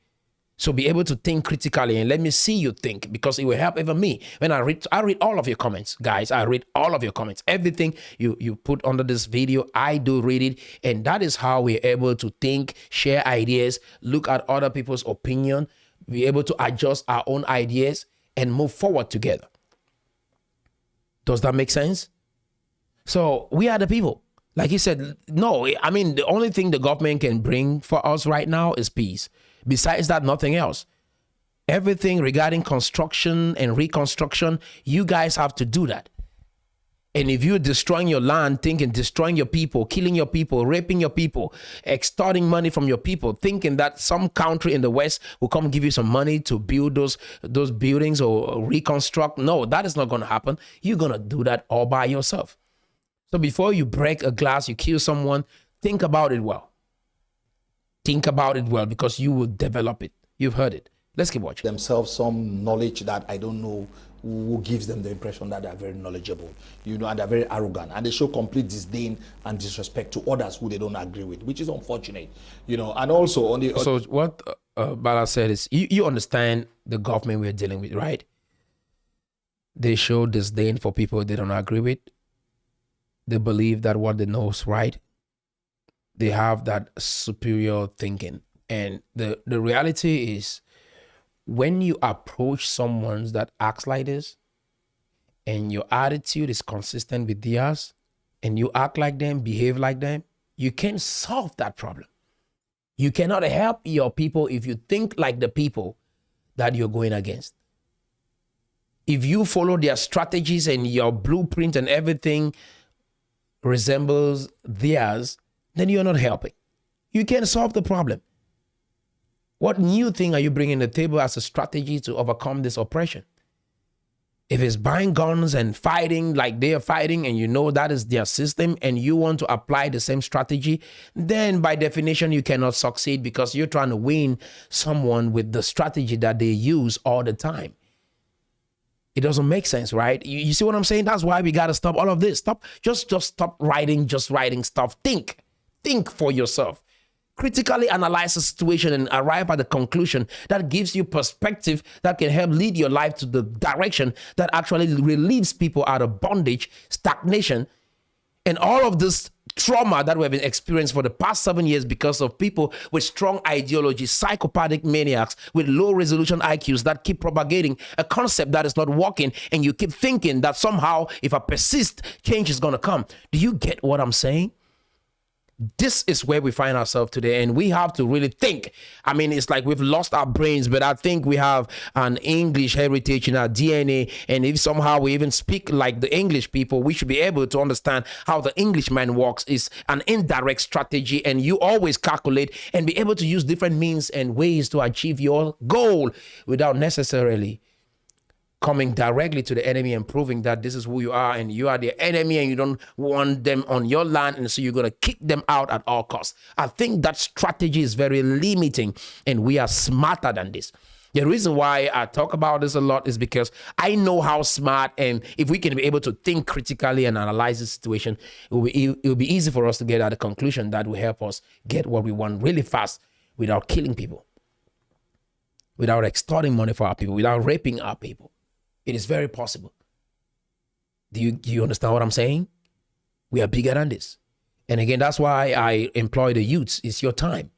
So be able to think critically and let me see you think, because it will help even me. When I read all of your comments, guys. I read all of your comments. Everything you put under this video, I do read it. And that is how we're able to think, share ideas, look at other people's opinion, be able to adjust our own ideas and move forward together. Does that make sense? So we are the people. Like he said, no, I mean, the only thing the government can bring for us right now is peace. Besides that, nothing else. Everything regarding construction and reconstruction, you guys have to do that. And if you're destroying your land, thinking destroying your people, killing your people, raping your people, extorting money from your people, thinking that some country in the West will come give you some money to build those buildings or reconstruct, no, that is not going to happen. You're going to do that all by yourself. So before you break a glass, you kill someone, think about it well. Think about it well, because you will develop it. You've heard it. Let's keep watching. Themselves some knowledge that I don't know who gives them the impression that they're very knowledgeable, and they're very arrogant, and they show complete disdain and disrespect to others who they don't agree with, which is unfortunate, and also on the... So what Bala said is, you understand the government we're dealing with, right? They show disdain for people they don't agree with. They believe that what they know is right. They have that superior thinking. And the reality is, when you approach someone that acts like this, and your attitude is consistent with theirs, and you act like them, behave like them, you can't solve that problem. You cannot help your people if you think like the people that you're going against. If you follow their strategies and your blueprint and everything resembles theirs, then you're not helping. You can't solve the problem. What new thing are you bringing to the table as a strategy to overcome this oppression? If it's buying guns and fighting like they are fighting, and you know that is their system, and you want to apply the same strategy, then by definition, you cannot succeed because you're trying to win someone with the strategy that they use all the time. It doesn't make sense, right? You see what I'm saying? That's why we got to stop all of this. Just stop writing stuff. Think for yourself. Critically analyze the situation and arrive at the conclusion that gives you perspective that can help lead your life to the direction that actually relieves people out of bondage, stagnation, and all of this trauma that we've been experiencing for the past 7 years because of people with strong ideologies, psychopathic maniacs with low resolution IQs that keep propagating a concept that is not working, and you keep thinking that somehow if I persist, change is going to come. Do you get what I'm saying? This is where we find ourselves today, and we have to really think. I mean, it's like we've lost our brains, but I think we have an English heritage in our DNA, and if somehow we even speak like the English people, we should be able to understand how the Englishman works. Is an indirect strategy, and you always calculate and be able to use different means and ways to achieve your goal without necessarily coming directly to the enemy and proving that this is who you are and you are the enemy and you don't want them on your land, and so you're going to kick them out at all costs. I think that strategy is very limiting, and we are smarter than this. The reason why I talk about this a lot is because I know how smart, and if we can be able to think critically and analyze the situation, it will be easy for us to get at a conclusion that will help us get what we want really fast without killing people, without extorting money for our people, without raping our people. It is very possible. Do you understand what I'm saying? We are bigger than this. And again, that's why I employ the youths. It's your time.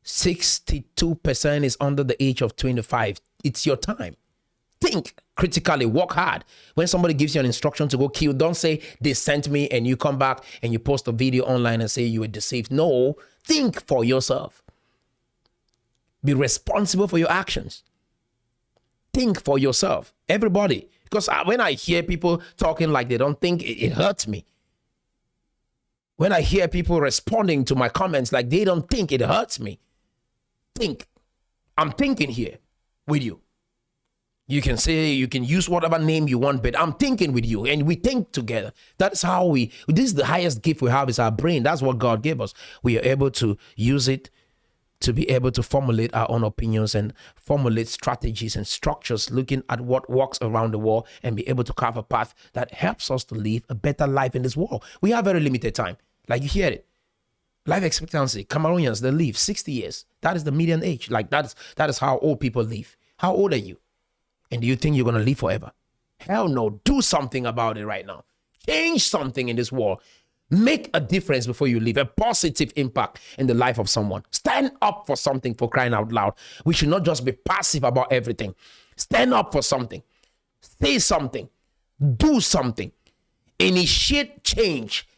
62% is under the age of 25. It's your time. Think critically, work hard. When somebody gives you an instruction to go kill, don't say they sent me and you come back and you post a video online and say you were deceived. No, think for yourself. Be responsible for your actions. Think for yourself, everybody. Because when I hear people talking like they don't think, it hurts me. When I hear people responding to my comments like they don't think, it hurts me. Think. I'm thinking here with you. You can say, you can use whatever name you want, but I'm thinking with you, and we think together. That's how this is the highest gift we have, is our brain. That's what God gave us. We are able to use it to be able to formulate our own opinions and formulate strategies and structures, looking at what works around the world and be able to carve a path that helps us to live a better life in this world. We have very limited time. Like you hear it. Life expectancy, Cameroonians, they live 60 years. That is the median age. Like that is how old people live. How old are you? And do you think you're going to live forever? Hell no. Do something about it right now. Change something in this world. Make a difference before you leave, a positive impact in the life of someone. Stand up for something, for crying out loud. We should not just be passive about everything. Stand up for something. Say something. Do something. Initiate change.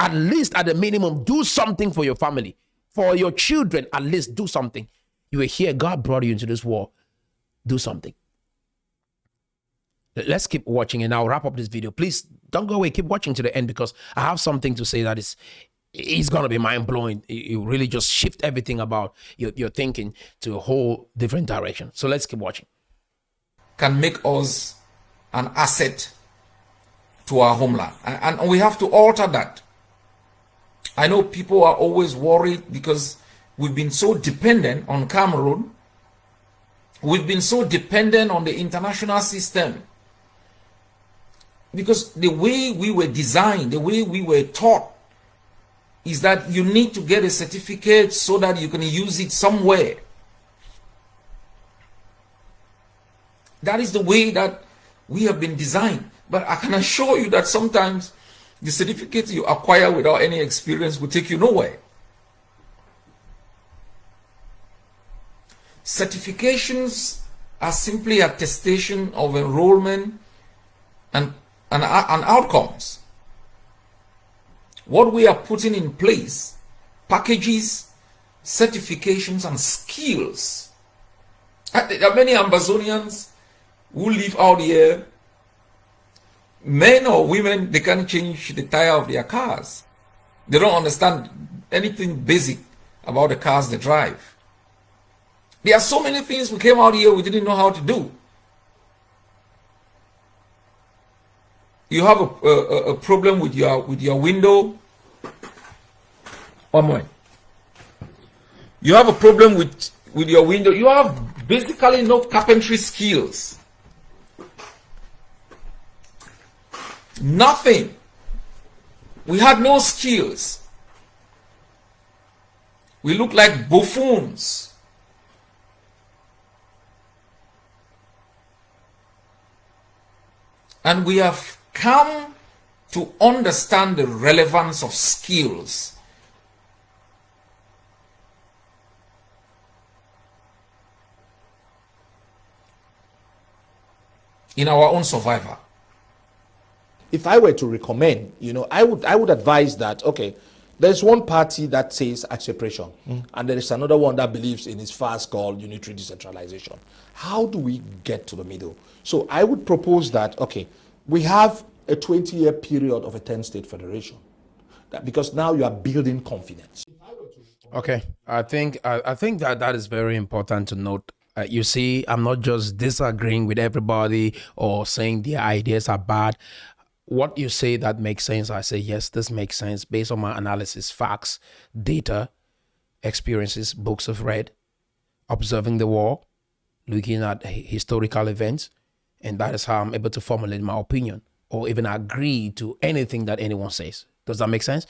At least at the minimum, do something for your family. For your children, at least do something. You were here, God brought you into this world. Do something. Let's keep watching, and I'll wrap up this video. Please don't go away. Keep watching to the end, because I have something to say that it's going to be mind-blowing. It really just shift everything about your thinking to a whole different direction. So let's keep watching. Can make us an asset to our homeland. And we have to alter that. I know people are always worried because we've been so dependent on Cameroon. We've been so dependent on the international system. Because the way we were designed, the way we were taught, is that you need to get a certificate so that you can use it somewhere. That is the way that we have been designed. But I can assure you that sometimes the certificate you acquire without any experience will take you nowhere. Certifications are simply attestation of enrollment and outcomes. What we are putting in place, packages, certifications, and skills. There are many Ambazonians who live out here, men or women, they can't change the tire of their cars. They don't understand anything basic about the cars they drive. There are so many things we came out here we didn't know how to do. You have a problem with your window. One moment. You have a problem with your window. You have basically no carpentry skills. Nothing. We had no skills. We look like buffoons. And we have come to understand the relevance of skills. In our own survival. If I were to recommend, I would advise that, okay, there's one party that says separation, and there is another one that believes in its fast called unitary decentralization. How do we get to the middle? So I would propose that, okay, we have a 20-year period of a 10-state federation, because now you are building confidence. Okay, I think that is very important to note. You see, I'm not just disagreeing with everybody or saying their ideas are bad. What you say that makes sense, I say, yes, this makes sense based on my analysis, facts, data, experiences, books I've read, observing the war, looking at historical events, and that is how I'm able to formulate my opinion or even agree to anything that anyone says. Does that make sense?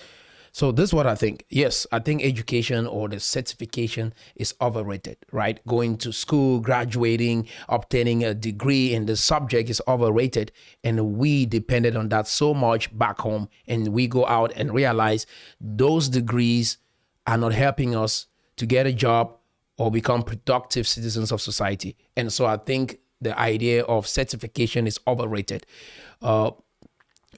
So this is what I think. Yes, I think education or the certification is overrated, right? Going to school, graduating, obtaining a degree in the subject is overrated. And we depended on that so much back home. And we go out and realize those degrees are not helping us to get a job or become productive citizens of society. And so I think the idea of certification is overrated.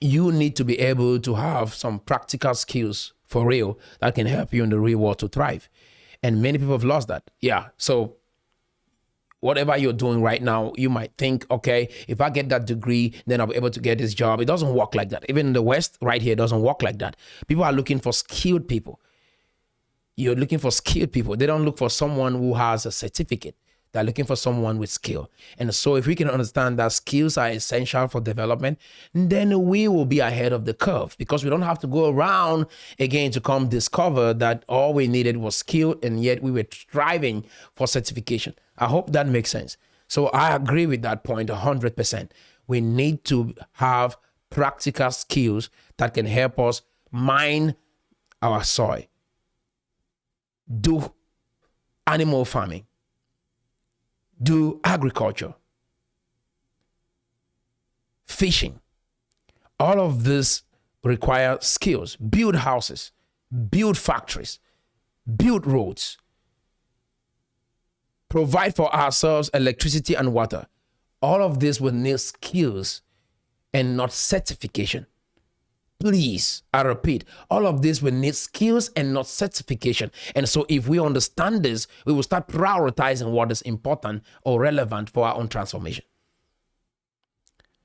You need to be able to have some practical skills for real that can help you in the real world to thrive. And many people have lost that. Yeah. So whatever you're doing right now, you might think, okay, if I get that degree, then I'll be able to get this job. It doesn't work like that. Even in the West right here, it doesn't work like that. People are looking for skilled people. You're looking for skilled people. They don't look for someone who has a certificate. They're looking for someone with skill. And so if we can understand that skills are essential for development, then we will be ahead of the curve, because we don't have to go around again to come discover that all we needed was skill, and yet we were striving for certification. I hope that makes sense. So I agree with that point 100%. We need to have practical skills that can help us mine our soil, do animal farming, do agriculture, fishing. All of this require skills. Build houses, build factories, build roads, provide for ourselves electricity and water. All of this will need skills and not certification. Please, I repeat, all of this will need skills and not certification. And so if we understand this, we will start prioritizing what is important or relevant for our own transformation.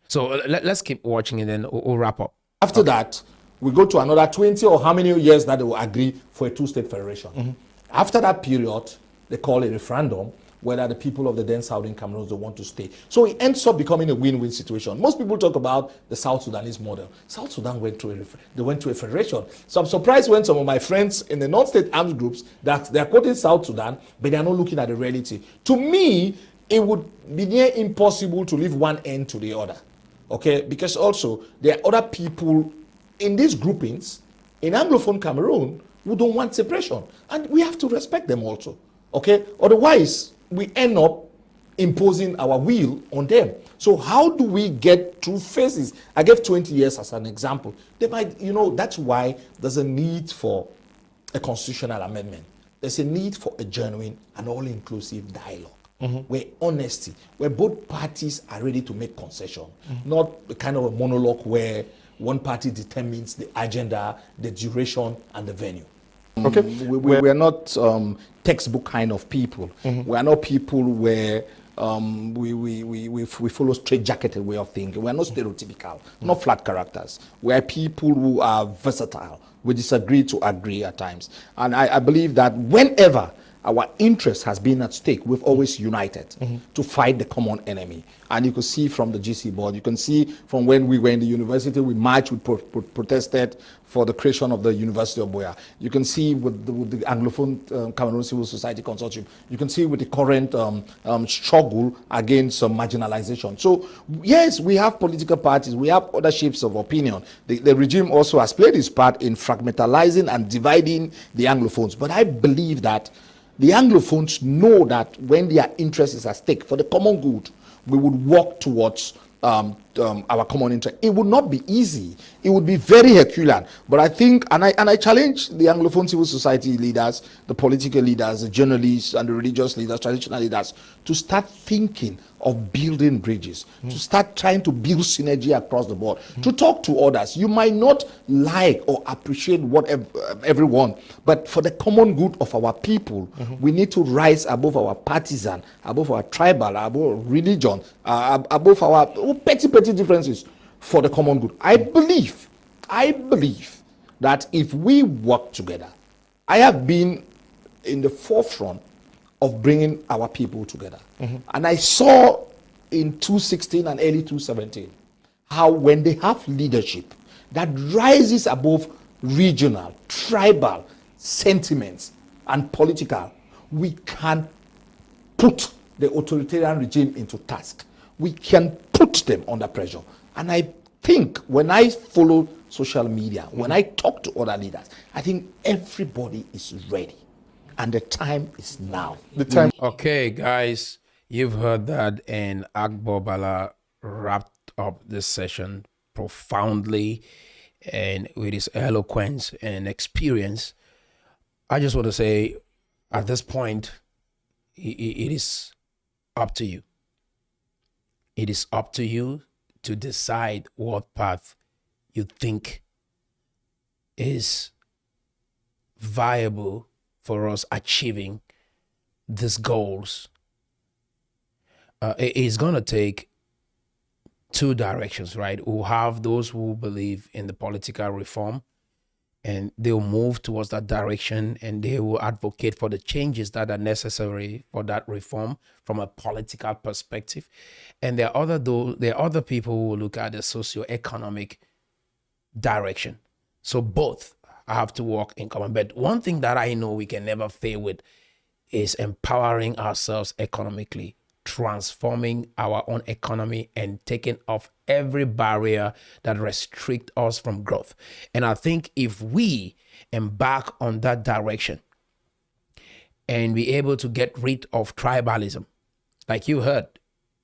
So let's keep watching and then we'll wrap up. After that, we go to another 20 or how many years that they will agree for a two-state federation. After that period, they call a referendum, whether the people of the then Southern Cameroon they want to stay. So it ends up becoming a win-win situation. Most people talk about the South Sudanese model. South Sudan went to a federation. So I'm surprised when some of my friends in the non-state armed groups that they're quoting South Sudan, but they're not looking at the reality. To me, it would be near impossible to leave one end to the other. Okay, because also there are other people in these groupings in Anglophone Cameroon who don't want separation, and we have to respect them also. Okay, otherwise we end up imposing our will on them. So how do we get through phases? I gave 20 years as an example. They might, that's why there's a need for a constitutional amendment. There's a need for a genuine and all-inclusive dialogue. where honesty, where both parties are ready to make concession, not the kind of a monologue where one party determines the agenda, the duration, and the venue. Okay. We are not textbook kind of people. We are not people where we follow straight-jacketed way of thinking. We are not stereotypical, not flat characters. We are people who are versatile. We disagree to agree at times. And I believe that whenever our interest has been at stake, we've always united to fight the common enemy. And you can see from the GC board, you can see from when we were in the university, we marched, we protested for the creation of the University of Boya. You can see with the Anglophone Cameroon Civil Society Consortium. You can see with the current struggle against marginalization. So yes, we have political parties, we have other shapes of opinion. The regime also has played its part in fragmentalizing and dividing the Anglophones. But I believe that the Anglophones know that when their interest is at stake for the common good, we would work towards our common interest. It would not be easy. It would be very Herculean. But I think, and I challenge the Anglophone civil society leaders, the political leaders, the journalists, and the religious leaders, traditional leaders, to start thinking of building bridges, to start trying to build synergy across the board, to talk to others. You might not like or appreciate what everyone, but for the common good of our people, we need to rise above our partisan, above our tribal, above religion, above our petty differences for the common good. I believe that if we work together, I have been in the forefront of bringing our people together. And I saw in 2016 and early 2017 how when they have leadership that rises above regional, tribal sentiments and political, we can put the authoritarian regime into task. We can put them under pressure. And I think when I follow social media, when I talk to other leaders, I think everybody is ready. And the time is now. Okay, guys, you've heard that, and Agbo Bala wrapped up this session profoundly and with his eloquence and experience. I just want to say, at this point, it is up to you. It is up to you to decide what path you think is viable for us achieving these goals. It's going to take two directions, right? We'll have those who believe in the political reform, and they'll move towards that direction, and they will advocate for the changes that are necessary for that reform from a political perspective. And there are other people who will look at the socio-economic direction. So both have to work in common. But one thing that I know we can never fail with is empowering ourselves economically, transforming our own economy and taking off every barrier that restricts us from growth. And I think if we embark on that direction and be able to get rid of tribalism, like you heard,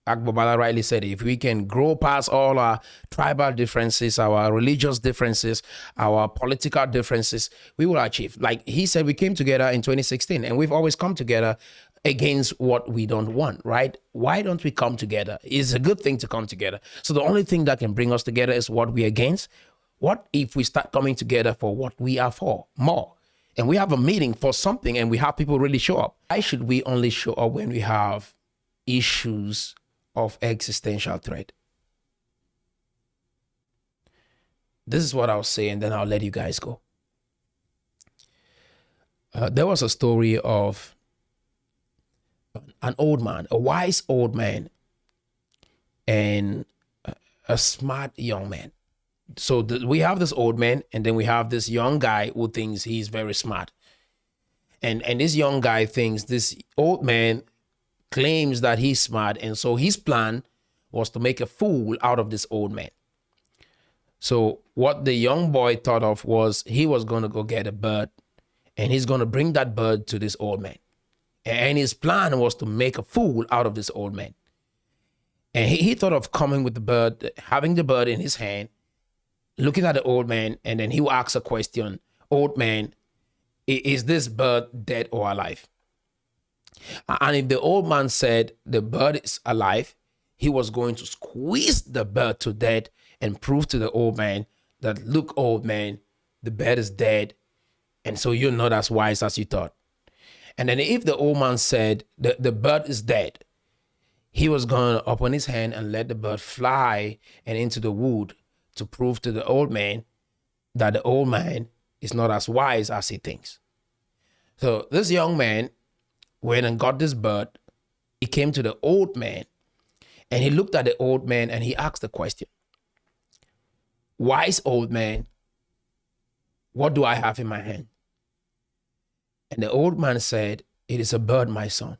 Agbobala rightly said, if we can grow past all our tribal differences, our religious differences, our political differences, we will achieve. Like he said, we came together in 2016 and we've always come together against what we don't want, right? Why don't we come together? It's a good thing to come together. So the only thing that can bring us together is what we're against. What if we start coming together for what we are for more? And we have a meeting for something and we have people really show up. Why should we only show up when we have issues of existential threat? This is what I'll say, and then I'll let you guys go. There was a story of an old man, a wise old man, and a smart young man. So we have this old man, and then we have this young guy who thinks he's very smart. And this young guy thinks this old man claims that he's smart, and so his plan was to make a fool out of this old man. So what the young boy thought of was he was going to go get a bird, and he's going to bring that bird to this old man. And his plan was to make a fool out of this old man. And he thought of coming with the bird, having the bird in his hand, looking at the old man, and then he will ask a question. Old man, is this bird dead or alive? And if the old man said the bird is alive, he was going to squeeze the bird to death and prove to the old man that, look, old man, the bird is dead. And so you're not as wise as you thought. And then if the old man said the bird is dead, he was going to open his hand and let the bird fly and into the wood to prove to the old man that the old man is not as wise as he thinks. So this young man went and got this bird. He came to the old man and he looked at the old man and he asked the question, wise old man, what do I have in my hand? And the old man said, it is a bird, my son.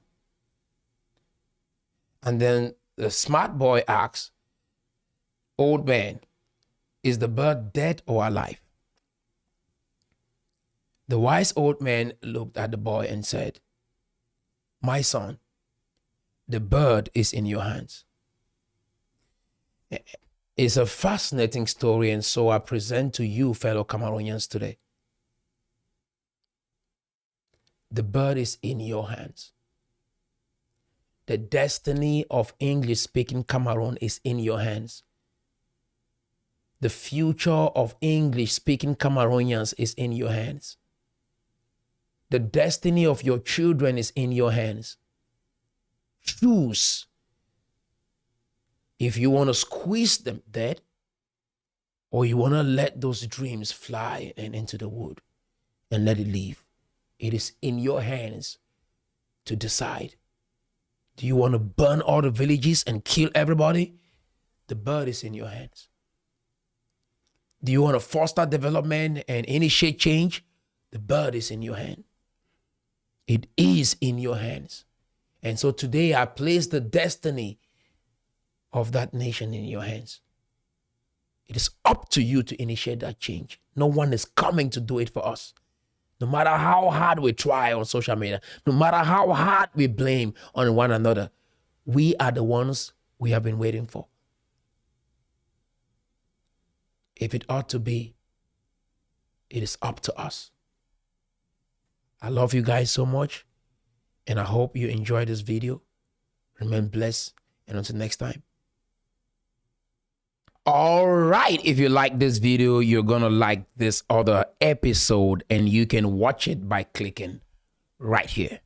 And then the smart boy asks, old man, is the bird dead or alive? The wise old man looked at the boy and said, my son, the bird is in your hands. It's a fascinating story, and so I present to you, fellow Cameroonians, today. The bird is in your hands. The destiny of English-speaking Cameroon is in your hands. The future of English-speaking Cameroonians is in your hands. The destiny of your children is in your hands. Choose if you want to squeeze them dead or you want to let those dreams fly and into the wood and let it live. It is in your hands to decide. Do you want to burn all the villages and kill everybody? The bird is in your hands. Do you want to foster development and initiate change? The bird is in your hand. It is in your hands. And so today I place the destiny of that nation in your hands. It is up to you to initiate that change. No one is coming to do it for us. No matter how hard we try on social media, no matter how hard we blame on one another, we are the ones we have been waiting for. If it ought to be, it is up to us. I love you guys so much, and I hope you enjoyed this video. Remain blessed, and until next time. All right, if you like this video, you're gonna like this other episode, and you can watch it by clicking right here.